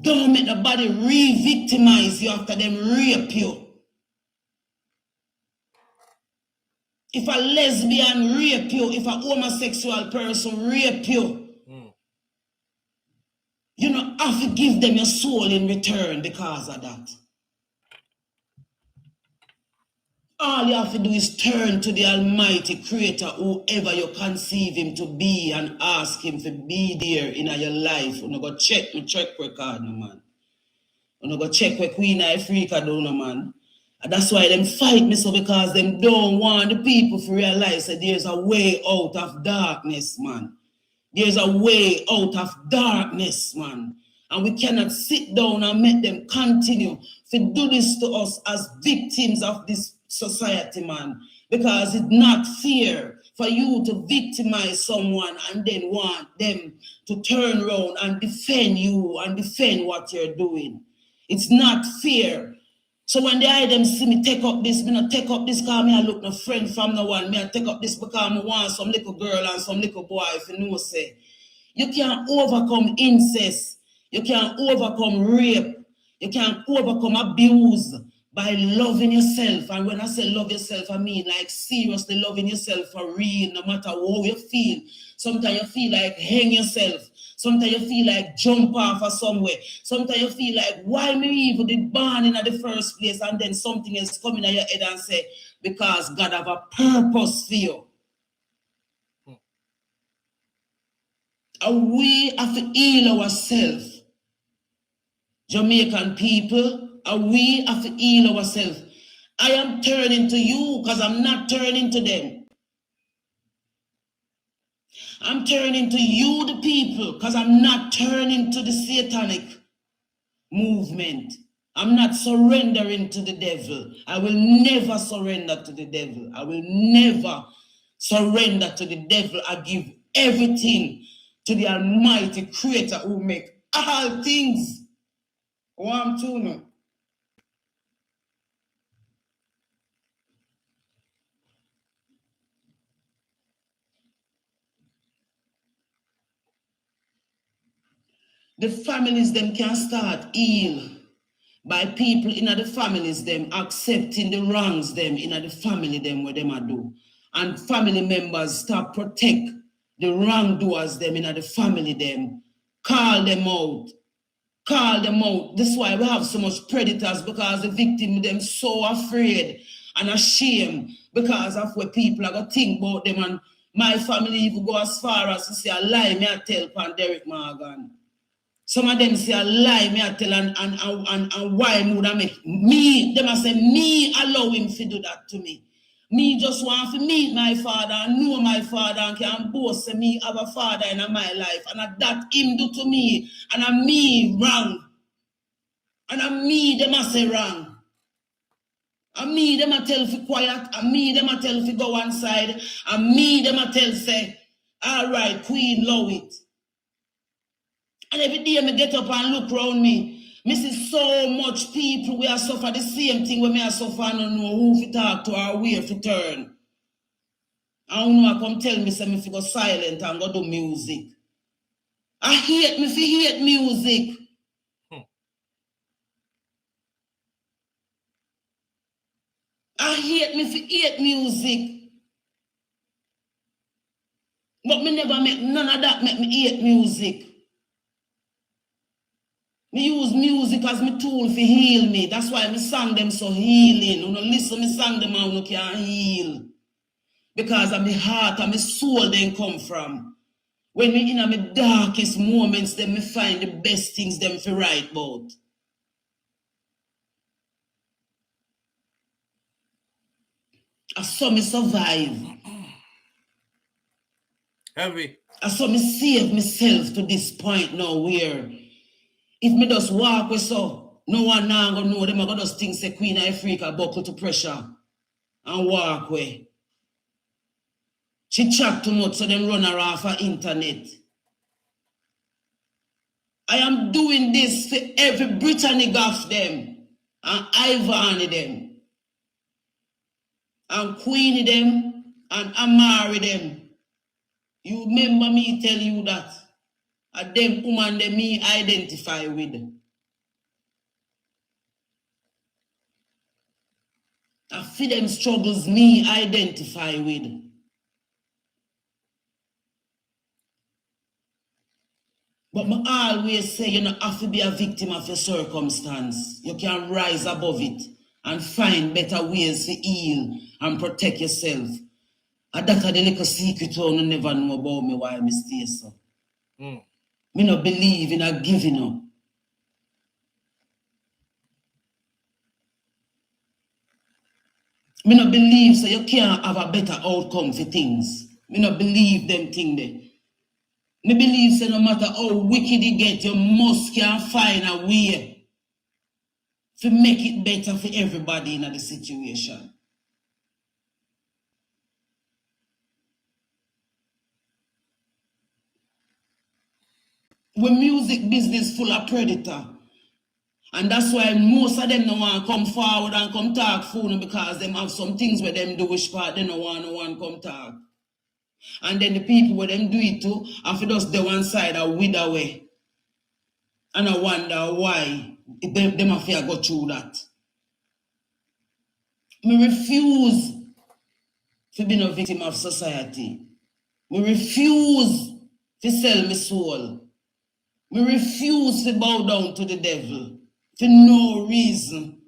Don't make nobody re-victimize you after them rape you. If a lesbian rape you, if a homosexual person rape you, you don't have to give them your soul in return because of that. All you have to do is turn to the Almighty Creator, whoever you conceive Him to be, and ask Him to be there in your life. You go check my track record, no man. You go check where Queen Ifrica do, no man. And that's why them fight me so, because them don't want the people to realize that there's a way out of darkness, man. There's a way out of darkness, man. And we cannot sit down and make them continue to do this to us as victims of this society, man. Because it's not fair for you to victimize someone and then want them to turn around and defend you and defend what you're doing. It's not fair. So when they eye them see me take up this, me not take up this because me I look no friend from no one. Me I take up this because me want some little girl and some little boy, if you know say. You can't overcome incest. You can't overcome rape. You can't overcome abuse by loving yourself. And when I say love yourself, I mean like seriously loving yourself for real, no matter how you feel. Sometimes you feel like hang yourself. Sometimes you feel like jump off or somewhere. Sometimes you feel like, why me even did born in the first place? And then something is coming at your head and say, because God have a purpose for you. And we have to heal ourselves. Jamaican people, and we have to heal ourselves. I am turning to you because I'm not turning to them. I'm turning to you, the people, because I'm not turning to the satanic movement. I'm not surrendering to the devil. I will never surrender to the devil. I will never surrender to the devil and give everything to the Almighty Creator who make all things. One, two, no. The families them can start heal by people in the families them accepting the wrongs them in the family them what them a do. And family members start protect the wrongdoers them in the family them. Call them out. Call them out. This is why we have so much predators, because the victim them so afraid and ashamed because of what people are going to think about them. And my family even go as far as to say a lie me I tell Pan Derek Morgan. Some of them say a lie me I tell and why would I make me, them I say me allow him to do that to me. Me just want to meet my father and know my father and can boast to me have a father in my life. And that him do to me. And I'm me wrong. And I'm me them I say wrong. And me them I tell for quiet. And me them I tell for go one side. And me them I tell say, all right, Queen, love it. And every day I get up and look around me. Me see so much people we are suffer the same thing when me are suffer and don't know who to talk to or where to turn. I don't know, I come tell me say me fi go silent and go do music. I hate me fi hate music. I hate me fi hate music. But me never make none of that make me hate music. Me use music as my tool for heal me. That's why me sing them so healing. You know, listen me sing them and you can heal. Because of my heart and my soul then come from. When me in my darkest moments, then me find the best things them to write about. I saw me survive. Heavy. I saw me save myself to this point now where if me just walk with so, no one now gonna know them. I gonna just think say Queen Ifrica buckle to pressure and walk away. She chat too much so them run her off her internet. I am doing this for every Brittany Goff them and Ivan them and Queenie them and Amari them. You remember me tell you that a them woman them me identify with. I feel them struggles me identify with. But I always say you don't have to be a victim of your circumstance. You can rise above it and find better ways to heal and protect yourself. And that's a little secret you never know about me why I stay so. Me not believe in a giving up. Me not believe so you can't have a better outcome for things. Me not believe them thing there. Me believe so no matter how wicked you get, you must can find a way to make it better for everybody in the situation. When music business full of predator. And that's why most of them don't want to come forward and come talk for them because them have some things where them do which part they don't want no one come talk. And then the people where them do it too, and for just the one side are wither away. And I wonder why them have to go through that. Me refuse to be no victim of society. Me refuse to sell my soul. Me refuse to bow down to the devil for no reason.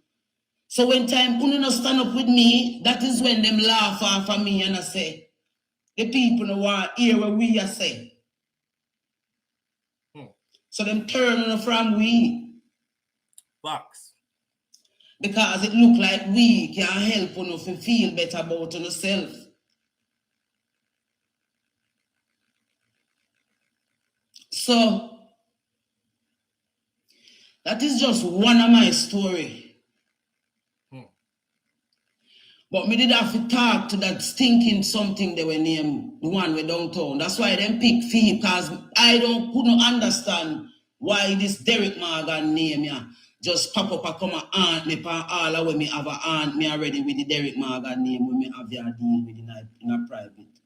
So when time you no stand up with me, that is when them laugh off of me and I say, the people no want hear what we are say. So them turn from we. Box. Because it look like we can help you to feel better about yourself. So that is just one of my story. But me did have to talk to that stinking something they were named the one we downtown. That's why them pick fee, because I couldn't understand why this Derek Morgan name just pop up and come and aunt me for all the way me have a aunt me already with the Derek Morgan name when me have your deal with in a private.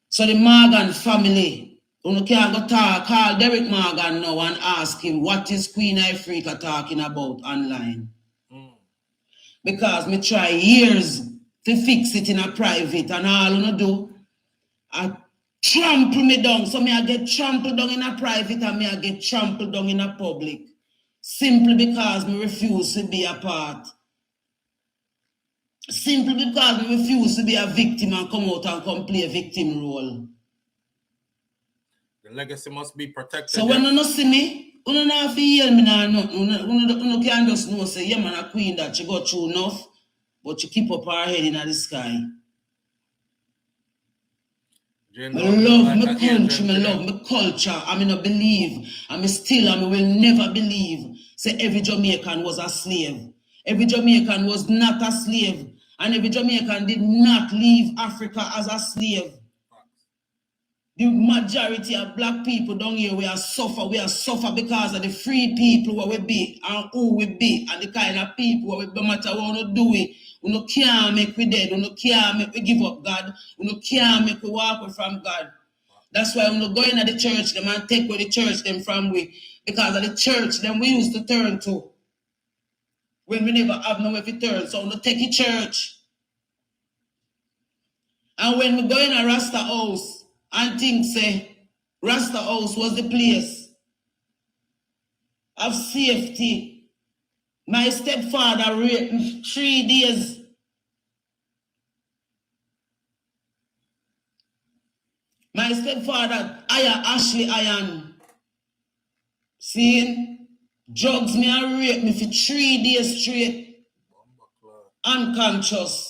So the Morgan family, you can't go call Derek Morgan now and ask him what is Queen Ifrica talking about online. Because me try years to fix it in a private and all you do, I trample me down. So me I get trampled down in a private and me I get trampled down in a public. Simply because me refuse to be a part. Simply because me refuse to be a victim and come out and come play a victim role. The legacy must be protected. So when you don't see me, you don't have to hear me now. You can't just know, say, yeah, man, a queen that she got through enough, but she keep up her head in the sky. I love my country, I love my culture, I mean, I believe, I will never believe, say every Jamaican was a slave. Every Jamaican was not a slave, and every Jamaican did not leave Africa as a slave. The majority of black people down here, we are suffer because of the free people where we be and who we be and the kind of people where we no matter what we do it. We no can't make we dead, we no can't make we give up God, we no can't make we walk away from God. That's why we no go into the church, them and take away the church them from we. Because of the church them we used to turn to. When we never have nowhere to turn, so we no take the church. And when we go in a Rasta house, and think say Rasta House was the place of safety. My stepfather raped me 3 days. My stepfather, Ashley Iron, seeing drugs me and rape me for 3 days straight, unconscious.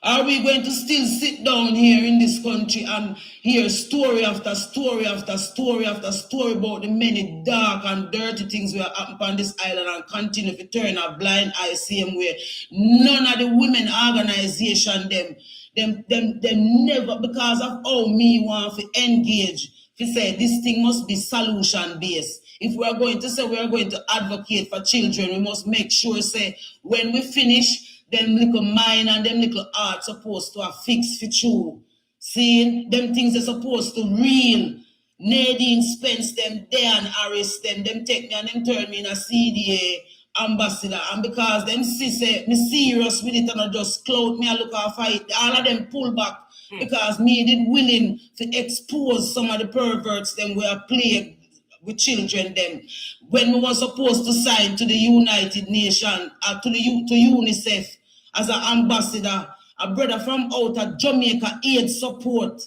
Are we going to still sit down here in this country and hear story after story after story after story about the many dark and dirty things that happen on this island and continue to turn a blind eye same way? None of the women organization, them never, because of how me want to engage, to say this thing must be solution based. If we are going to say we are going to advocate for children, we must make sure say when we finish, them little mind and them little art supposed to have fixed for true. See, them things are supposed to real. Nadine Spence them there and arrest them. Them take me and them turn me in a CDA ambassador. And because them see say me serious with it and not just clout me and look at fight, all of them pull back because me did willing to expose some of the perverts them were playing with children them. When we were supposed to sign to the United Nations, to UNICEF as an ambassador, a brother from out of Jamaica aid support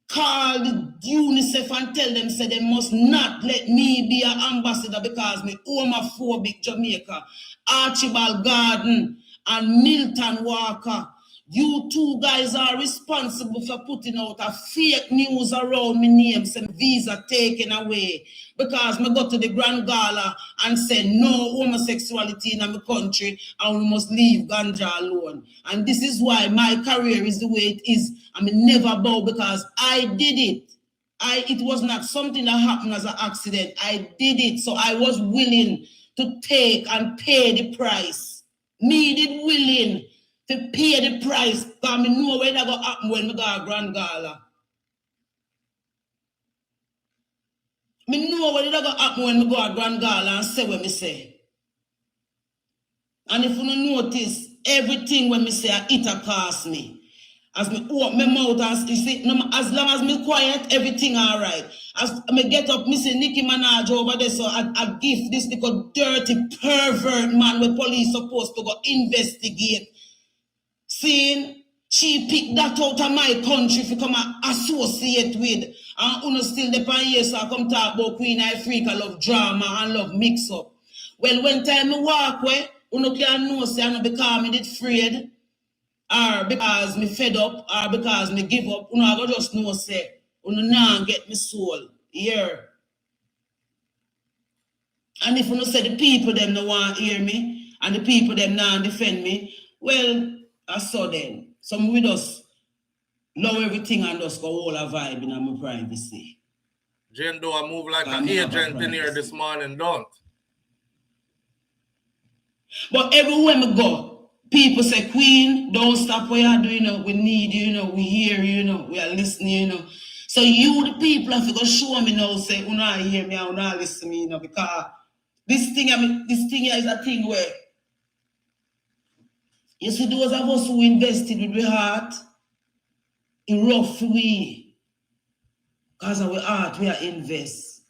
called UNICEF and tell them say they must not let me be an ambassador because me homophobic Jamaica. Archibald Garden and Milton Walker, you two guys are responsible for putting out a fake news around my name, some visa taken away. Because me go to the Grand Gala and say no homosexuality in my country and we must leave ganja alone. And this is why my career is the way it is. I mean, never bow because I did it. It was not something that happened as an accident. I did it, so I was willing to take and pay the price. Me did willing to pay the price because I know when that go happen when we go to Grand Gala. Me know what it go happen when we go to Grand Gala and say what me say. And if you don't notice, everything when me say, it cost me. As me open my mouth and you see, as long as me quiet, everything all right. As me get up, me see Nicki Minaj over there, so I give this little dirty pervert man where police supposed to go investigate. Seeing she picked that out of my country to come and associate with. And uno still depend here, so I come talk about Queen Ifrica love drama and love mix up. Well, when time me walk away, uno can know say I know because me did afraid, or because me fed up, or because me give up. Uno I go just know say uno now get me soul here. And if uno say the people them no want hear me, And the people them now defend me. Well, I saw them. Some with us love everything and just go all a vibe in my privacy. Jane do I move like an agent in here this morning, don't. But everywhere we go, people say, Queen, don't stop what you're doing, we need you, we hear you, we are listening, So you, the people, have to go show me now, say, you not hear me, you not listen to me, because this thing here is a thing where, you see, those of us who invested with our heart, in rough way, because of our heart, we are invest.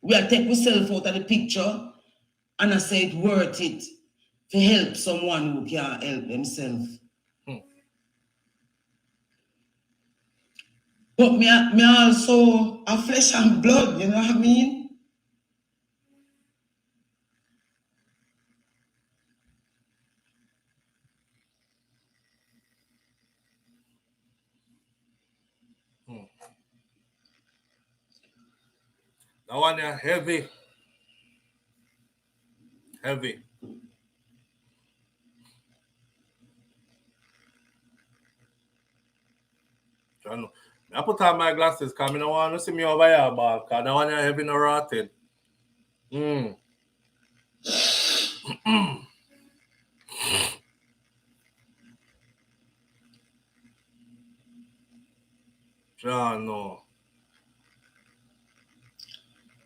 We are take ourselves out of the picture, and I say it worth it to help someone who can't help themselves. But me also a flesh and blood, you know what I mean? That one is heavy. Heavy. I put on my glasses because I don't want to see me over here, but because that one is heavy and rotted. No.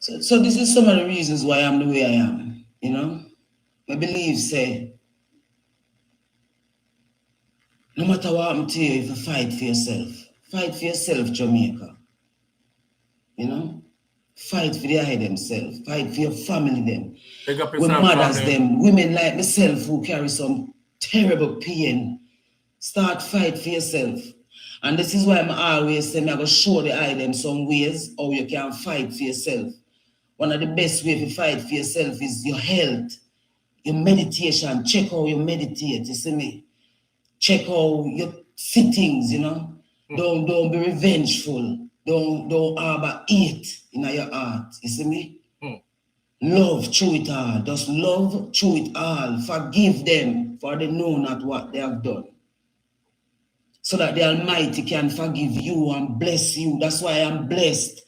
So this is some of the reasons why I'm the way I am, I believe, say, no matter what I'm to you, if you fight for yourself, Jamaica. Fight for their head themselves, fight for your family them. With mothers them, women like myself who carry some terrible pain. Start fight for yourself. And this is why I'm always saying I'm going to show the eye them some ways how you can fight for yourself. One of the best ways to fight for yourself is your health, your meditation. Check how you meditate, you see me? Check how your sittings, Don't be revengeful. Don't harbor hate in your heart, you see me? Love through it all. Just love through it all. Forgive them for they know not what they have done. So that the Almighty can forgive you and bless you. That's why I am blessed.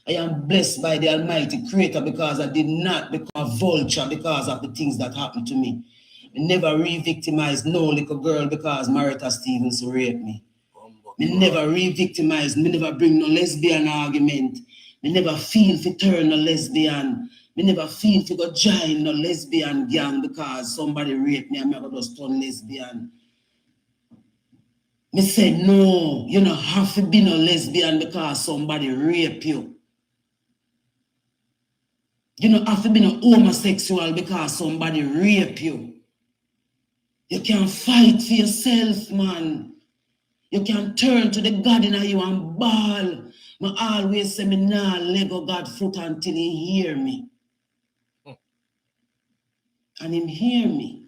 I am blessed by the Almighty Creator because I did not become a vulture because of the things that happened to me. I never re-victimized no little girl because Marita Stevens raped me. I never re-victimized. I never bring no lesbian argument. I never feel to turn no lesbian. I never feel to go join no lesbian gang because somebody raped me and I go just turn lesbian. Me said, no, you don't have to be no lesbian because somebody rape you. You don't have to be no homosexual because somebody rape you. You can fight for yourself, man. You can turn to the God in you and bawl. I always say, me nah Lego God foot until he hear me. And him hear me.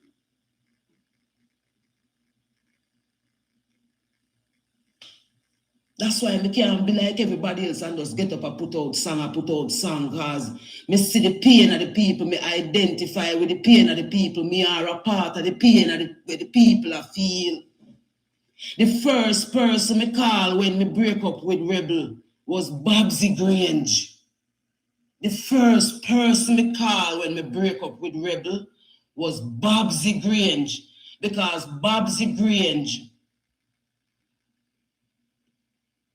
That's why I can't be like everybody else and just get up and put out song because me see the pain of the people, me identify with the pain of the people, me are a part of the pain of the people I feel. The first person me call when me break up with Rebel was Babsy Grange. The first person me call when me break up with Rebel was Babsy Grange because Babsy Grange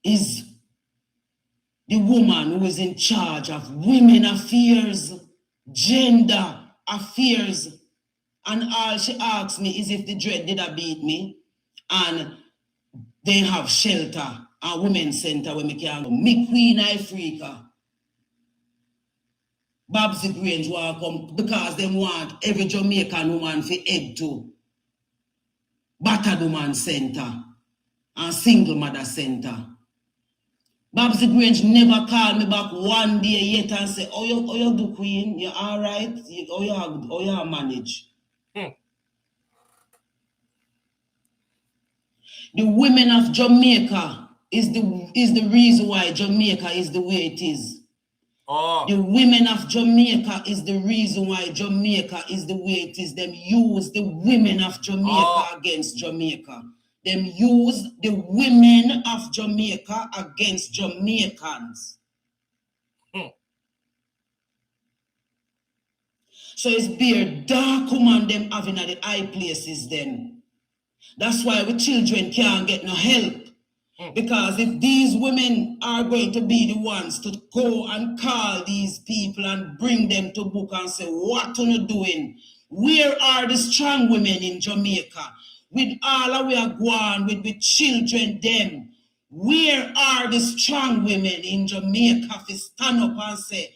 is the woman who is in charge of women affairs, gender affairs. And all she asks me is if the dread did a beat me and they have shelter and women's center where me can go. Me Queen Ifrica. Babsy Grange want come because they want every Jamaican woman to head to battered woman center and single mother center. Babsy Grange never called me back one day yet and say, oh you do, Queen? You all right? How you manage? The women of Jamaica is the reason why Jamaica is the way it is. The women of Jamaica is the reason why Jamaica is the way it is. Them use the women of Jamaica against Jamaica. Them use the women of Jamaica against Jamaicans. So it's bare dark woman them having at the high places then. That's why we children can't get no help. Because if these women are going to be the ones to go and call these people and bring them to book and say, what are you doing? Where are the strong women in Jamaica? With all that we are going with the children them. Where are the strong women in Jamaica to stand up and say,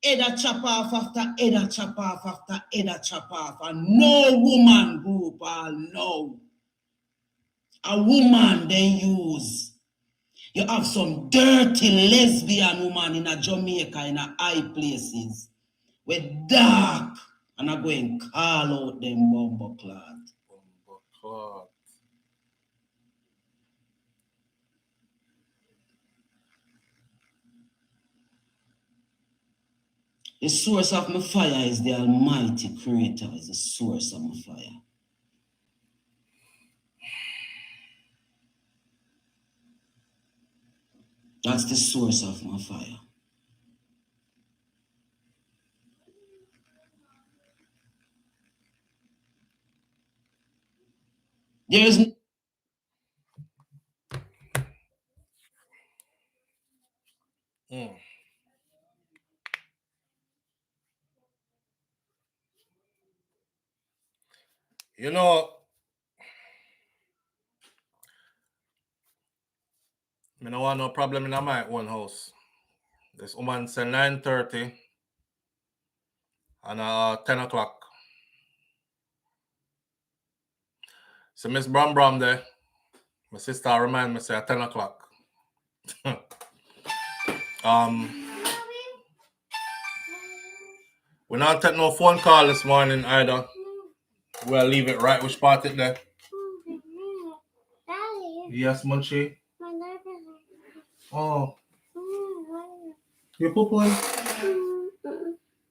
Eda chop off after Eda chop off after Eda chop off, and no woman group all no. A woman they use. You have some dirty lesbian woman in a Jamaica in a high places with dark, and I go and call out them bumbleclad. The source of my fire is the Almighty Creator, is the source of my fire. That's the source of my fire. There is You know, I don't want no problem in my own house. This woman said 9:30 and 10 o'clock. So Miss Bram there, my sister remind me say at 10 o'clock. We're not taking no phone call this morning either. We'll leave it right. Which part it there? Daddy. Yes, Munchie. Oh. You pooping?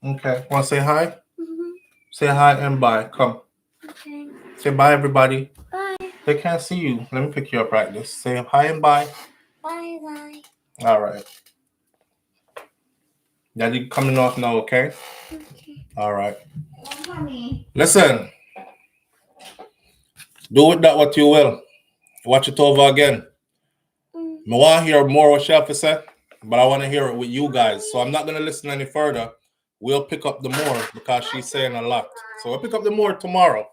Okay. Want to say hi? Say hi and bye. Come. Okay. Say bye, everybody. Bye. They can't see you. Let me pick you up right this. Say hi and bye. Bye, bye. All right. Daddy coming off now, okay? Okay. All right. Mommy. Listen. Do with that what you will. Watch it over again. I want to hear more what she have to say, but I want to hear it with you guys. So I'm not going to listen any further. We'll pick up the more because she's saying a lot. So we'll pick up the more tomorrow.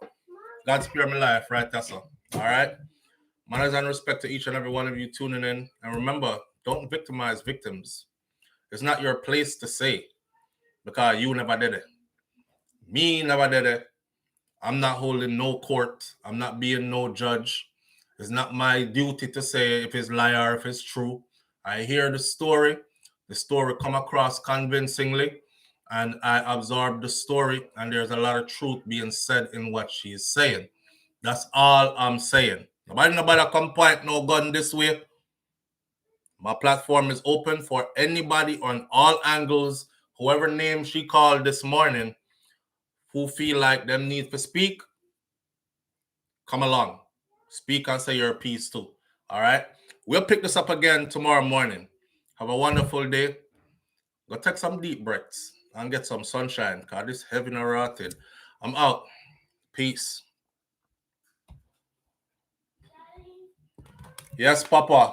God spare my life, right, Tessa? All right? Manners and respect to each and every one of you tuning in. And remember, don't victimize victims. It's not your place to say because you never did it. Me never did it. I'm not holding no court. I'm not being no judge. It's not my duty to say if it's lie or if it's true. I hear the story come across convincingly, and I absorb the story, and there's a lot of truth being said in what she's saying. That's all I'm saying. Nobody come point no gun this way. My platform is open for anybody on all angles, whoever name she called this morning, who feel like them need to speak, come along. Speak and say your piece too. All right? We'll pick this up again tomorrow morning. Have a wonderful day. Go take some deep breaths and get some sunshine because this heavy and rotted. I'm out. Peace. Yes, Papa.